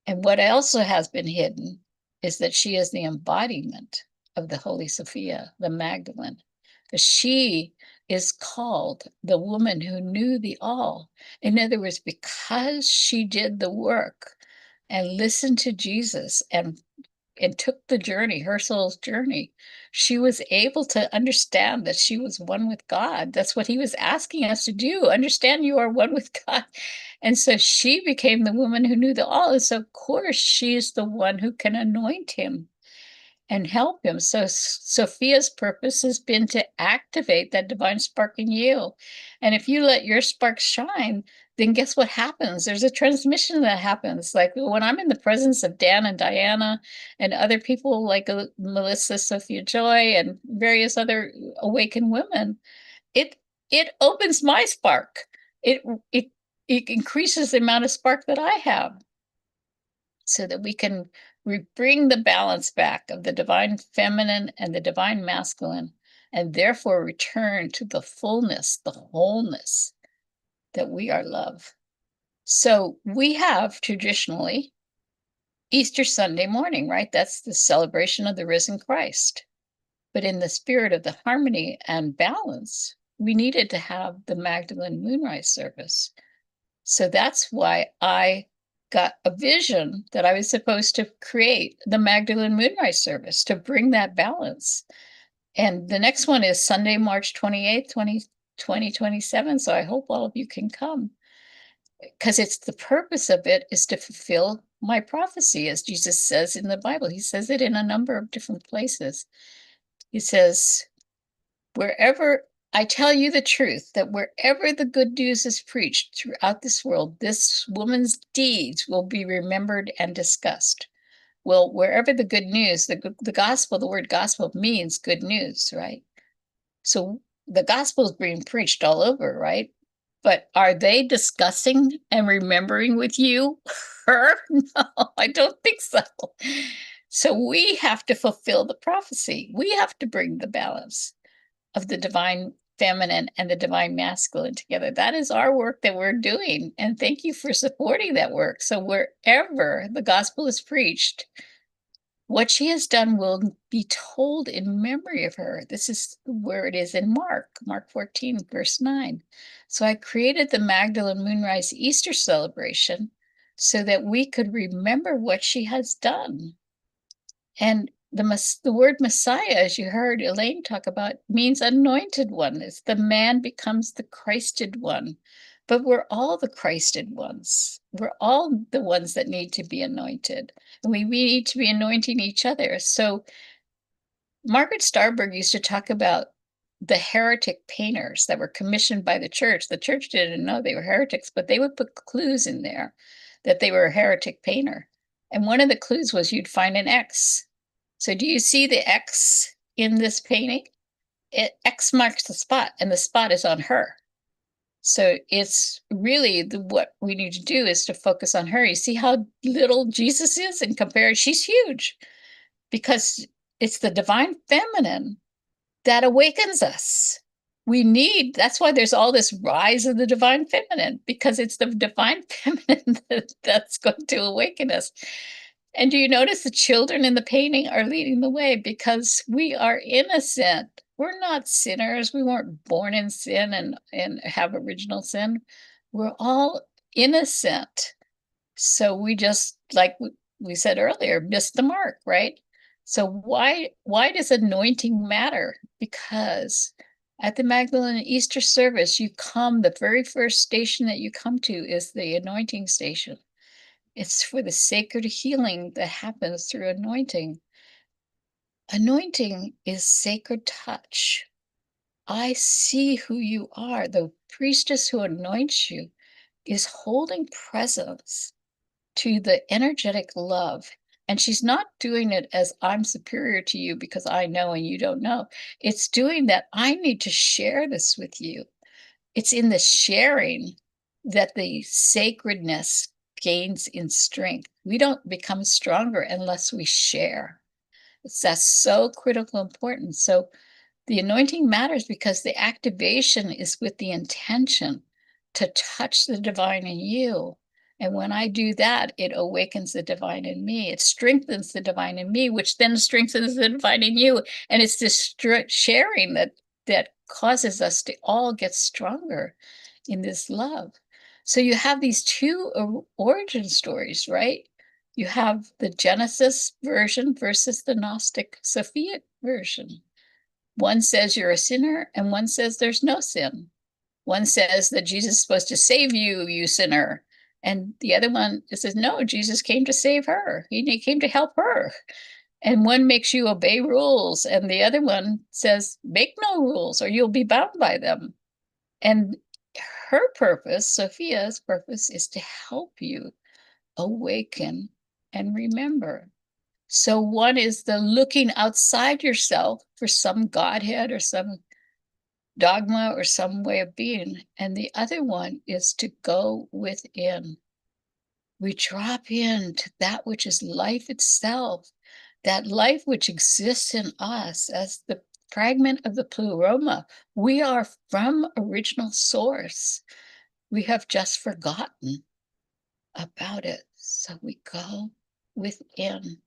And what also has been hidden is that she is the embodiment of the Holy Sophia, the Magdalene. Because she is called the woman who knew the all. In other words, because she did the work and listened to Jesus and took the journey, her soul's journey, she was able to understand that she was one with God. That's what he was asking us to do. Understand you are one with God. And so she became the woman who knew the all. And so, of course, she is the one who can anoint him and help him. So Sophia's purpose has been to activate that divine spark in you. And if you let your spark shine, then guess what happens? There's a transmission that happens. Like when I'm in the presence of Dan and Diana and other people like Melissa, Sophia Joy, and various other awakened women, it opens my spark. It increases the amount of spark that I have, so that we can bring the balance back of the divine feminine and the divine masculine, and therefore return to the fullness, the wholeness that we are love. So we have traditionally Easter Sunday morning, right? That's the celebration of the risen Christ. But in the spirit of the harmony and balance, we needed to have the Magdalene Moonrise service. So that's why I got a vision that I was supposed to create the Magdalene Moonrise service to bring that balance. And the next one is Sunday, March 28th, 2027. So I hope all of you can come, because it's the purpose of it is to fulfill my prophecy, as Jesus says in the Bible. He says it in a number of different places. He says, wherever I tell you the truth, that wherever the good news is preached throughout this world, this woman's deeds will be remembered and discussed. Well, wherever the good news, the gospel, the word gospel means good news, right? So the gospel is being preached all over, right? But are they discussing and remembering with you her? No, I don't think so. So we have to fulfill the prophecy. We have to bring the balance of the divine feminine and the divine masculine together. That is our work that we're doing. And thank you for supporting that work. So wherever the gospel is preached, what she has done will be told in memory of her. This is where it is in Mark 14, verse 9. So I created the Magdalene Moonrise Easter celebration so that we could remember what she has done. And the word Messiah, as you heard Elaine talk about, means anointed one. It's the man becomes the Christed one. But we're all the Christed ones. We're all the ones that need to be anointed. And we need to be anointing each other. So Margaret Starberg used to talk about the heretic painters that were commissioned by the church. The church didn't know they were heretics, but they would put clues in there that they were a heretic painter. And one of the clues was you'd find an X. So do you see the X in this painting? X marks the spot, and the spot is on her. So it's really what we need to do is to focus on her. You see how little Jesus is in comparison? She's huge, because it's the divine feminine that awakens us. That's why there's all this rise of the divine feminine, because it's the divine feminine that's going to awaken us. And do you notice the children in the painting are leading the way, because we are innocent. We're not sinners. We weren't born in sin and have original sin. We're all innocent. So we just, like we said earlier, missed the mark, right? So why does anointing matter? Because at the Magdalene Easter service, the very first station that you come to is the anointing station. It's for the sacred healing that happens through anointing. Anointing is sacred touch. I see who you are. The priestess who anoints you is holding presence to the energetic love. And she's not doing it as I'm superior to you because I know and you don't know. It's doing that I need to share this with you. It's in the sharing that the sacredness gains in strength. We don't become stronger unless we share. That's so critical important. So the anointing matters because the activation is with the intention to touch the divine in you. And when I do that, it awakens the divine in me. It strengthens the divine in me, which then strengthens the divine in you. And it's this sharing that causes us to all get stronger in this love. So you have these two origin stories, right? You have the Genesis version versus the Gnostic Sophia version. One says you're a sinner, and one says there's no sin. One says that Jesus is supposed to save you, you sinner. And the other one says, no, Jesus came to save her. He came to help her. And one makes you obey rules, and the other one says, make no rules or you'll be bound by them. And her purpose, Sophia's purpose, is to help you awaken and remember. So one is the looking outside yourself for some Godhead or some dogma or some way of being. And the other one is to go within. We drop into that which is life itself, that life which exists in us as the fragment of the pleroma. We are from original source. We have just forgotten about it. So we go within.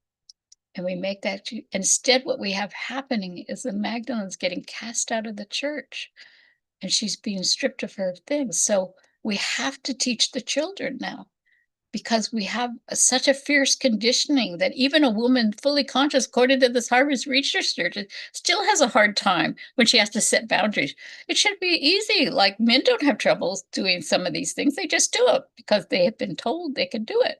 And we make that, instead what we have happening is the Magdalene's getting cast out of the church and she's being stripped of her things. So we have to teach the children now because we have such a fierce conditioning that even a woman fully conscious, according to this Harvard Research, still has a hard time when she has to set boundaries. It should be easy. Like men don't have trouble doing some of these things. They just do it because they have been told they can do it.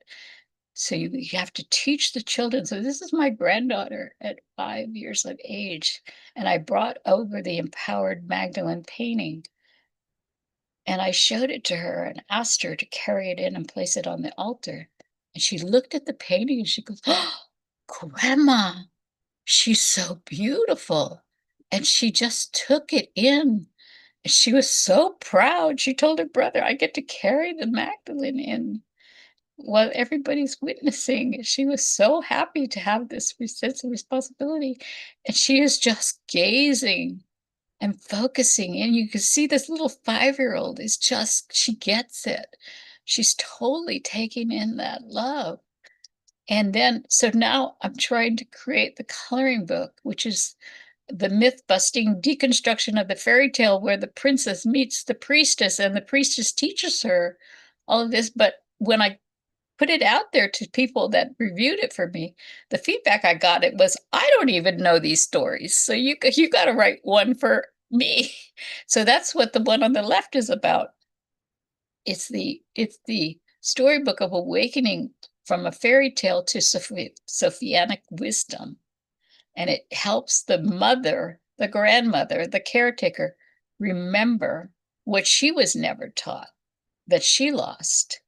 So you have to teach the children. So this is my granddaughter at 5 years of age. And I brought over the Empowered Magdalene painting. And I showed it to her and asked her to carry it in and place it on the altar. And she looked at the painting and she goes, oh, Grandma, she's so beautiful. And she just took it in. And she was so proud. She told her brother, I get to carry the Magdalene in while everybody's witnessing. She was so happy to have this sense of responsibility. And she is just gazing and focusing. And you can see this little 5-year-old is just, she gets it. She's totally taking in that love. And then, so now I'm trying to create the coloring book, which is the myth-busting deconstruction of the fairy tale where the princess meets the priestess and the priestess teaches her all of this. But when I put it out there to people that reviewed it for me, the feedback I got it was, I don't even know these stories. So you got to write one for me. So that's what the one on the left is about. It's the storybook of awakening from a fairy tale to Sophianic wisdom. And it helps the mother, the grandmother, the caretaker remember what she was never taught, that she lost.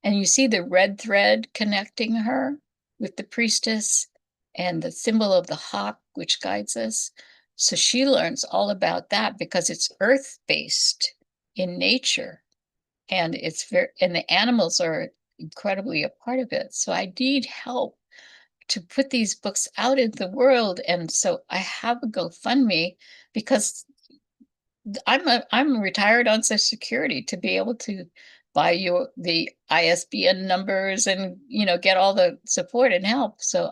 And you see the red thread connecting her with the priestess and the symbol of the hawk, which guides us. So she learns all about that because it's earth-based in nature. And and the animals are incredibly a part of it. So I need help to put these books out in the world. And so I have a GoFundMe because I'm retired on Social Security to be able to buy you the ISBN numbers and get all the support and help. So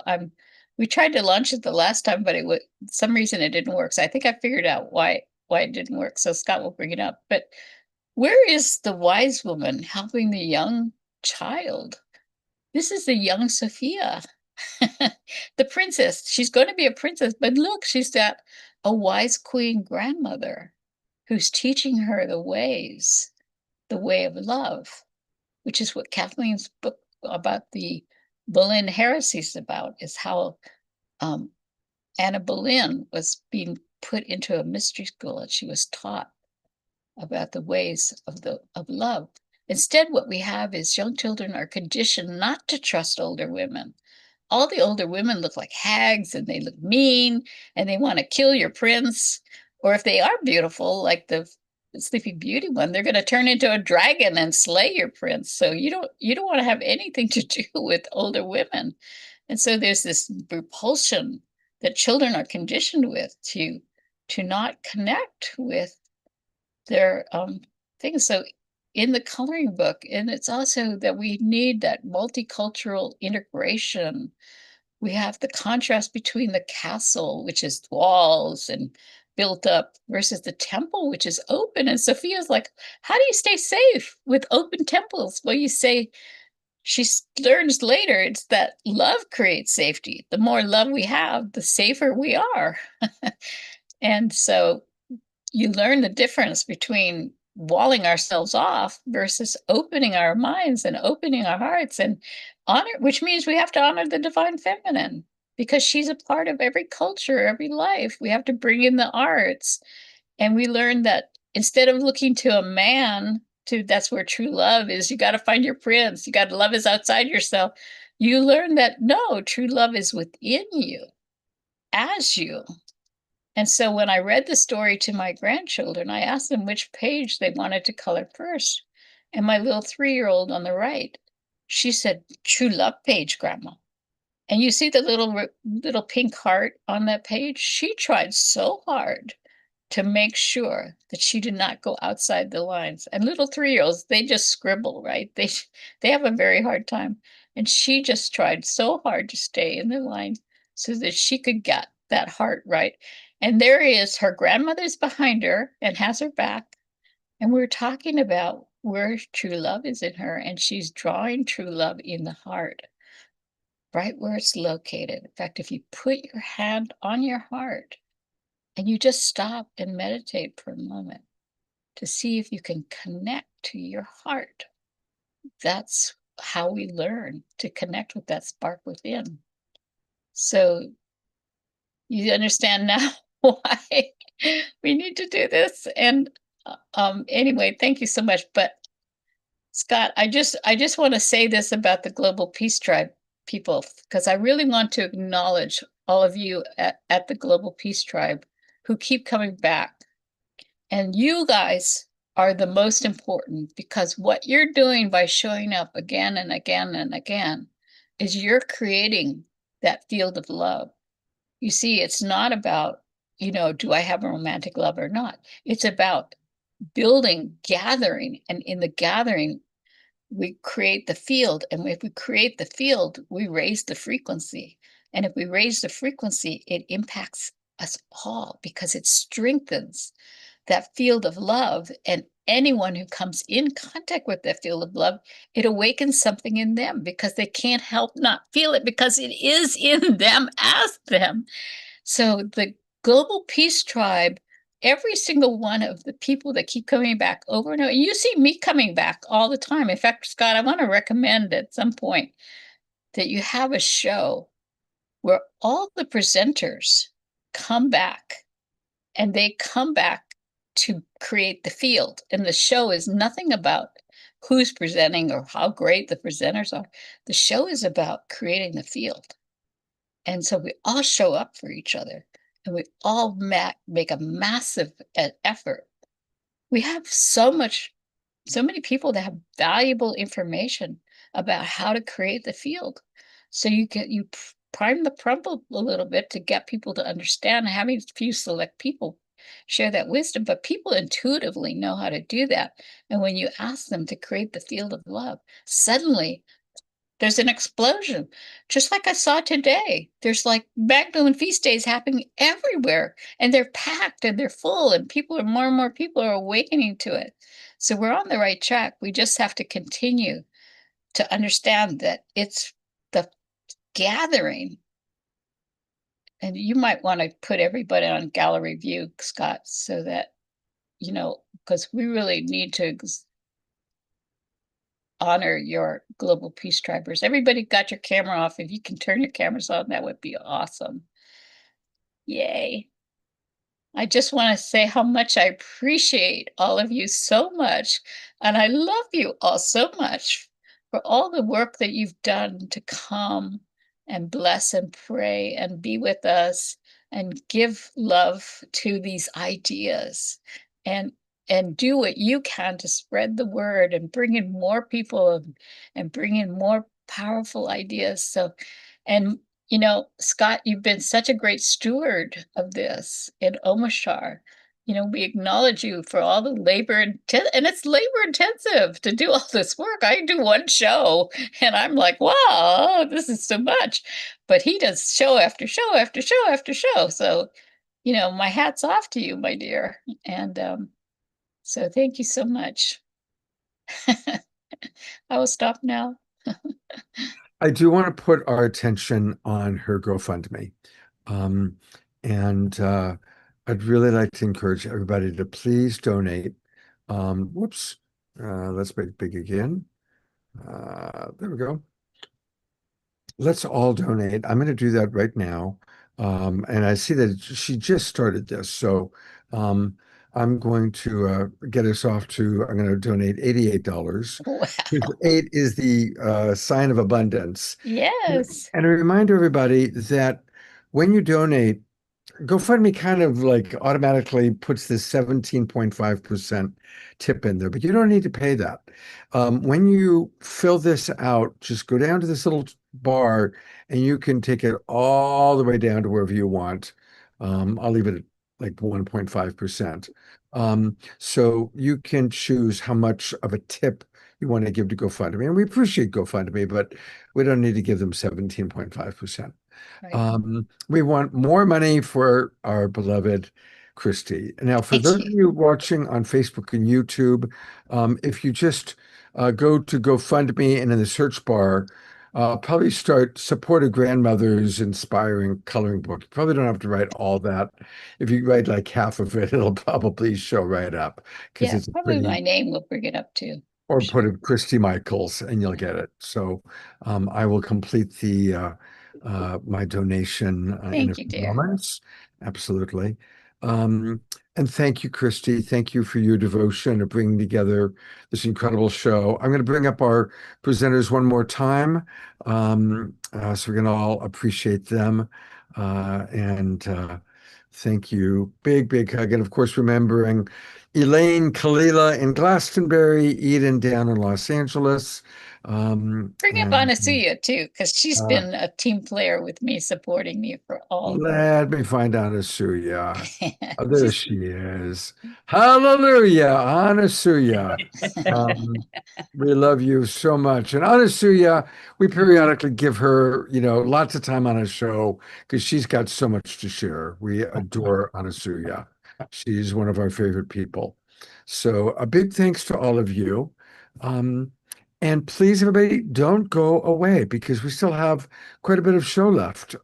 we tried to launch it the last time, but some reason it didn't work. So I think I figured out why it didn't work. So Scott will bring it up. But where is the wise woman helping the young child? This is the young Sophia, the princess. She's going to be a princess, but look, she's got a wise queen grandmother who's teaching her the way of love, which is what Kathleen's book about the Boleyn heresy is about, is how Anna Boleyn was being put into a mystery school and she was taught about the ways of love. Instead, what we have is young children are conditioned not to trust older women. All the older women look like hags and they look mean and they want to kill your prince. Or if they are beautiful, like the Sleeping Beauty one, they're going to turn into a dragon and slay your prince. So you don't want to have anything to do with older women. And so there's this repulsion that children are conditioned with to not connect with their things. So in the coloring book, and it's also that we need that multicultural integration. We have the contrast between the castle, which is walls and built up, versus the temple, which is open. And Sophia's like, how do you stay safe with open temples? Well, you say, learns later, it's that love creates safety. The more love we have, the safer we are. And so you learn the difference between walling ourselves off versus opening our minds and opening our hearts and honor, which means we have to honor the divine feminine because she's a part of every culture, every life. We have to bring in the arts. And we learn that instead of looking to a man that's where true love is, you got to find your prince. You got to love is outside yourself. You learn that no, true love is within you, as you. And so when I read the story to my grandchildren, I asked them which page they wanted to color first. And my little 3-year-old on the right, she said, true love page, Grandma. And you see the little pink heart on that page? She tried so hard to make sure that she did not go outside the lines. And little 3-year-olds, they just scribble, right? They have a very hard time. And she just tried so hard to stay in the line so that she could get that heart right. And there is her grandmother's behind her and has her back. And we're talking about where true love is in her. And she's drawing true love in the heart, right where it's located. In fact, if you put your hand on your heart and you just stop and meditate for a moment to see if you can connect to your heart, that's how we learn to connect with that spark within. So you understand now why we need to do this. And anyway, thank you so much. But Scott, I just want to say this about the Global Peace Tribe people, because I really want to acknowledge all of you at the Global Peace Tribe who keep coming back. And you guys are the most important, because what you're doing by showing up again and again and again is you're creating that field of love. You see, it's not about, do I have a romantic love or not? It's about building, gathering, and in the gathering, we create the field. And if we create the field, we raise the frequency. And if we raise the frequency, it impacts us all because it strengthens that field of love. And anyone who comes in contact with that field of love, it awakens something in them because they can't help not feel it because it is in them as them. So the Global Peace Tribe, every single one of the people that keep coming back over and over, you see me coming back all the time. In fact, Scott, I want to recommend at some point that you have a show where all the presenters come back, and they come back to create the field. And the show is nothing about who's presenting or how great the presenters are. The show is about creating the field. And so we all show up for each other, and we all make a massive effort. We have so many people that have valuable information about how to create the field. So you prime the pump a little bit to get people to understand, having a few select people share that wisdom, but people intuitively know how to do that. And when you ask them to create the field of love, suddenly there's an explosion. Just like I saw today, there's like Magdalene feast days happening everywhere, and they're packed and they're full, and more and more people are awakening to it. So we're on the right track. We just have to continue to understand that it's the gathering. And you might want to put everybody on gallery view, Scott, so that, because we really need to honor your Global Peace Tribers. Everybody got your camera off. If you can turn your cameras on, that would be awesome. Yay. I just want to say how much I appreciate all of you so much. And I love you all so much for all the work that you've done to come and bless and pray and be with us and give love to these ideas and do what you can to spread the word and bring in more people and bring in more powerful ideas. So, and Scott, you've been such a great steward of this in Omashar. We acknowledge you for all the labor and it's labor intensive to do all this work. I do one show and I'm like, wow, this is so much. But he does show after show after show after show. So, my hat's off to you, my dear. And so thank you so much. I will stop now. I do want to put our attention on her GoFundMe. And I'd really like to encourage everybody to please donate. Whoops. Let's make it big again. There we go. Let's all donate. I'm going to do that right now. And I see that she just started this. So I'm going to get us off to, I'm going to donate $88. Wow. 8 is the sign of abundance. Yes. And I remind everybody that when you donate, GoFundMe kind of like automatically puts this 17.5% tip in there, but you don't need to pay that. When you fill this out, just go down to this little bar and you can take it all the way down to wherever you want. I'll leave it at like 1.5%. So you can choose how much of a tip you want to give to GoFundMe. And we appreciate GoFundMe, but we don't need to give them 17.5%. Right. We want more money for our beloved Christy. Now, for Thank those of you. you watching on Facebook and YouTube, if you just go to GoFundMe and in the search bar, probably start Support a Grandmother's Inspiring Coloring Book. You probably don't have to write all that. If you write like half of it, it'll probably show right up because Yeah, it's a probably my pretty, name will bring it up too. or Sure. put it Christy Michaels and you'll get it. So I will complete the my donation in a Thank you, few dear. moments. Absolutely. And thank you, Christy. Thank you for your devotion of bringing together this incredible show. I'm going to bring up our presenters one more time, so we can all appreciate them. And thank you. Big, big hug. And of course, remembering Elaine Kalila in Glastonbury, Eden down in Los Angeles. Bring up And Anasuya too, because she's been a team player with me, supporting me for all the. let me find Anasuya. Oh, there She's- she is. Hallelujah, Anasuya. We love you so much. And Anasuya, we periodically give her, lots of time on a show because she's got so much to share. We adore Anasuya. She's one of our favorite people. So a big thanks to all of you. And please, everybody, don't go away because we still have quite a bit of show left.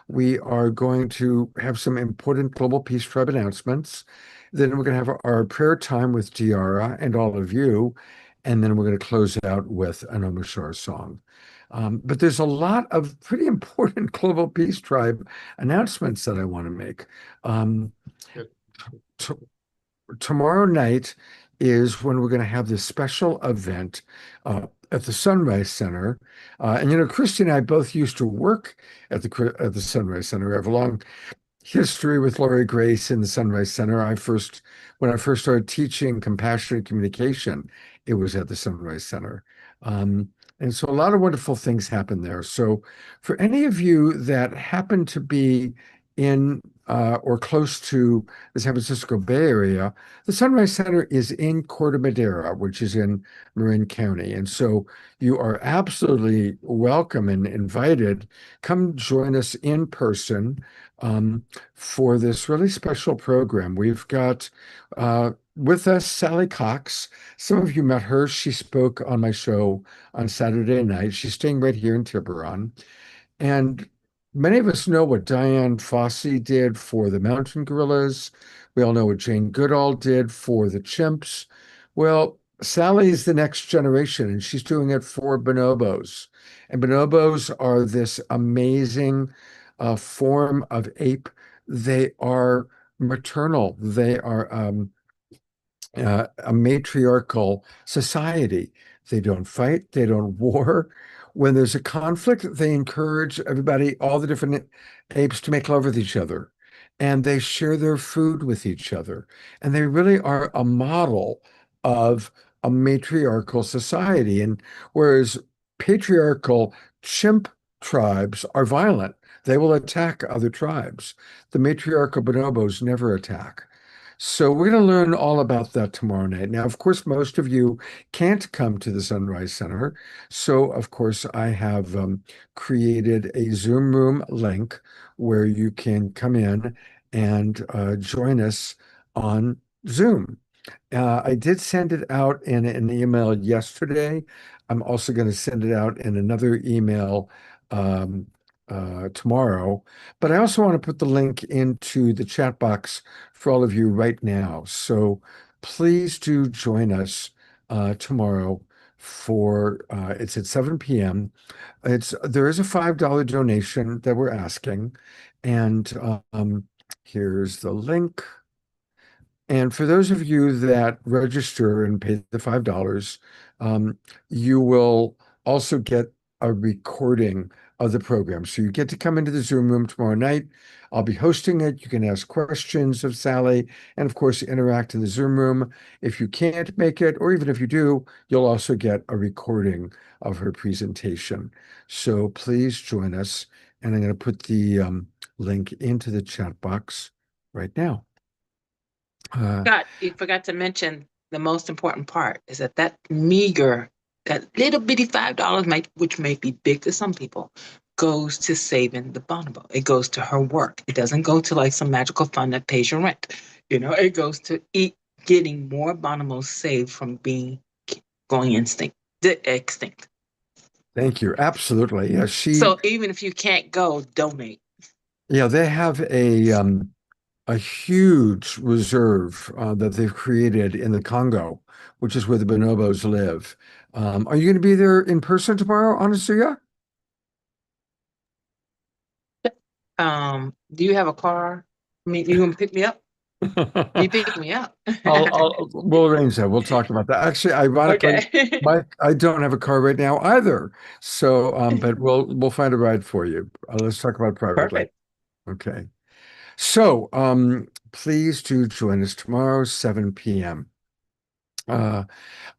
We are going to have some important Global Peace Tribe announcements. Then we're going to have our prayer time with Tiara and all of you. And then we're going to close out with an Omashar song. But there's a lot of pretty important Global Peace Tribe announcements that I want to make. Tomorrow night is when we're going to have this special event at the Sunrise Center. And Christy and I both used to work at the Sunrise Center. We have a long history with Lori Grace in the Sunrise Center. When I first started teaching compassionate communication, it was at the Sunrise Center. And so a lot of wonderful things happen there. So for any of you that happen to be in or close to the San Francisco Bay Area, the Sunrise Center is in Corte Madera, which is in Marin County. And so you are absolutely welcome and invited. Come join us in person for this really special program. We've got with us Sally Cox. Some of you met her. She spoke on my show on Saturday night. She's staying right here in Tiburon. And many of us know what Diane Fossey did for the mountain gorillas. We all know what Jane Goodall did for the chimps. Well, Sally's the next generation, and she's doing it for bonobos. And bonobos are this amazing form of ape. They are maternal. They are a matriarchal society. They don't fight, they don't war. When there's a conflict, they encourage everybody, all the different apes, to make love with each other. And they share their food with each other. And they really are a model of a matriarchal society. And whereas patriarchal chimp tribes are violent, they will attack other tribes. The matriarchal bonobos never attack. So we're going to learn all about that tomorrow night. Now, of course, most of you can't come to the Sunrise Center. So, of course, I have created a Zoom room link where you can come in and join us on Zoom. I did send it out in an email yesterday. I'm also going to send it out in another email um, tomorrow. But I also want to put the link into the chat box for all of you right now. So please do join us tomorrow for it's at 7 p.m. There is a $5 donation that we're asking, and here's the link. And for those of you that register and pay the $5, you will also get a recording of the program. So you get to come into the Zoom room tomorrow night. I'll be hosting it. You can ask questions of Sally and, of course, interact in the Zoom room. If you can't make it, or even if you do, you'll also get a recording of her presentation. So please join us. And I'm going to put the link into the chat box right now. Scott, you forgot to mention the most important part is that meager, that little bitty $5, which may be big to some people, goes to saving the bonobo. It goes to her work. It doesn't go to like some magical fund that pays your rent. It goes to getting more bonobos saved from going extinct. Thank you. Absolutely. Yeah, So even if you can't go, donate. Yeah, they have a huge reserve that they've created in the Congo, which is where the bonobos live. Are you going to be there in person tomorrow, Anasuya? Do you have a car? I mean, you gonna pick me up? You pick me up. We'll arrange that. We'll talk about that. Actually, ironically, Okay. I don't have a car right now either. So, but we'll find a ride for you. Let's talk about it privately. Perfect. Okay. So, please do join us tomorrow, 7 p.m. I'm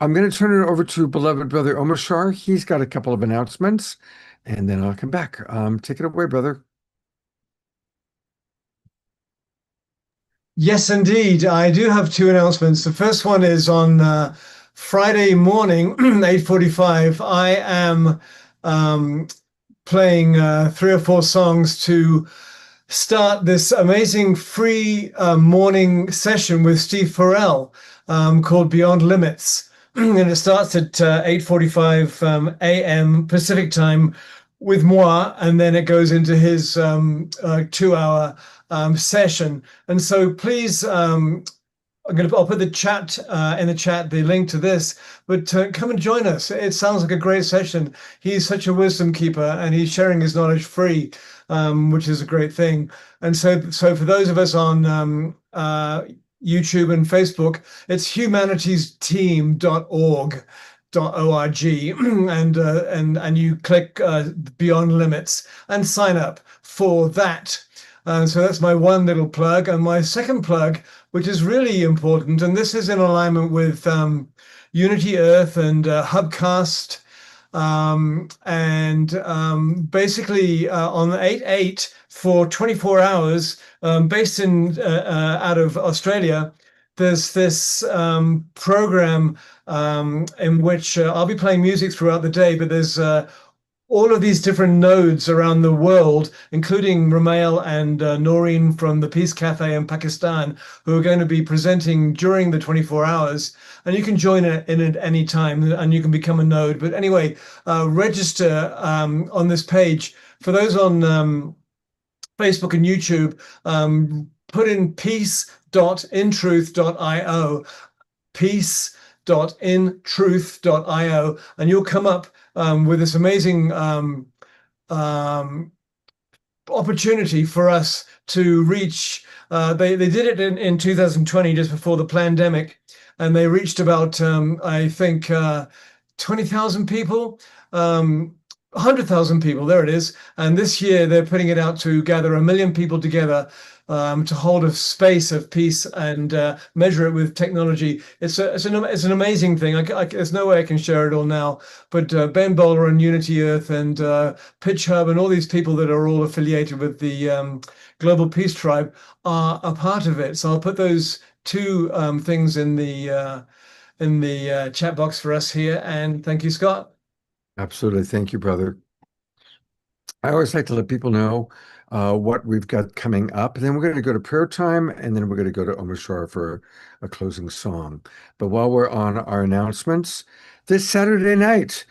going to turn it over to beloved brother Omashar. He's got a couple of announcements, and then I'll come back. Take it away, brother. Yes, indeed. I do have two announcements. The first one is on Friday morning, 8:45. I am playing 3 or 4 songs to start this amazing free morning session with Steve Farrell called Beyond Limits. And it starts at 8:45 a.m. Pacific time with moi, and then it goes into his 2-hour session. And so please, I'll put the chat in the chat, the link to this, but come and join us. It sounds like a great session. He's such a wisdom keeper, and he's sharing his knowledge free, which is a great thing. And so for those of us on YouTube and Facebook, it's humanitiesteam.org. and you click Beyond Limits and sign up for that. So that's my one little plug. And my second plug, which is really important, and this is in alignment with Unity Earth and Hubcast, basically on 8/8 for 24 hours, based in out of Australia, there's this program in which I'll be playing music throughout the day, but there's all of these different nodes around the world, including Ramail and Noreen from the Peace Cafe in Pakistan, who are going to be presenting during the 24 hours. And you can join in at any time, and you can become a node. But anyway, register on this page. For those on Facebook and YouTube, put in peace.intruth.io, peace.intruth.io, and you'll come up with this amazing opportunity for us to reach. They did it in 2020, just before the pandemic, and they reached about I think 20,000 people. 100,000 people, there it is. And this year they're putting it out to gather 1 million people together to hold a space of peace and measure it with technology. It's an amazing thing. There's no way I can share it all now, but Ben Bowler and Unity Earth and Pitch Hub and all these people that are all affiliated with the Global Peace Tribe are a part of it. So I'll put those two things in the chat box for us here. And thank you, Scott. Absolutely. Thank you, brother. I always like to let people know what we've got coming up. And then we're going to go to prayer time, and then we're going to go to Omashar for a closing song. But while we're on our announcements, this Saturday night,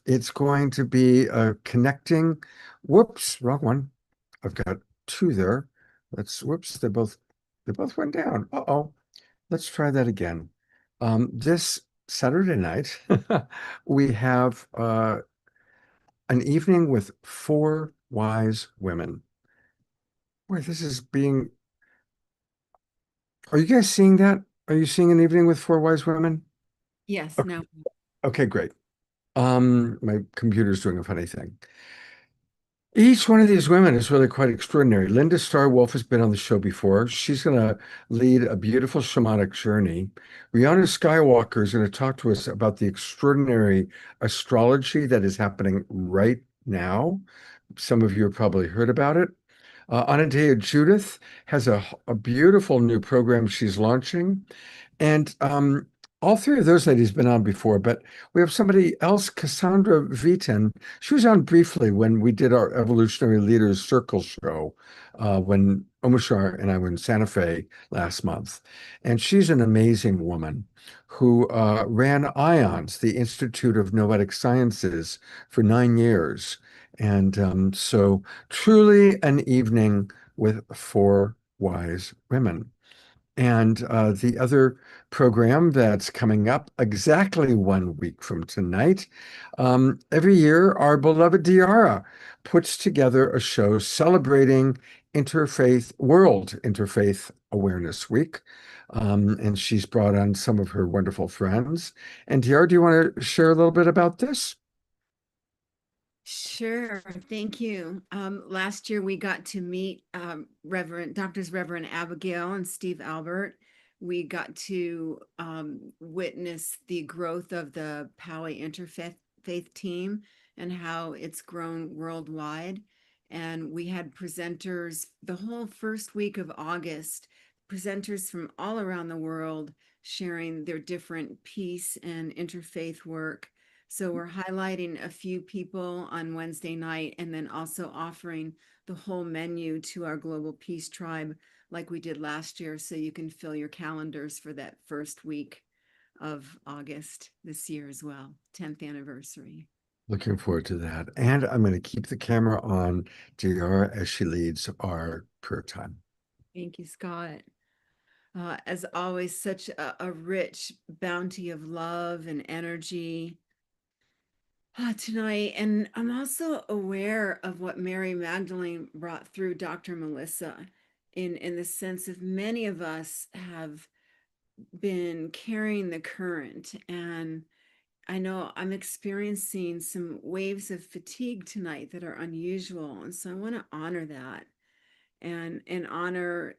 it's going to be a connecting. Whoops, wrong one. I've got two there. Whoops, they both went down. Uh-oh. Let's try that again. This Saturday night, we have an evening with 4 wise women. Boy, this is being. Are you guys seeing that? Are you seeing an evening with 4 wise women? Yes, Okay. no. Okay, great. My computer's doing a funny thing. Each one of these women is really quite extraordinary. Linda Starr-Wolf has been on the show before. She's going to lead a beautiful shamanic journey. Rihanna Skywalker is going to talk to us about the extraordinary astrology that is happening right now. Some of you have probably heard about it. Anadea Judith has a beautiful new program she's launching. And all 3 of those ladies have been on before, but we have somebody else, Cassandra Vitan. She was on briefly when we did our Evolutionary Leaders Circle show when Omashar and I were in Santa Fe last month. And she's an amazing woman who ran IONS, the Institute of Noetic Sciences, for 9 years. And so truly an evening with 4 wise women. And the other program that's coming up exactly 1 week from tonight, every year, our beloved Diara puts together a show celebrating World Interfaith Awareness Week. And she's brought on some of her wonderful friends. And Diara, do you want to share a little bit about this? Sure, thank you. Last year we got to meet Reverend Abigail and Steve Albert. We got to witness the growth of the Poway Interfaith team and how it's grown worldwide. And we had presenters the whole first week of August, presenters from all around the world sharing their different peace and interfaith work. So we're highlighting a few people on Wednesday night and then also offering the whole menu to our Global Peace Tribe like we did last year. So you can fill your calendars for that first week of August this year as well, 10th anniversary. Looking forward to that. And I'm going to keep the camera on Diara as she leads our prayer time. Thank you, Scott. As always, such a rich bounty of love and energy tonight. And I'm also aware of what Mary Magdalene brought through Dr. Melissa in the sense of many of us have been carrying the current. And I know I'm experiencing some waves of fatigue tonight that are unusual. And so I want to honor that and honor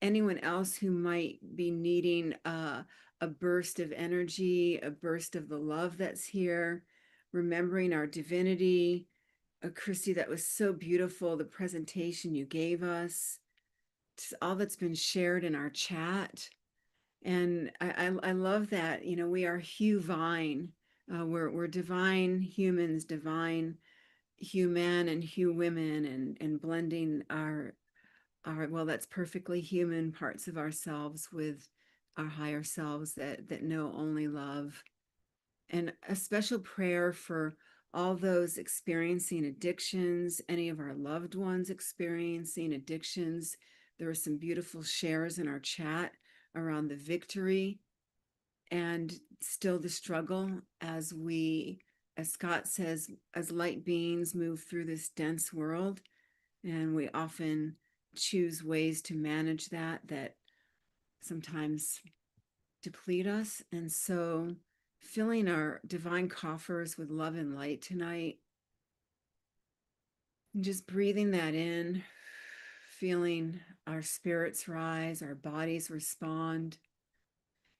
anyone else who might be needing a burst of energy, a burst of the love that's here, remembering our divinity. Christy, that was so beautiful, the presentation you gave us, just all that's been shared in our chat. And I love that, you know, we are Hugh Vine. We're divine humans, divine human and Hugh women, and blending our well, that's perfectly human parts of ourselves with our higher selves that know only love. And a special prayer for all those experiencing addictions, any of our loved ones experiencing addictions. There were some beautiful shares in our chat around the victory and still the struggle as we, as Scott says, as light beings move through this dense world. And we often choose ways to manage that sometimes deplete us. And so filling our divine coffers with love and light tonight, and just breathing that in, feeling our spirits rise, our bodies respond.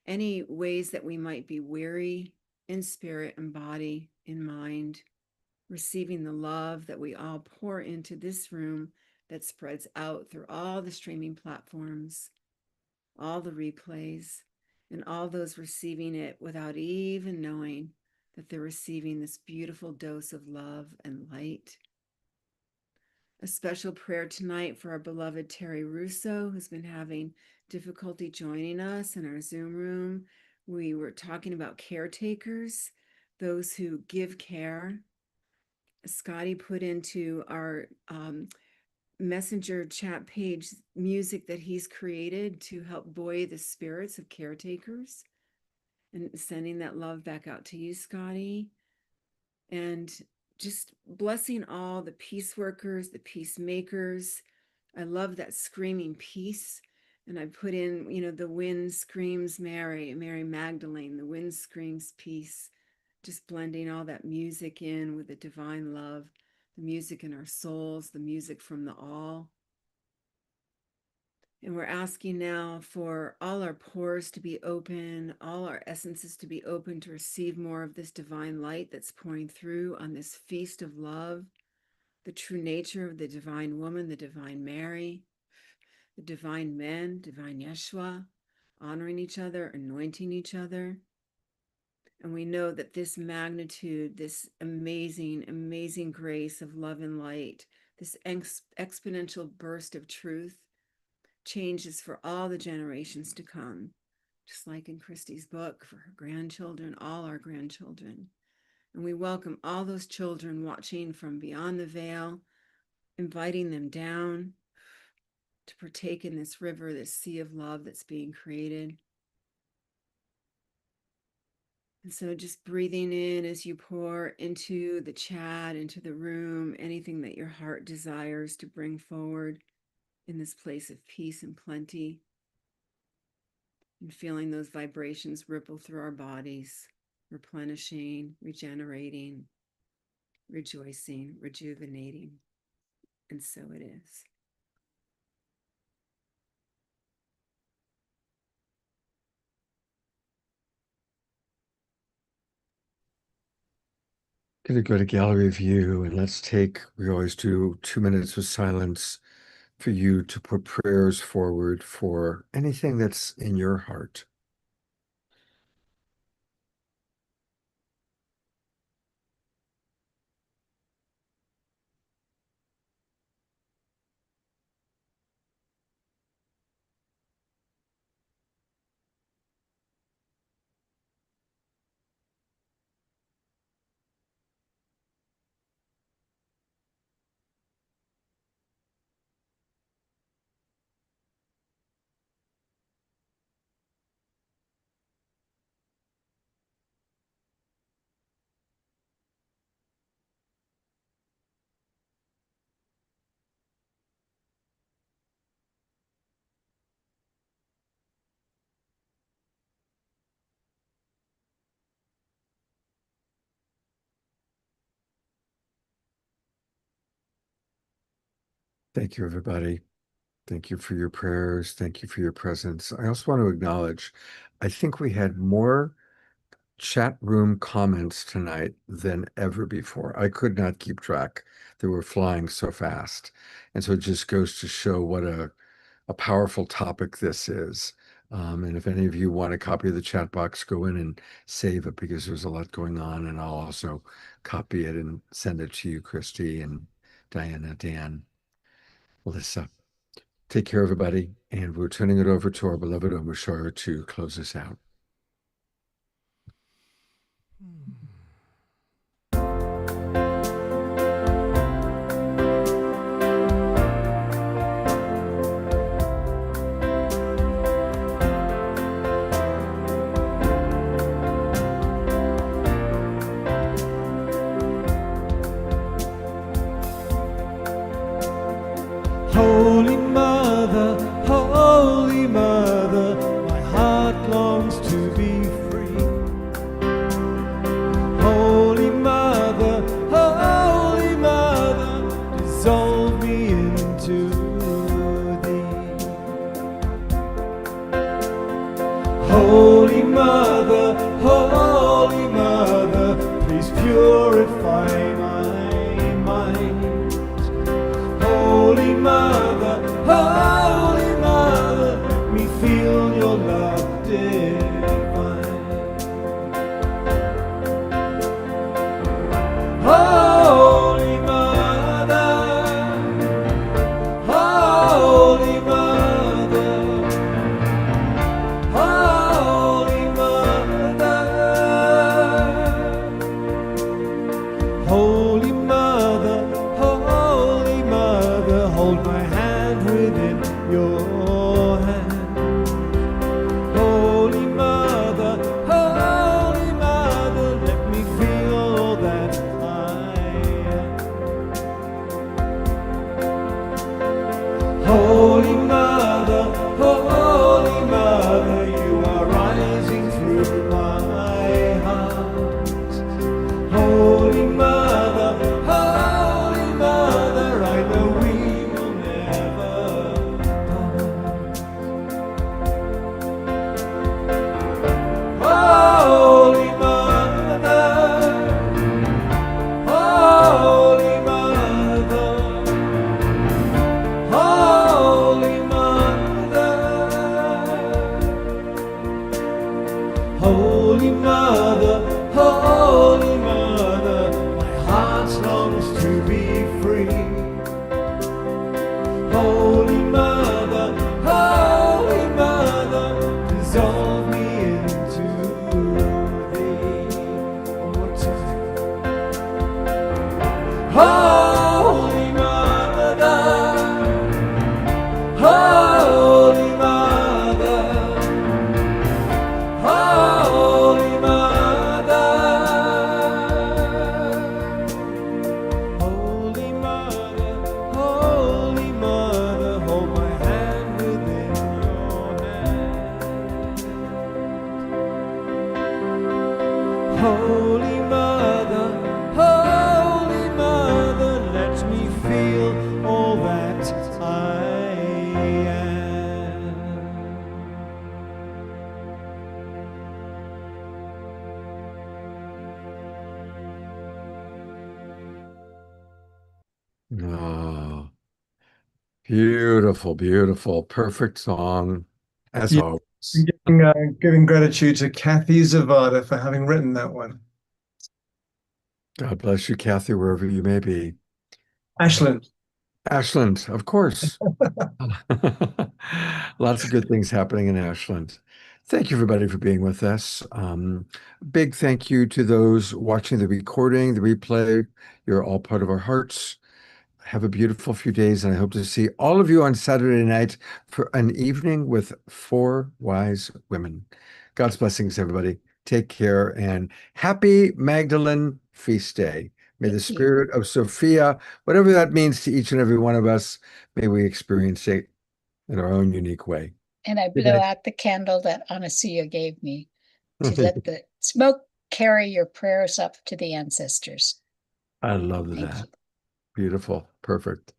Any ways that we might be weary in spirit and body, in mind, receiving the love that we all pour into this room that spreads out through all the streaming platforms, all the replays, and all those receiving it without even knowing that they're receiving this beautiful dose of love and light. A special prayer tonight for our beloved Terry Russo, who's been having difficulty joining us in our Zoom room. We were talking about caretakers, those who give care. Scotty put into our messenger chat page music that he's created to help buoy the spirits of caretakers, and sending that love back out to you, Scotty. And just blessing all the peace workers, the peacemakers. I love that screaming peace. And I put in, the wind screams Mary, Mary Magdalene, the wind screams peace. Just blending all that music in with the divine love, the music in our souls, the music from the all. And we're asking now for all our pores to be open, all our essences to be open to receive more of this divine light that's pouring through on this feast of love, the true nature of the divine woman, the divine Mary, the divine men, divine Yeshua, honoring each other, anointing each other. And we know that this magnitude, this amazing, amazing grace of love and light, this exponential burst of truth, changes for all the generations to come, just like in Christie's book for her grandchildren, all our grandchildren. And we welcome all those children watching from beyond the veil, inviting them down to partake in this river, this sea of love that's being created. And so just breathing in as you pour into the chat, into the room, anything that your heart desires to bring forward in this place of peace and plenty, and feeling those vibrations ripple through our bodies, replenishing, regenerating, rejoicing, rejuvenating. And so it is. Going to go to gallery view, and we always do 2 minutes of silence for you to put prayers forward for anything that's in your heart. Thank you, everybody. Thank you for your prayers. Thank you for your presence. I also want to acknowledge, I think we had more chat room comments tonight than ever before. I could not keep track. They were flying so fast. And so it just goes to show what a powerful topic this is. And if any of you want a copy of the chat box, go in and save it, because there's a lot going on. And I'll also copy it and send it to you, Christy and Diana, Dan, Melissa. Take care, everybody. And we're turning it over to our beloved Omushara to close us out. love divine. Holy Mother, Holy Mother, Holy Mother, Holy Mother, Holy Mother, hold my hand within your hand. Holy Mother, let me feel all that I am. Holy Mother, you are rising through my heart. Holy Mother, I know we will never part. Holy Mother, Holy Mother, Holy Mother, Holy Mother, my heart longs to be free. Holy Mother, dissolve me into thee. One more time. Holy Mother, Holy Mother, Holy Mother, Holy Mother, hold my hand within your hand. Holy Mother, let me feel all that I am. Oh, beautiful, beautiful, perfect song, as Yeah. always. Giving gratitude to Kathy Zavada for having written that one. God bless you, Kathy, wherever you may be. Ashland. Ashland, of course. Lots of good things happening in Ashland. Thank you, everybody, for being with us. Big thank you to those watching the recording, the replay. You're all part of our hearts. Have a beautiful few days, and I hope to see all of you on Saturday night for an evening with 4 wise women. God's blessings, everybody. Take care, and happy Magdalene feast day. May the Thank you. spirit of Sophia, whatever that means to each and every one of us, may we experience it in our own unique way. And I Good blow night. out the candle that Anasia gave me to let the smoke carry your prayers up to the ancestors. I love Thank that. you. Beautiful. Perfect.